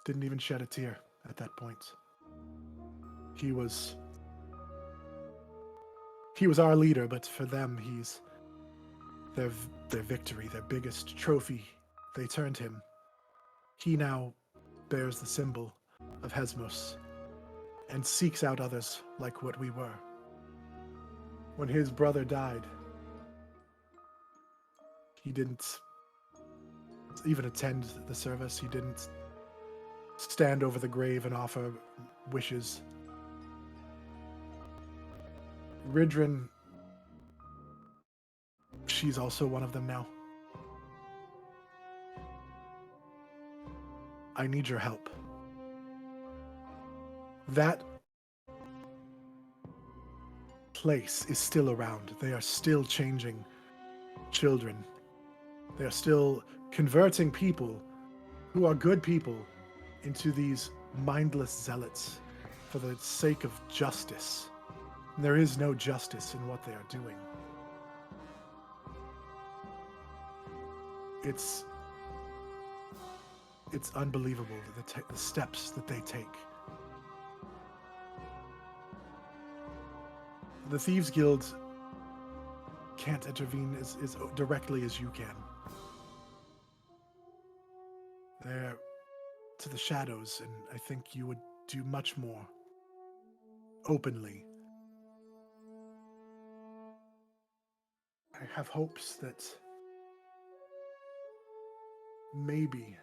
didn't even shed a tear at that point. He was our leader, but for them, he's their victory, their biggest trophy. They turned him. He now bears the symbol of Hesmos and seeks out others like what we were. When his brother died, he didn't even attend the service. He didn't stand over the grave and offer wishes. Ridrin, she's also one of them now. I need your help. That place is still around. They are still changing children. They are still converting people who are good people into these mindless zealots for the sake of justice. And there is no justice in what they are doing. It's unbelievable, the steps that they take. The Thieves Guild can't intervene as directly as you can. They're to the shadows, and I think you would do much more openly. I have hopes that maybe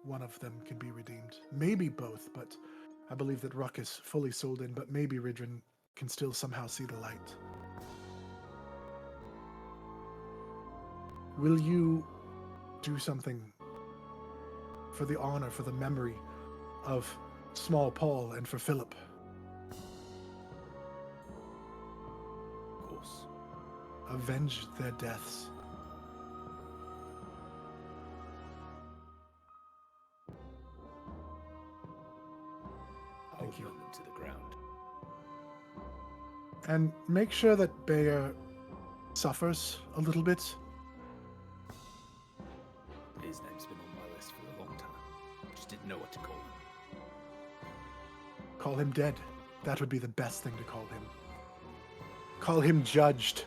one of them can be redeemed. Maybe both, but I believe that Ruck is fully sold in, but maybe Ridrin can still somehow see the light. Will you do something for the honor, for the memory of Small Paul and for Philip? Of course. avenge their deaths. I'll burn them to the ground. And make sure that Bayer suffers a little bit. His name's been on my list for a long time. Just didn't know what to call him. Call him dead. That would be the best thing to call him. Call him judged,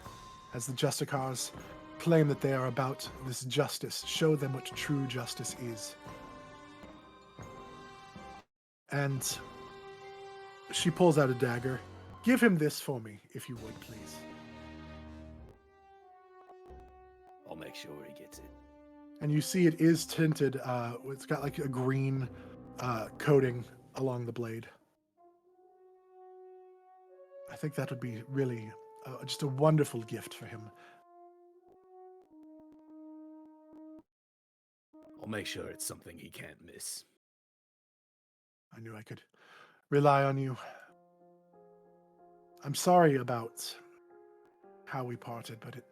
as the Justicars claim that they are about this justice. Show them what true justice is. And she pulls out a dagger. Give him this for me, if you would, please. I'll make sure he gets it. And you see it is tinted. It's got like a green coating along the blade. I think that would be really just a wonderful gift for him. I'll make sure it's something he can't miss. I knew I could rely on you. I'm sorry about how we parted, but it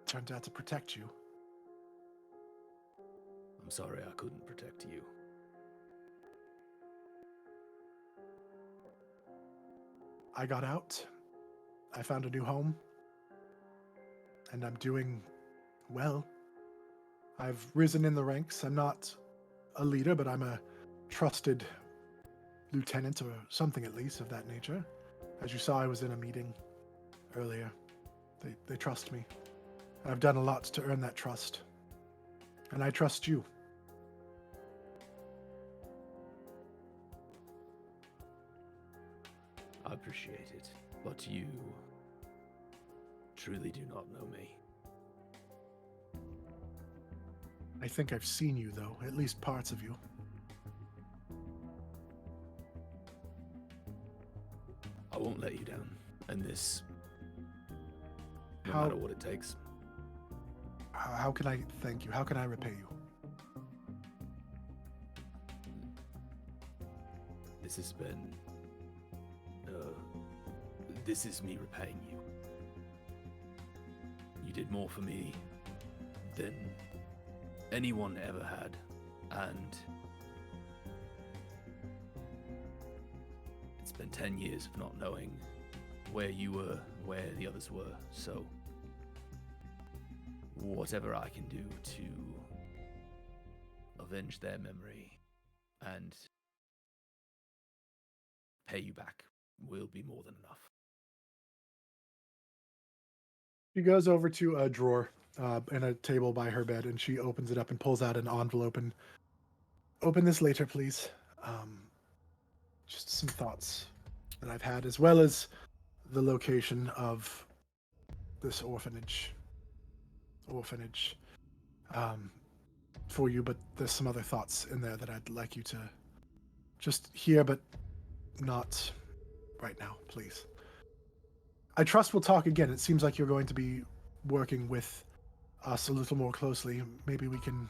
turned out to protect you. I'm sorry I couldn't protect you. I got out. I found a new home. And I'm doing well. I've risen in the ranks. I'm not a leader, but I'm a trusted lieutenant or something at least of that nature. As you saw, I was in a meeting earlier. They trust me. I've done a lot to earn that trust. And I trust you. I appreciate it, but you truly do not know me. I think I've seen you, though, at least parts of you. I won't let you down, and this, no How- matter what it takes. How can I thank you? How can I repay you? This has been, this is me repaying you. You did more for me than anyone ever had, and it's been 10 years of not knowing where you were, where the others were, so whatever I can do to avenge their memory and pay you back will be more than enough. She goes over to a drawer and a table by her bed, and she opens it up and pulls out an envelope and open this later, please. Just some thoughts that I've had, as well as the location of this orphanage for you, but there's some other thoughts in there that I'd like you to just hear, but not right now, please. I trust we'll talk again. It seems like you're going to be working with us a little more closely. Maybe we can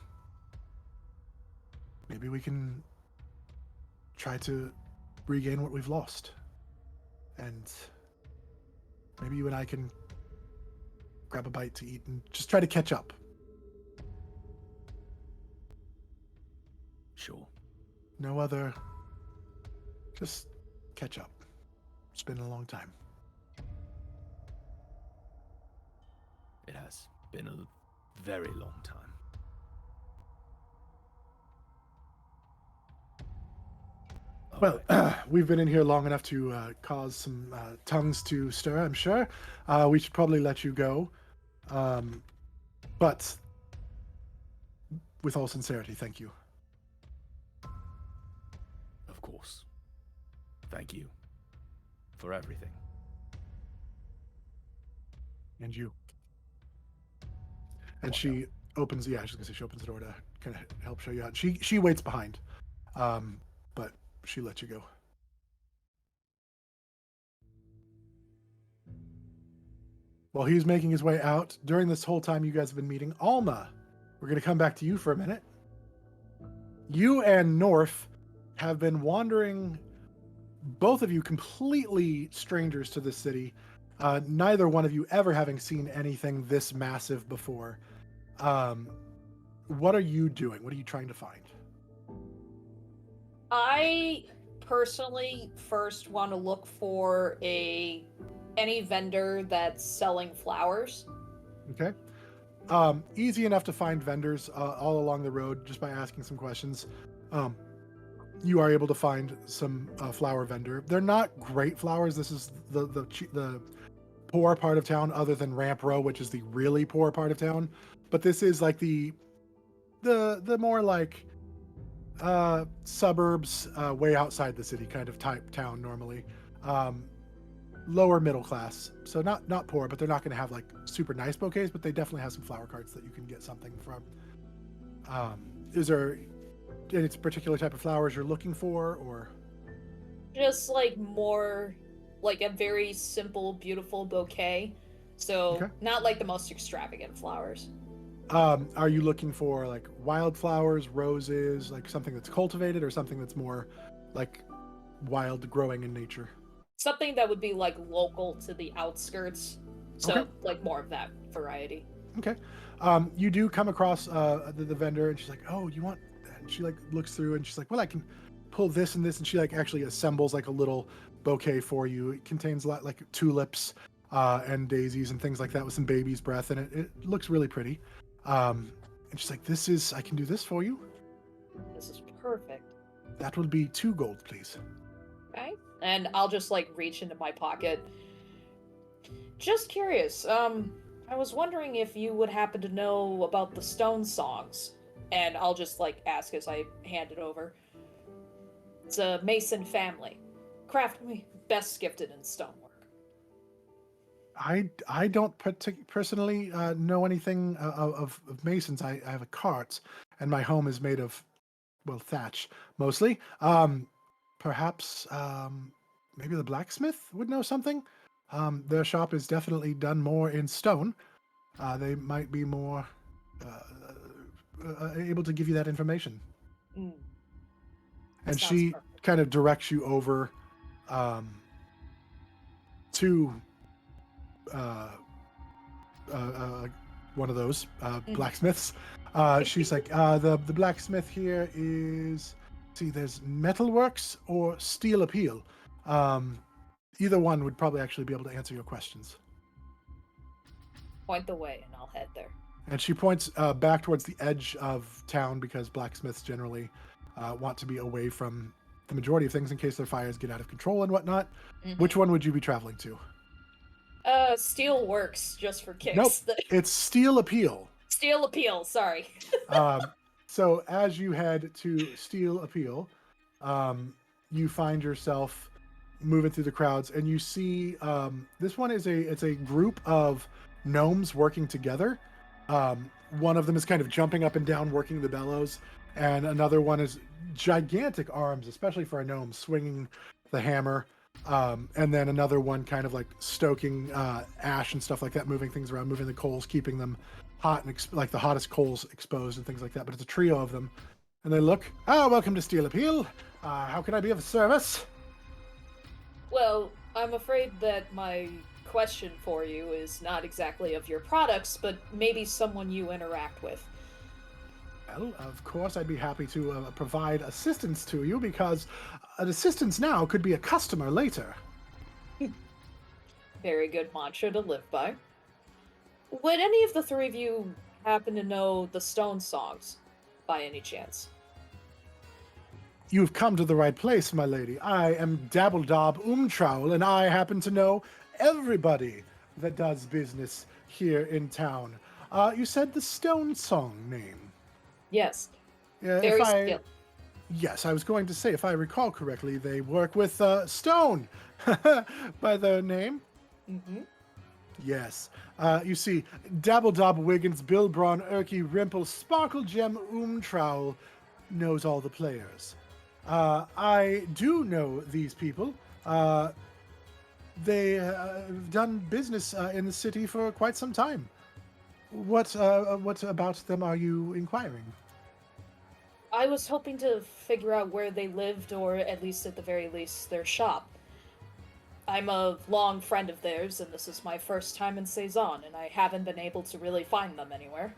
try to regain what we've lost. And maybe you and I can grab a bite to eat and just try to catch up. Sure. No other... Just catch up. It's been a long time. It has been a very long time. Well, we've been in here long enough to cause some tongues to stir, I'm sure. We should probably let you go. But with all sincerity, thank you. Of course. Thank you for everything. And you. And she opens, I was gonna say she opens the door to kind of help show you out. She waits behind, but she lets you go. While he's making his way out, during this whole time you guys have been meeting, Alma, we're gonna come back to you for a minute. You and North have been wandering, both of you completely strangers to this city, neither one of you ever having seen anything this massive before. What are you doing? What are you trying to find? I personally first want to look for any vendor that's selling flowers. Okay. Easy enough to find vendors all along the road just by asking some questions. You are able to find some flower vendor. They're not great flowers. This is the poor part of town, other than Ramp Row, which is the really poor part of town. But this is like the more like suburbs, way outside the city kind of type town normally. Lower middle class, so not poor, but they're not going to have like super nice bouquets, but they definitely have some flower carts that you can get something from. Is there any particular type of flowers you're looking for, or Just like more like a very simple, beautiful bouquet. So Okay. not like the most extravagant flowers. are you looking for like wildflowers, roses, like something that's cultivated, or something that's more like wild growing in nature? Something that would be like local to the outskirts. So Okay. like more of that variety. Okay. You do come across the vendor, and she's like, "Oh, you want?" And she like looks through, and she's like, "Well, I can pull this and this," and she like actually assembles like a little bouquet for you. It contains a lot like tulips and daisies and things like that with some baby's breath, and it looks really pretty. And she's like, I can do this for you. This is perfect. That will be 2 gold, please." Okay. And I'll just like reach into my pocket. Just curious, I was wondering if you would happen to know about the stone songs. And I'll just like ask as I hand it over. It's a Mason family. Craft best gifted in stonework. I don't personally know anything of masons. I have a cart, and my home is made of, well, thatch mostly. Perhaps maybe the blacksmith would know something. Their shop is definitely done more in stone. They might be more able to give you that information. Mm, And sounds she perfect. kind of directs you over to one of those blacksmiths. She's like, the blacksmith here is, see, there's Metalworks or Steel Appeal. Either one would probably actually be able to answer your questions. Point the way and I'll head there. And she points back towards the edge of town, because blacksmiths generally want to be away from the majority of things in case their fires get out of control and whatnot. Which one would you be traveling to? Steel works just for kicks. Nope, it's Steel Appeal. Steel appeal, sorry. So as you head to Steel Appeal, you find yourself moving through the crowds, and you see this one is a group of gnomes working together. One of them is kind of jumping up and down, working the bellows, and another one is gigantic arms, especially for a gnome, swinging the hammer. And then another one kind of like stoking ash and stuff like that, moving things around, moving the coals, keeping them hot and like the hottest coals exposed and things like that. But it's a trio of them, and they look, welcome to Steel Appeal. How can I be of service? Well, I'm afraid that my question for you is not exactly of your products, but maybe someone you interact with. Well, of course, I'd be happy to provide assistance to you, because an assistance now could be a customer later. Very good mantra to live by. Would any of the three of you happen to know the Stone songs, by any chance? You've come to the right place, my lady. I am Dabbledob Umtrowel, and I happen to know everybody that does business here in town. You said the Stone Song name. Yes. If Very I- skilled. Yes, I was going to say, if I recall correctly, they work with Stone by their name. Mm-hmm. Yes. You see, Dabbledob Wiggins, Bilbron, Erky, Rimple, Sparkle Gem, Umtrowel knows all the players. I do know these people. They have done business in the city for quite some time. What about them are you inquiring? I was hoping to figure out where they lived, or at least at the very least, their shop. I'm a long friend of theirs, and this is my first time in Seison, and I haven't been able to really find them anywhere.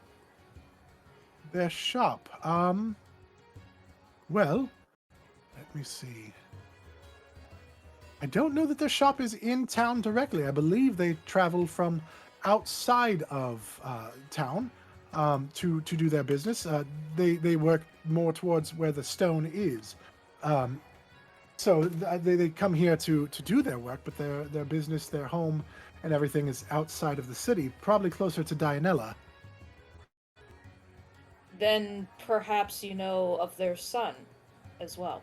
Their shop. Well, let me see. I don't know that their shop is in town directly. I believe they travel from outside of town to do their business. They work more towards where the stone is. So they come here to do their work, but their business, their home, and everything is outside of the city, probably closer to Dianella. Then perhaps you know of their son as well.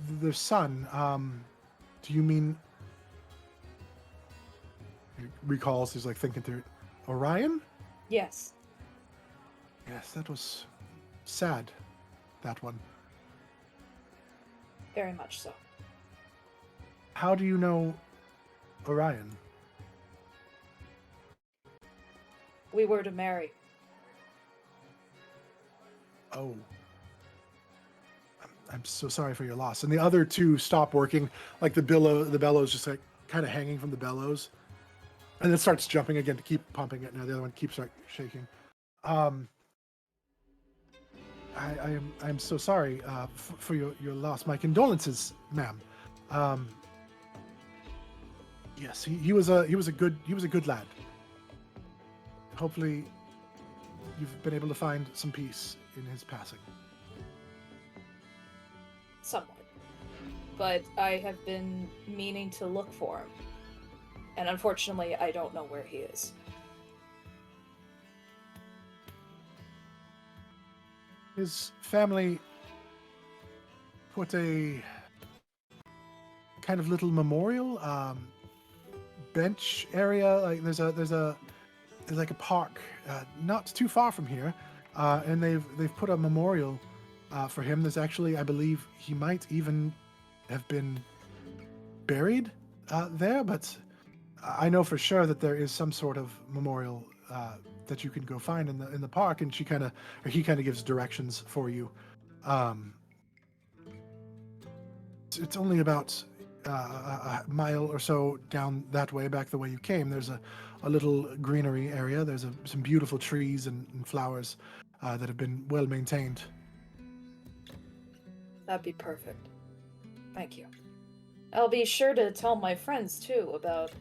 Their son, do you mean... He recalls, he's like thinking through it. Orion? Yes. Yes, that was sad, that one. Very much so. How do you know Orion? We were to marry. Oh. I'm so sorry for your loss. And the other two stop working, like the bellows just like kind of hanging from the bellows. And it starts jumping again to keep pumping it. Now the other one keeps like shaking. I'm so sorry for your loss. My condolences, ma'am. Yes, he was a good lad. Hopefully you've been able to find some peace in his passing. Somewhat. But I have been meaning to look for him. And unfortunately, I don't know where he is. His family put a kind of little memorial bench area. Like there's like a park not too far from here, and they've put a memorial for him. There's actually, I believe, he might even have been buried there, but I know for sure that there is some sort of memorial that you can go find in the park. And he kind of gives directions for you. It's only about a mile or so down that way, back the way you came. There's a little greenery area. There's some beautiful trees and flowers that have been well maintained. That'd be perfect. Thank you. I'll be sure to tell my friends, too, about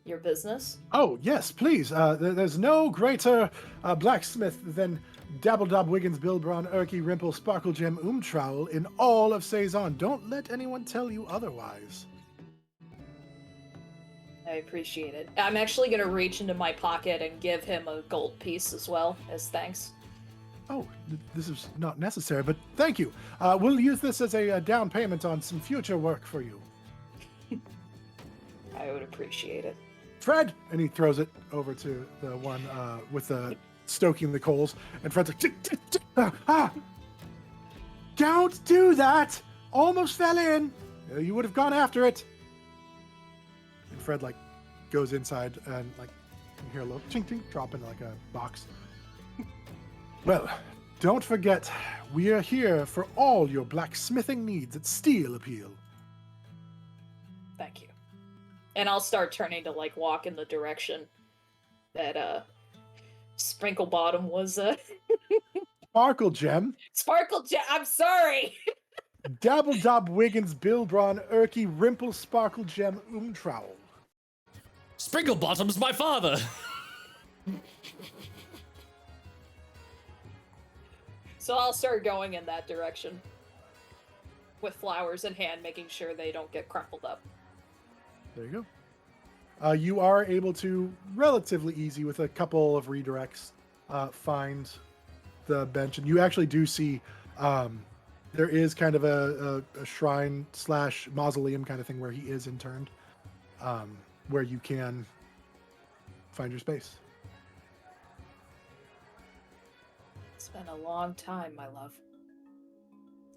your business. Oh, yes, please. There's no greater blacksmith than Dabbledob Wiggins Bilbron Erky Rimple Sparklegem Umtrowel in all of Seison. Don't let anyone tell you otherwise. I appreciate it. I'm actually going to reach into my pocket and give him a gold piece as well, as thanks. Oh, this is not necessary, but thank you. We'll use this as a down payment on some future work for you. I would appreciate it. Fred! And he throws it over to the one with the stoking the coals. And Fred's like, tick, tick, tick, don't do that! Almost fell in! You would have gone after it. And Fred, like, goes inside and, like, you hear a little chink, chink, drop in, like, a box. Well, don't forget, we are here for all your blacksmithing needs at Steel Appeal. Thank you. And I'll start turning to, like, walk in the direction that, Sprinkle Bottom was, Sparkle Gem. Sparkle Gem! I'm sorry! Dabbledob Wiggins Bilbron Erky Rimple Sparkle Gem Umtrowel. Sprinkle Bottom's my father. So I'll start going in that direction. With flowers in hand, making sure they don't get crumpled up. There you go. You are able to, relatively easy, with a couple of redirects, find the bench. And you actually do see there is kind of a shrine / mausoleum kind of thing where he is interned, where you can find your space. It's been a long time, my love.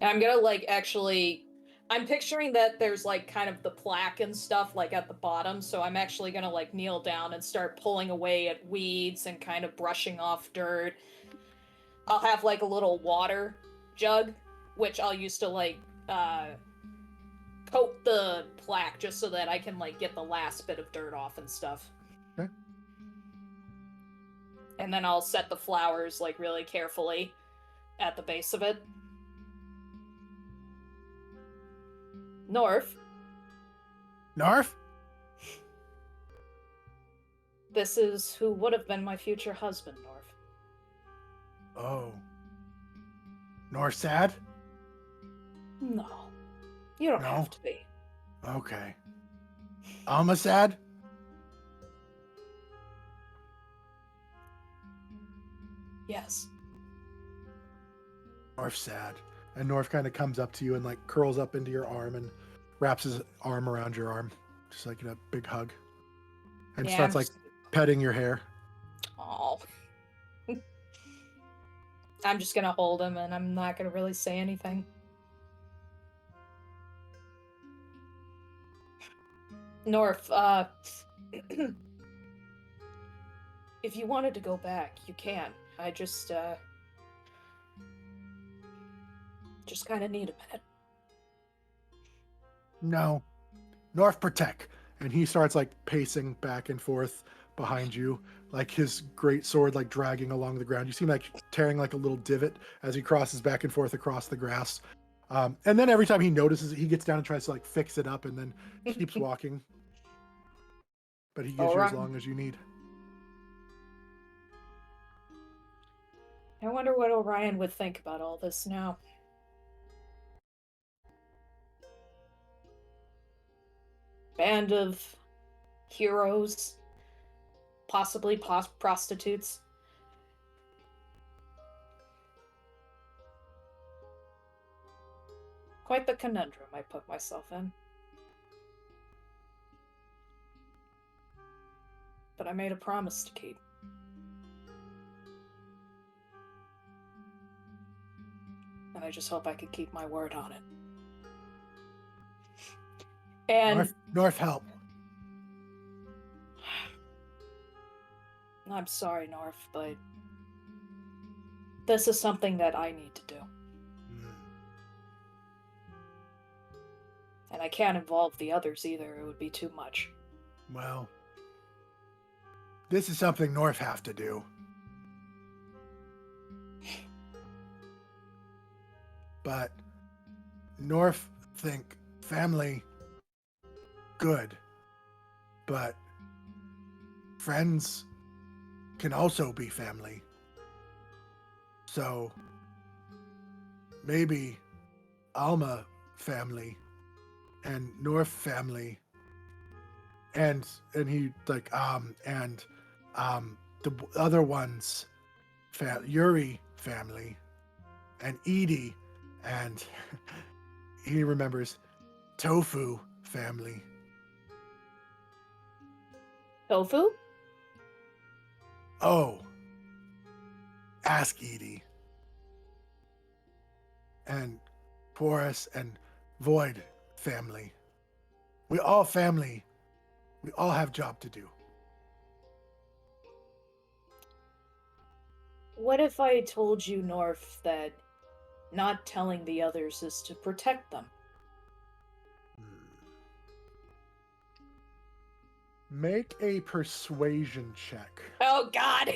And I'm gonna, like, actually... I'm picturing that there's, like, kind of the plaque and stuff, like, at the bottom, so I'm actually gonna, like, kneel down and start pulling away at weeds and kind of brushing off dirt. I'll have, like, a little water jug, which I'll use to, like, coat the plaque just so that I can like get the last bit of dirt off and stuff. Okay. And then I'll set the flowers like really carefully at the base of it. North, Narf? this is who would have been my future husband, North. Oh. Narf sad? No. You don't No? have to be. Okay. Alma sad? Yes. Norf sad. And Norf kind of comes up to you and like curls up into your arm and wraps his arm around your arm. Just like in a big hug. And Yeah, starts I'm like just- petting your hair. Oh. I'm just gonna hold him and I'm not gonna really say anything. North, if you wanted to go back, you can. I just kind of need a minute. No. Norf protect. And he starts like pacing back and forth behind you, like his great sword like dragging along the ground. You see him like tearing like a little divot as he crosses back and forth across the grass. And then every time he notices it, he gets down and tries to like fix it up and then keeps walking. But he gives you as Alright. long as you need. I wonder what Orion would think about all this now. Band of heroes, possibly prostitutes. Quite the conundrum I put myself in. But I made a promise to keep. And I just hope I could keep my word on it. And Norf help. I'm sorry, North, but this is something that I need to do. And I can't involve the others either. It would be too much. Well, this is something Norf have to do. But Norf think family good, but friends can also be family. So maybe Alma family and North family and he like the other ones Yuri family and Edi and he remembers Tofu family. Tofu? Oh, ask Edi. And Quoras and Void family. We all family. We all have job to do. What if I told you, North, that not telling the others is to protect them? Make a persuasion check. Oh, God!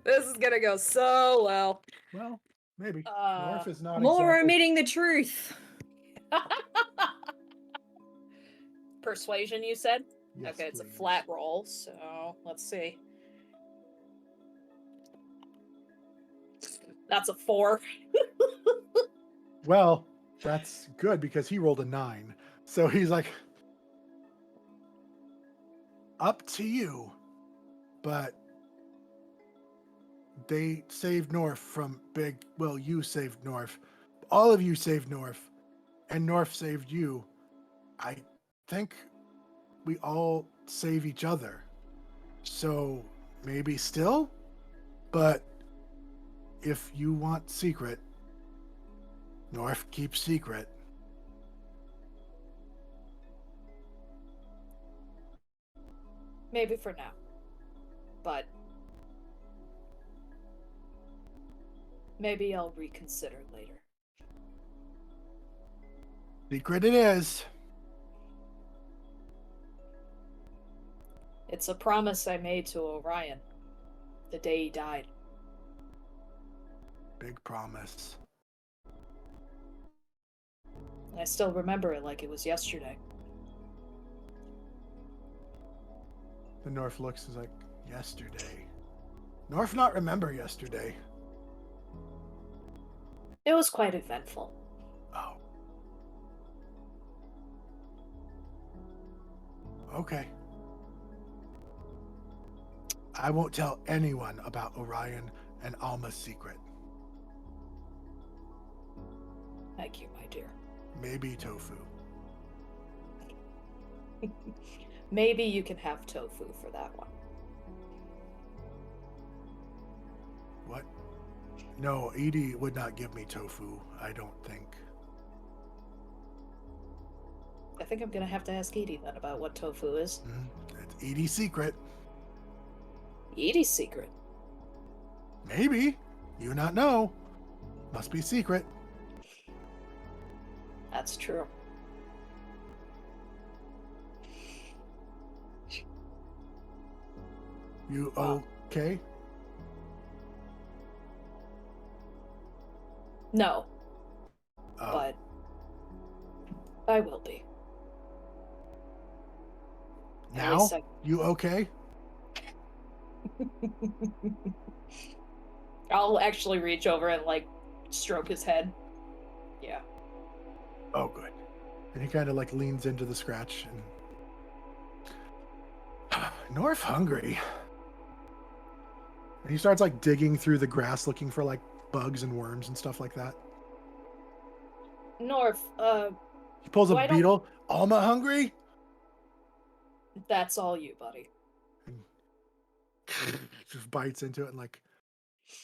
This is gonna go so well. Well, maybe. North is not More exactly... omitting the truth. Persuasion, you said? Yes, okay, it's a please. flat roll, so let's see. That's a 4. Well, that's good because he rolled a 9. So he's like, up to you. But they saved North from big, well, you saved North. All of you saved North. And North saved you. I think we all save each other. So maybe still? But if you want secret, North keeps secret. Maybe for now. But maybe I'll reconsider later. Secret it is. It's a promise I made to Orion the day he died. Big promise. I still remember it like it was yesterday. The North looks is like, yesterday. North not remember yesterday. It was quite eventful. Oh. Okay. I won't tell anyone about Orion and Alma's secret. Thank you, my dear. Maybe tofu. Maybe you can have tofu for that one. What? No, Edie would not give me tofu, I don't think. I think I'm gonna have to ask Edie then about what tofu is. It's Edie's secret. Edie's secret. Maybe. You not know. Must be secret. That's true. You Wow. okay? No, Oh, but I will be. At now? least You okay? I'll actually reach over and like stroke his head. Yeah. Oh, good. And he kind of like leans into the scratch and North hungry. And he starts like digging through the grass looking for like bugs and worms and stuff like that. North, He pulls a Why don't- beetle. Alma hungry? that's all you, buddy. Just bites into it and like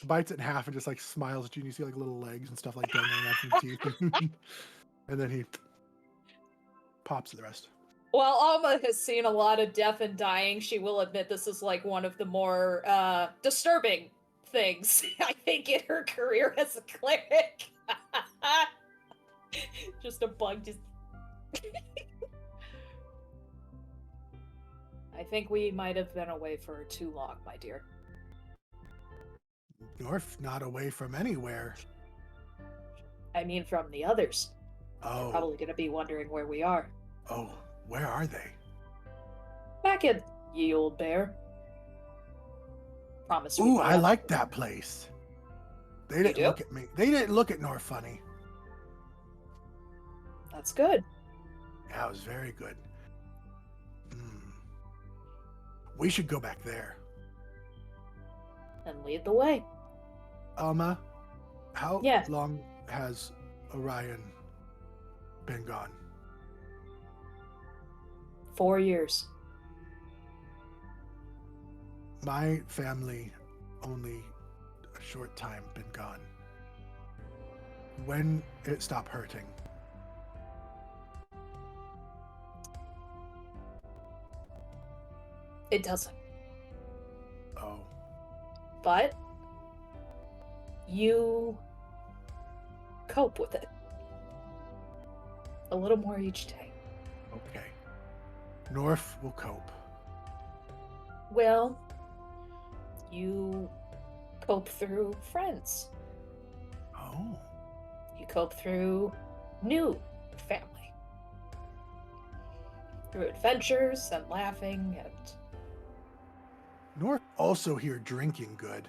bites it in half and just like smiles at you and you see like little legs and stuff like dangling out from the teeth. And then he pops the rest. While Alma has seen a lot of death and dying, she will admit this is like one of the more disturbing things, I think, in her career as a cleric. Just a bug just... I think we might have been away for too long, my dear. North not away from anywhere. I mean from the others. Oh, Probably gonna be wondering where we are. oh, where are they? Back at Ye Old Bear. Promise we'd Ooh, be I up- like that place. They didn't do? look at me. They didn't look at North funny. That's good. Yeah, it was very good. We should go back there. And lead the way. Alma, how Yes. long has Orion been gone? 4 years. My family only a short time been gone. When it stopped hurting? It doesn't. Oh, But you cope with it. A little more each day. okay. North will cope. Well, you cope through friends. Oh, You cope through new family. Through adventures and laughing and North also here drinking good.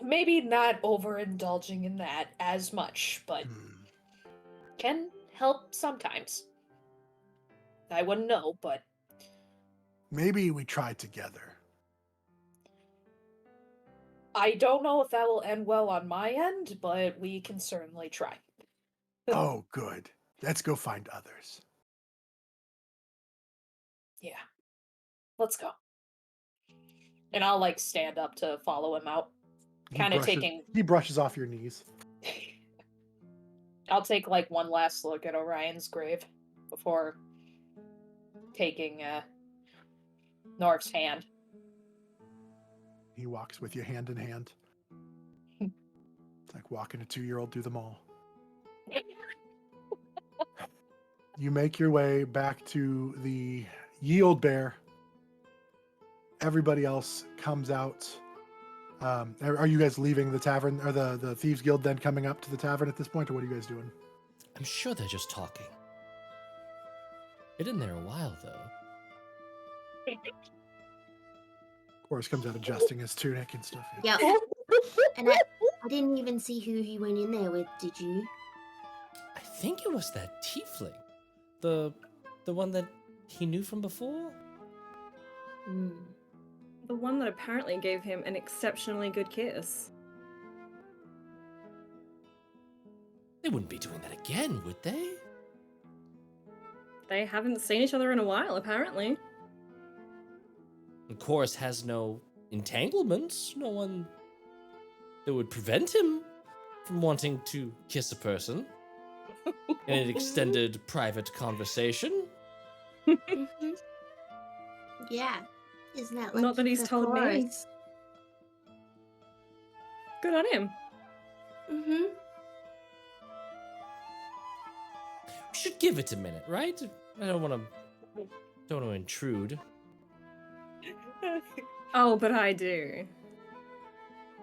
maybe not overindulging in that as much, but can help sometimes. I wouldn't know, but Maybe we try together. I don't know if that will end well on my end, but we can certainly try. Oh, good. Let's go find others. Yeah. Let's go. And I'll like stand up to follow him out. He Kind of brushes- taking He brushes off your knees. I'll take like one last look at Orion's grave before taking Norf's hand. He walks with you hand in hand. It's like walking a 2-year-old through the mall. You make your way back to the Yield Bear. Everybody else comes out. Are you guys leaving the tavern, or the Thieves Guild then coming up to the tavern at this point, or what are you guys doing? I'm sure they're just talking. Been in there a while, though. Quoras comes out adjusting his tunic and stuff. Yep. And I didn't even see who he went in there with, did you? I think it was that tiefling. The one that he knew from before? Hmm. The one that apparently gave him an exceptionally good kiss. They wouldn't be doing that again, would they? They haven't seen each other in a while, apparently. Of course, has no entanglements. No one that would prevent him from wanting to kiss a person in an extended private conversation. Mhm. Yeah. Isn't that Not that he's told me. Quoras? Good on him. Mm-hmm. We should give it a minute, right? I don't want to intrude. Oh, but I do.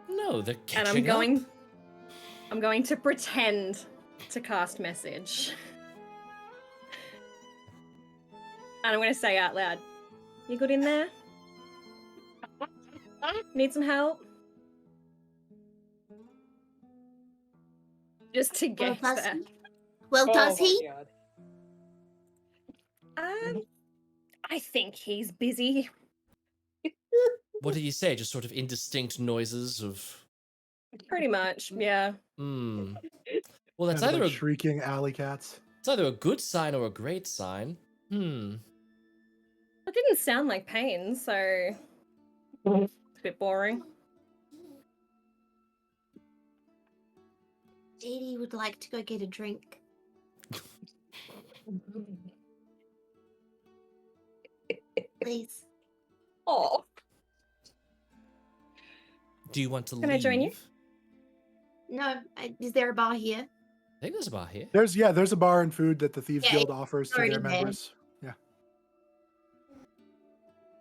No, they're And catching I'm going to pretend to cast message. And I'm going to say out loud, "You good in there? Need some help?" Just to Well, guess does that. he? Well, does he? God. I think he's busy. What did you say? Just sort of indistinct noises of. Pretty much, yeah. Hmm. Well, that's Kind of either like shrieking alley cats. it's either a good sign or a great sign. It didn't sound like pain, so it's a bit boring. Edi would like to go get a drink. Please. Oh, Do you want to Can leave? I join you? No, is there a bar here? I think there's a bar here. There's a bar and food that the Thieves Yeah, Guild offers to already their there. members.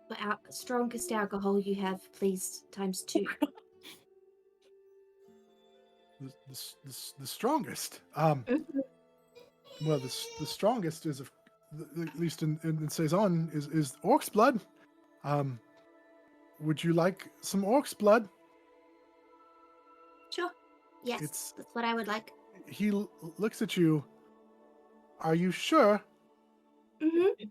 But strongest alcohol you have, please, times 2. The strongest. Mhm. Well, the strongest is, at least in Seison, is orc's blood. Would you like some orc's blood? Sure. Yes, It's- that's what I would like. He looks at you. Are you sure? Mm-hmm.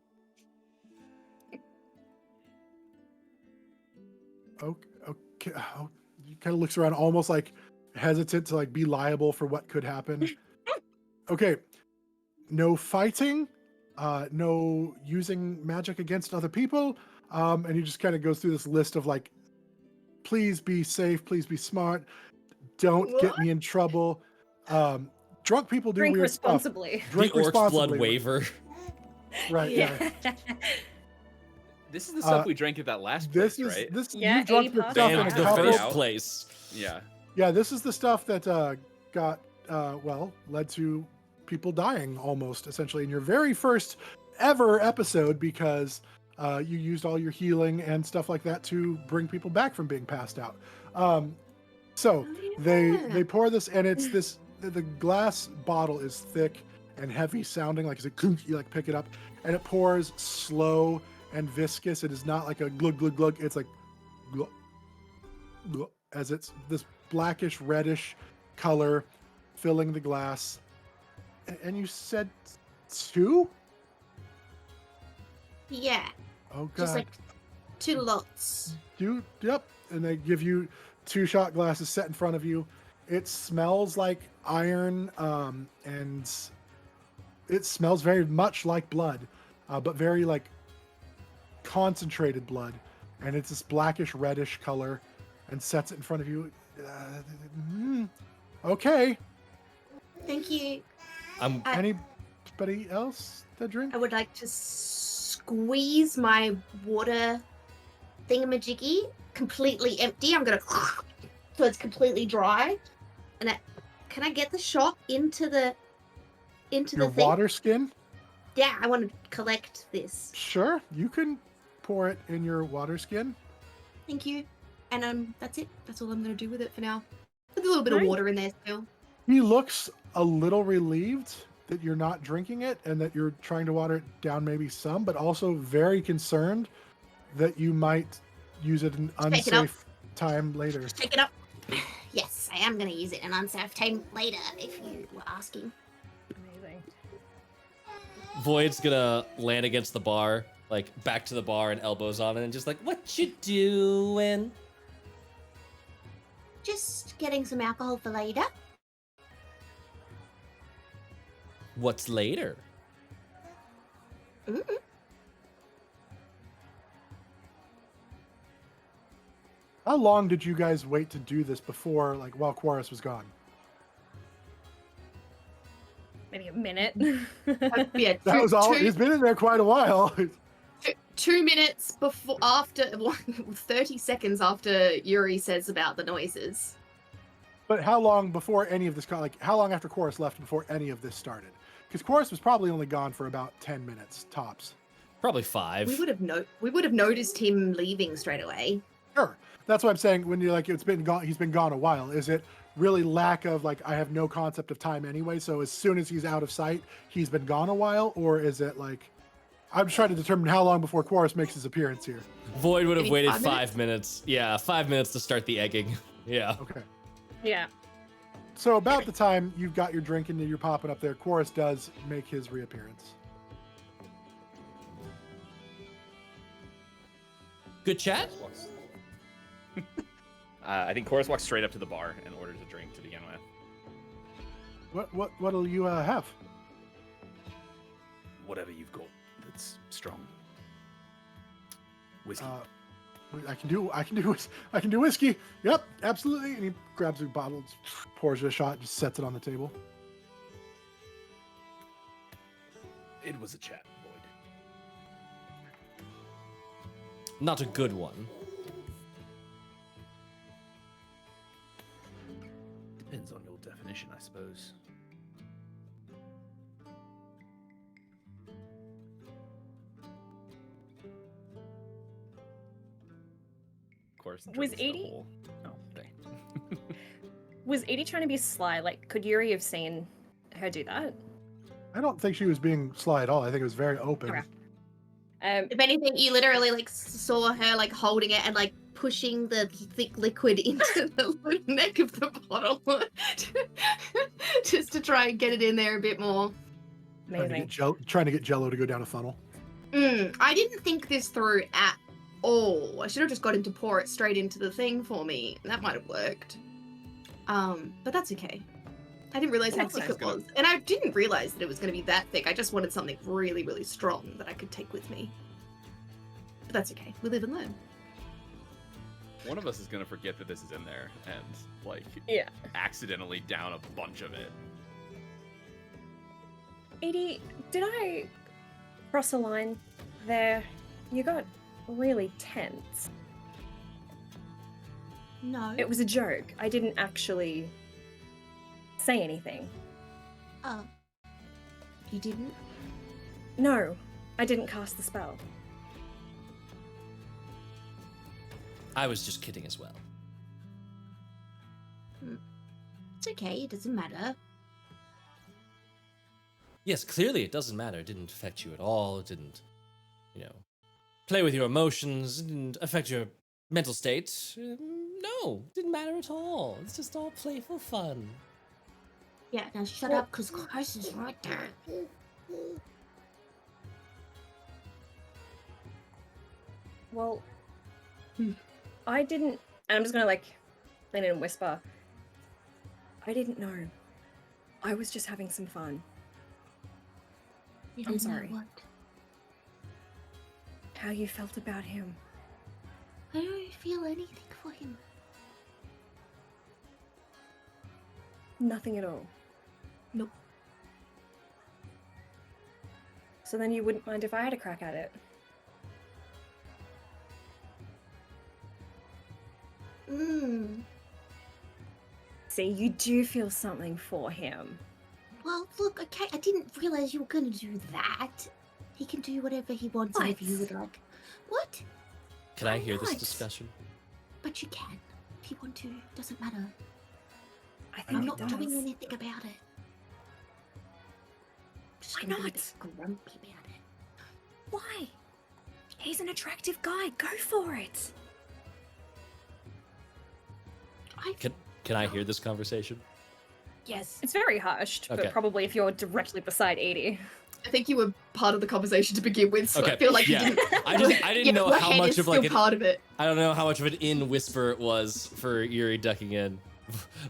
Okay. Oh, he kind of looks around, almost like hesitant to like be liable for what could happen. Okay. No fighting. No using magic against other people. And he just kind of goes through this list of like, please be safe. Please be smart. Don't get me in trouble. Drunk people do Drink weird responsibly. stuff. Drink the Orc's blood responsibly. waiver. Right. Yeah. This is the stuff we drank at that last This place, is right? this. Yeah, You drunk 80 the pots. stuff in And a the couple. first out. place. Yeah. Yeah, this is the stuff that got led to people dying almost essentially in your very first ever episode, because you used all your healing and stuff like that to bring people back from being passed out. So they pour this, and it's this. The glass bottle is thick and heavy sounding, like you like pick it up, and it pours slow and viscous. It is not like a glug glug glug. It's like glug, glug, as it's this blackish reddish color filling the glass. And you said 2? Yeah, Oh god. just like 2 lots. Yep. And they give you 2 shot glasses set in front of you. It smells like iron, and it smells very much like blood, but very like concentrated blood. And it's this blackish reddish color, and sets it in front of you. Okay. Thank you. Anybody else that drink? I would like to squeeze my water thingamajiggy completely empty. I'm gonna so it's completely dry. And can I get the shot into the Your thing? water skin? yeah, I want to collect this. Sure, you can pour it in your water skin. Thank you. And that's it. That's all I'm gonna do with it for now. With a little bit of Right. water in there still. He looks a little relieved that you're not drinking it and that you're trying to water it down maybe some, but also very concerned that you might use it in Just take it up. unsafe time later. Just take it up. Yes, I am gonna use it in unsafe time later, if you were asking. Amazing. Void's gonna land against the bar, like back to the bar and elbows on it, and just like, what you doing? Just getting some alcohol for later. What's later? Mm-mm. How long did you guys wait to do this before, like, while Quoras was gone? Maybe a minute. Yeah, That was all. He's been in there quite a while. 2 minutes before, after, 30 seconds after Yuri says about the noises. But how long before any of this, like, how long after Quoras left before any of this started? Because Quoras was probably only gone for about 10 minutes, tops. Probably 5. We would have noticed him leaving straight away. Sure. That's what I'm saying when you're like, it's been gone, he's been gone a while. Is it really lack of, like, I have no concept of time anyway, so as soon as he's out of sight, he's been gone a while? Or is it like, I'm trying to determine how long before Quoras makes his appearance here. Void would have Maybe waited 5 5 minutes. Yeah, 5 minutes to start the egging. Yeah. Okay. Yeah. So about the time you've got your drink and you're popping up there, Quoras does make his reappearance. Good chat? I think Quoras walks straight up to the bar and orders a drink to begin with. What'll you have? Whatever you've got that's strong. Whiskey. I can do whiskey. Yep, absolutely. And he grabs a bottle, pours it a shot, just sets it on the table. It was a chat, Void. Not a good one. Depends on your definition, I suppose. Of course. Was drinks the 80? whole- Oh, dang. Was Edie trying to be sly? Like, could Yuri have seen her do that? I don't think she was being sly at all. I think it was very open. Okay. If anything, you literally like saw her like holding it and like pushing the thick liquid into the neck of the bottle, just to try and get it in there a bit more. Amazing. Trying to get Jello to go down a funnel. I didn't think this through at all. I should have just got him to pour it straight into the thing for me. That might have worked. But that's okay. I didn't realize how Well, thick that's it was. And I didn't realize that it was going to be that thick. I just wanted something really, really strong that I could take with me. But that's okay. We live and learn. One of us is gonna forget that this is in there and like Yeah. accidentally down a bunch of it. Edie, did I cross a line there? You got really tense. No. It was a joke. I didn't actually say anything. Oh. You didn't? No, I didn't cast the spell. I was just kidding as well. It's okay. It doesn't matter. Yes, clearly it doesn't matter. It didn't affect you at all. It didn't, play with your emotions. It didn't affect your mental state. No, didn't matter at all. It's just all playful fun. Yeah, now shut up, because Christ is right there. Well, I didn't. And I'm just gonna like lean in and whisper. I didn't know. I was just having some fun. You I'm didn't know sorry. what? How you felt about him. I don't feel anything for him. Nothing at all. Nope. So then you wouldn't mind if I had a crack at it? Mm. See, you do feel something for him. Well, look, okay, I didn't realize you were gonna do that. He can do whatever he wants, and if you would like. What? Can I hear this not? discussion? But you can. If you want to, doesn't matter. I think I'm it not does. doing anything about it. Just Why gonna be a not? bit grumpy about it. Why? He's an attractive guy. Go for it. Can I hear this conversation? Yes. It's very hushed, Okay. but probably if you're directly beside Edie. I think you were part of the conversation to begin with, so Okay, I feel like yeah. you didn't. I didn't know your how head much is of like still part of it. I don't know how much of an in whisper it was for Yuri ducking in.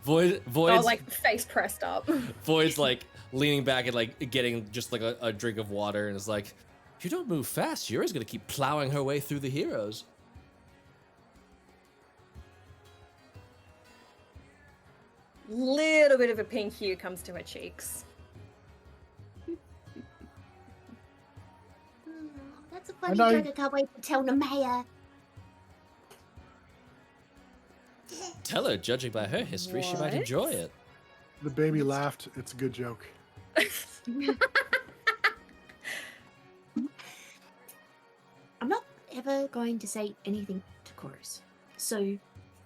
Void's Oh, like face pressed up. Void's like leaning back and like getting just like a drink of water, and it's like, if you don't move fast, Yuri's gonna keep plowing her way through the heroes. Little bit of a pink hue comes to her cheeks. That's a funny know- joke. I can't wait to tell Nemea. Tell her, judging by her history, she might What? enjoy it. The baby laughed. It's a good joke. I'm not ever going to say anything to Chorus. So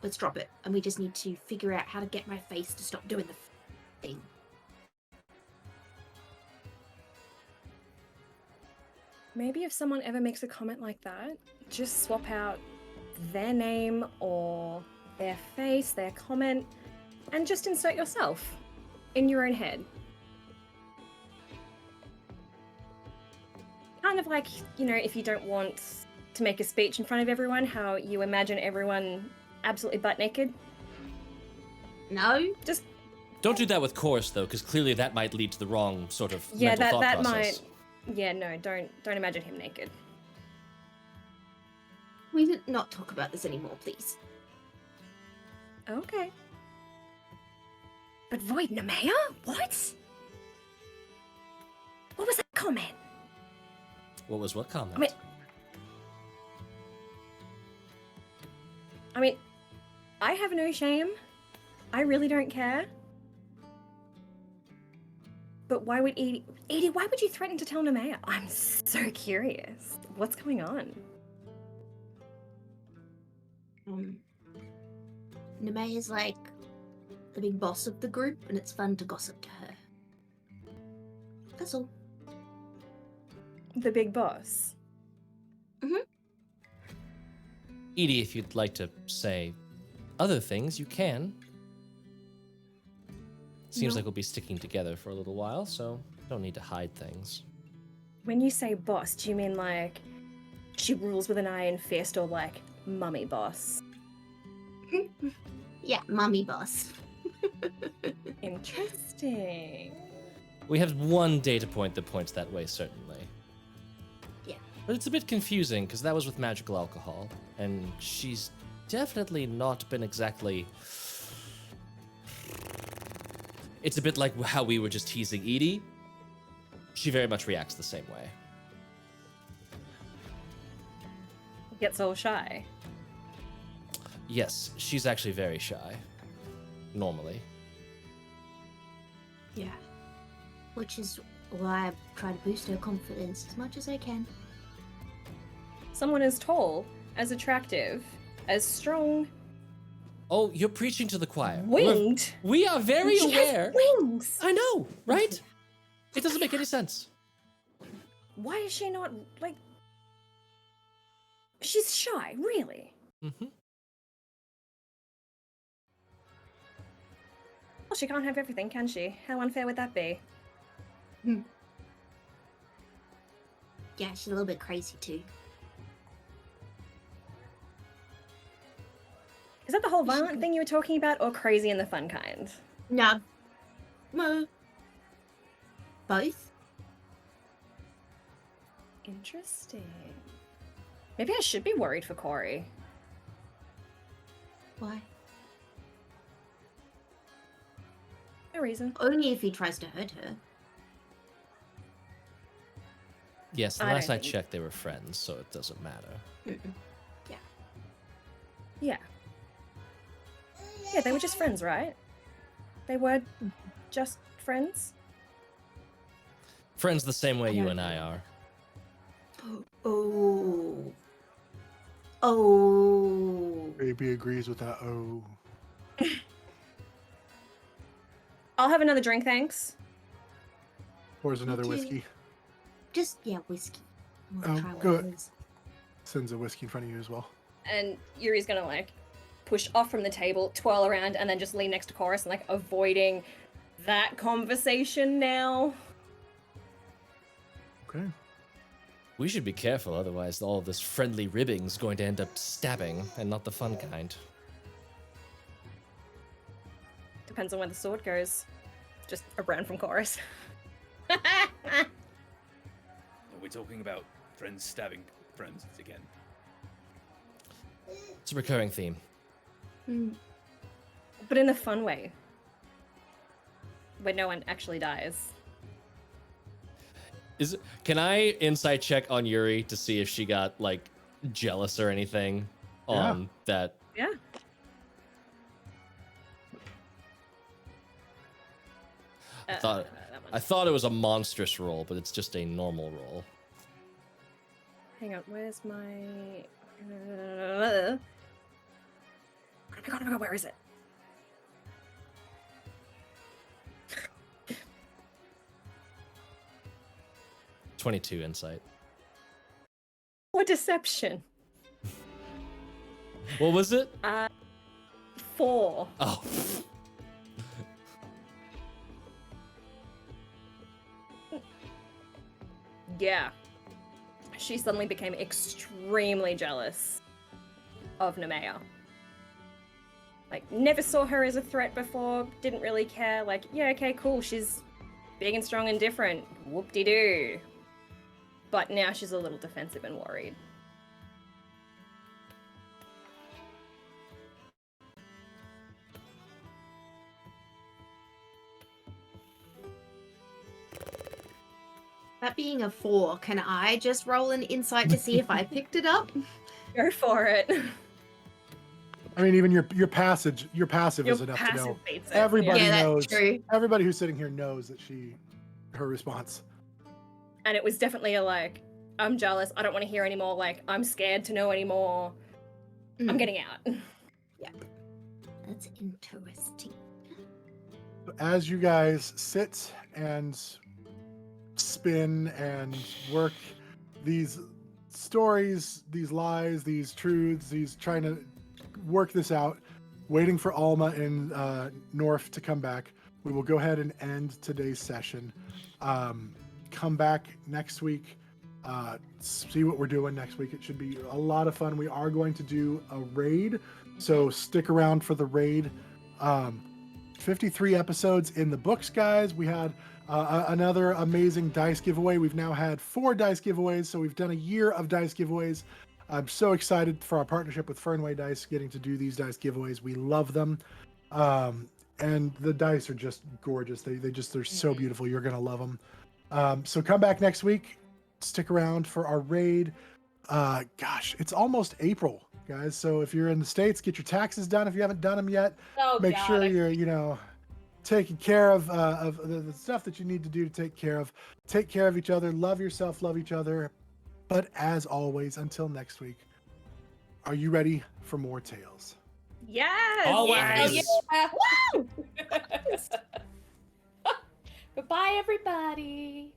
let's drop it. And we just need to figure out how to get my face to stop doing the thing. Maybe if someone ever makes a comment like that, just swap out their name or their face, their comment, and just insert yourself in your own head. Kind of like, you know, if you don't want to make a speech in front of everyone, how you imagine everyone absolutely butt naked. No? Just, Don't do that with chorus though, because clearly that might lead to the wrong sort of yeah, mental thought that process. might, yeah, no, don't imagine him naked. We did not talk about this anymore, please. Okay. But Void Nemea? What? What was that comment? What was what comment? I mean, I have no shame. I really don't care. But why would Edie, why would you threaten to tell Nemea? I'm so curious. What's going on? Nemea's like the big boss of the group, and it's fun to gossip to her. That's all. The big boss. Edie, if you'd like to say other things, you can. Seems No. like we'll be sticking together for a little while, so don't need to hide things. When you say boss, do you mean like she rules with an iron fist or like mummy boss? Yeah, mummy boss. Interesting. We have one data point that points that way, certainly. Yeah. But it's a bit confusing, because that was with magical alcohol, and she's definitely not been exactly... It's a bit like how we were just teasing Edie. She very much reacts the same way. Gets all shy. Yes, she's actually very shy. Normally. Yeah. Which is why I try to boost her confidence as much as I can. Someone as tall, as attractive, as strong, Oh, you're preaching to the choir. We're- winged. We are very She aware. has wings. I know, right? It doesn't make any sense. Why is she not like? She's shy, really. Mm-hmm. Well, she can't have everything, can she? How unfair would that be? Yeah, she's a little bit crazy too. Is that the whole violent thing you were talking about, or crazy in the fun kind? No. Both? Interesting. Maybe I should be worried for Corey. Why? No reason. Only if he tries to hurt her. Yes, the I last don't I think- checked, they were friends, so it doesn't matter. Yeah. Yeah, they were just friends, right? They were just friends? Friends the same way you and I are. Oh. Oh. Baby agrees with that. Oh. I'll have another drink, thanks. Pours another Okay. whiskey. Just, yeah, whiskey. I wanna Oh, try what good. it is. Sends a whiskey in front of you as well. And Yuri's gonna like push off from the table, twirl around, and then just lean next to Chorus and like avoiding that conversation now. Okay. We should be careful, otherwise all of this friendly ribbing's going to end up stabbing, and not the fun kind. Depends on where the sword goes. Just around from Chorus. Are we talking about friends stabbing friends again? It's a recurring theme. But in a fun way. Where no one actually dies. Can I insight check on Yuri to see if she got like jealous or anything on that? Yeah. I thought it was a monstrous roll, but it's just a normal roll. Hang on, where's my... Oh my god, where is it? $22 insight. Or deception? What was it? 4. Oh. Yeah. She suddenly became extremely jealous of Nemea. Like, never saw her as a threat before, didn't really care. Like, yeah, okay, cool, she's big and strong and different. Whoop-de-doo. But now she's a little defensive and worried. That being a 4, can I just roll an insight to see if I picked it up? Go for it. I mean, even your passive is enough to know. Beats it. Everybody Yeah, that's knows. true. Everybody who's sitting here knows that her response. And it was definitely a like, I'm jealous, I don't want to hear anymore, like, I'm scared to know anymore. I'm getting out. That's interesting. As you guys sit and spin and work these stories, these lies, these truths, these trying to work this out, waiting for Alma and North to come back, we will go ahead and end today's session. Come back next week, see what we're doing next week. It should be a lot of fun. We are going to do a raid, so stick around for the raid. 53 episodes in the books, guys. We had another amazing dice giveaway. We've now had 4 dice giveaways, so we've done a year of dice giveaways. I'm so excited for our partnership with Fernway Dice, getting to do these dice giveaways. We love them. And the dice are just gorgeous. They're so beautiful. You're going to love them. So come back next week. Stick around for our raid. Gosh, it's almost April, guys. So if you're in the States, get your taxes done if you haven't done them yet. Make sure you're, taking care of the stuff that you need to do to take care of. Take care of each other. Love yourself. Love each other. But as always, until next week, are you ready for more tales? Yes! Always. Yeah. Woo! Goodbye, everybody.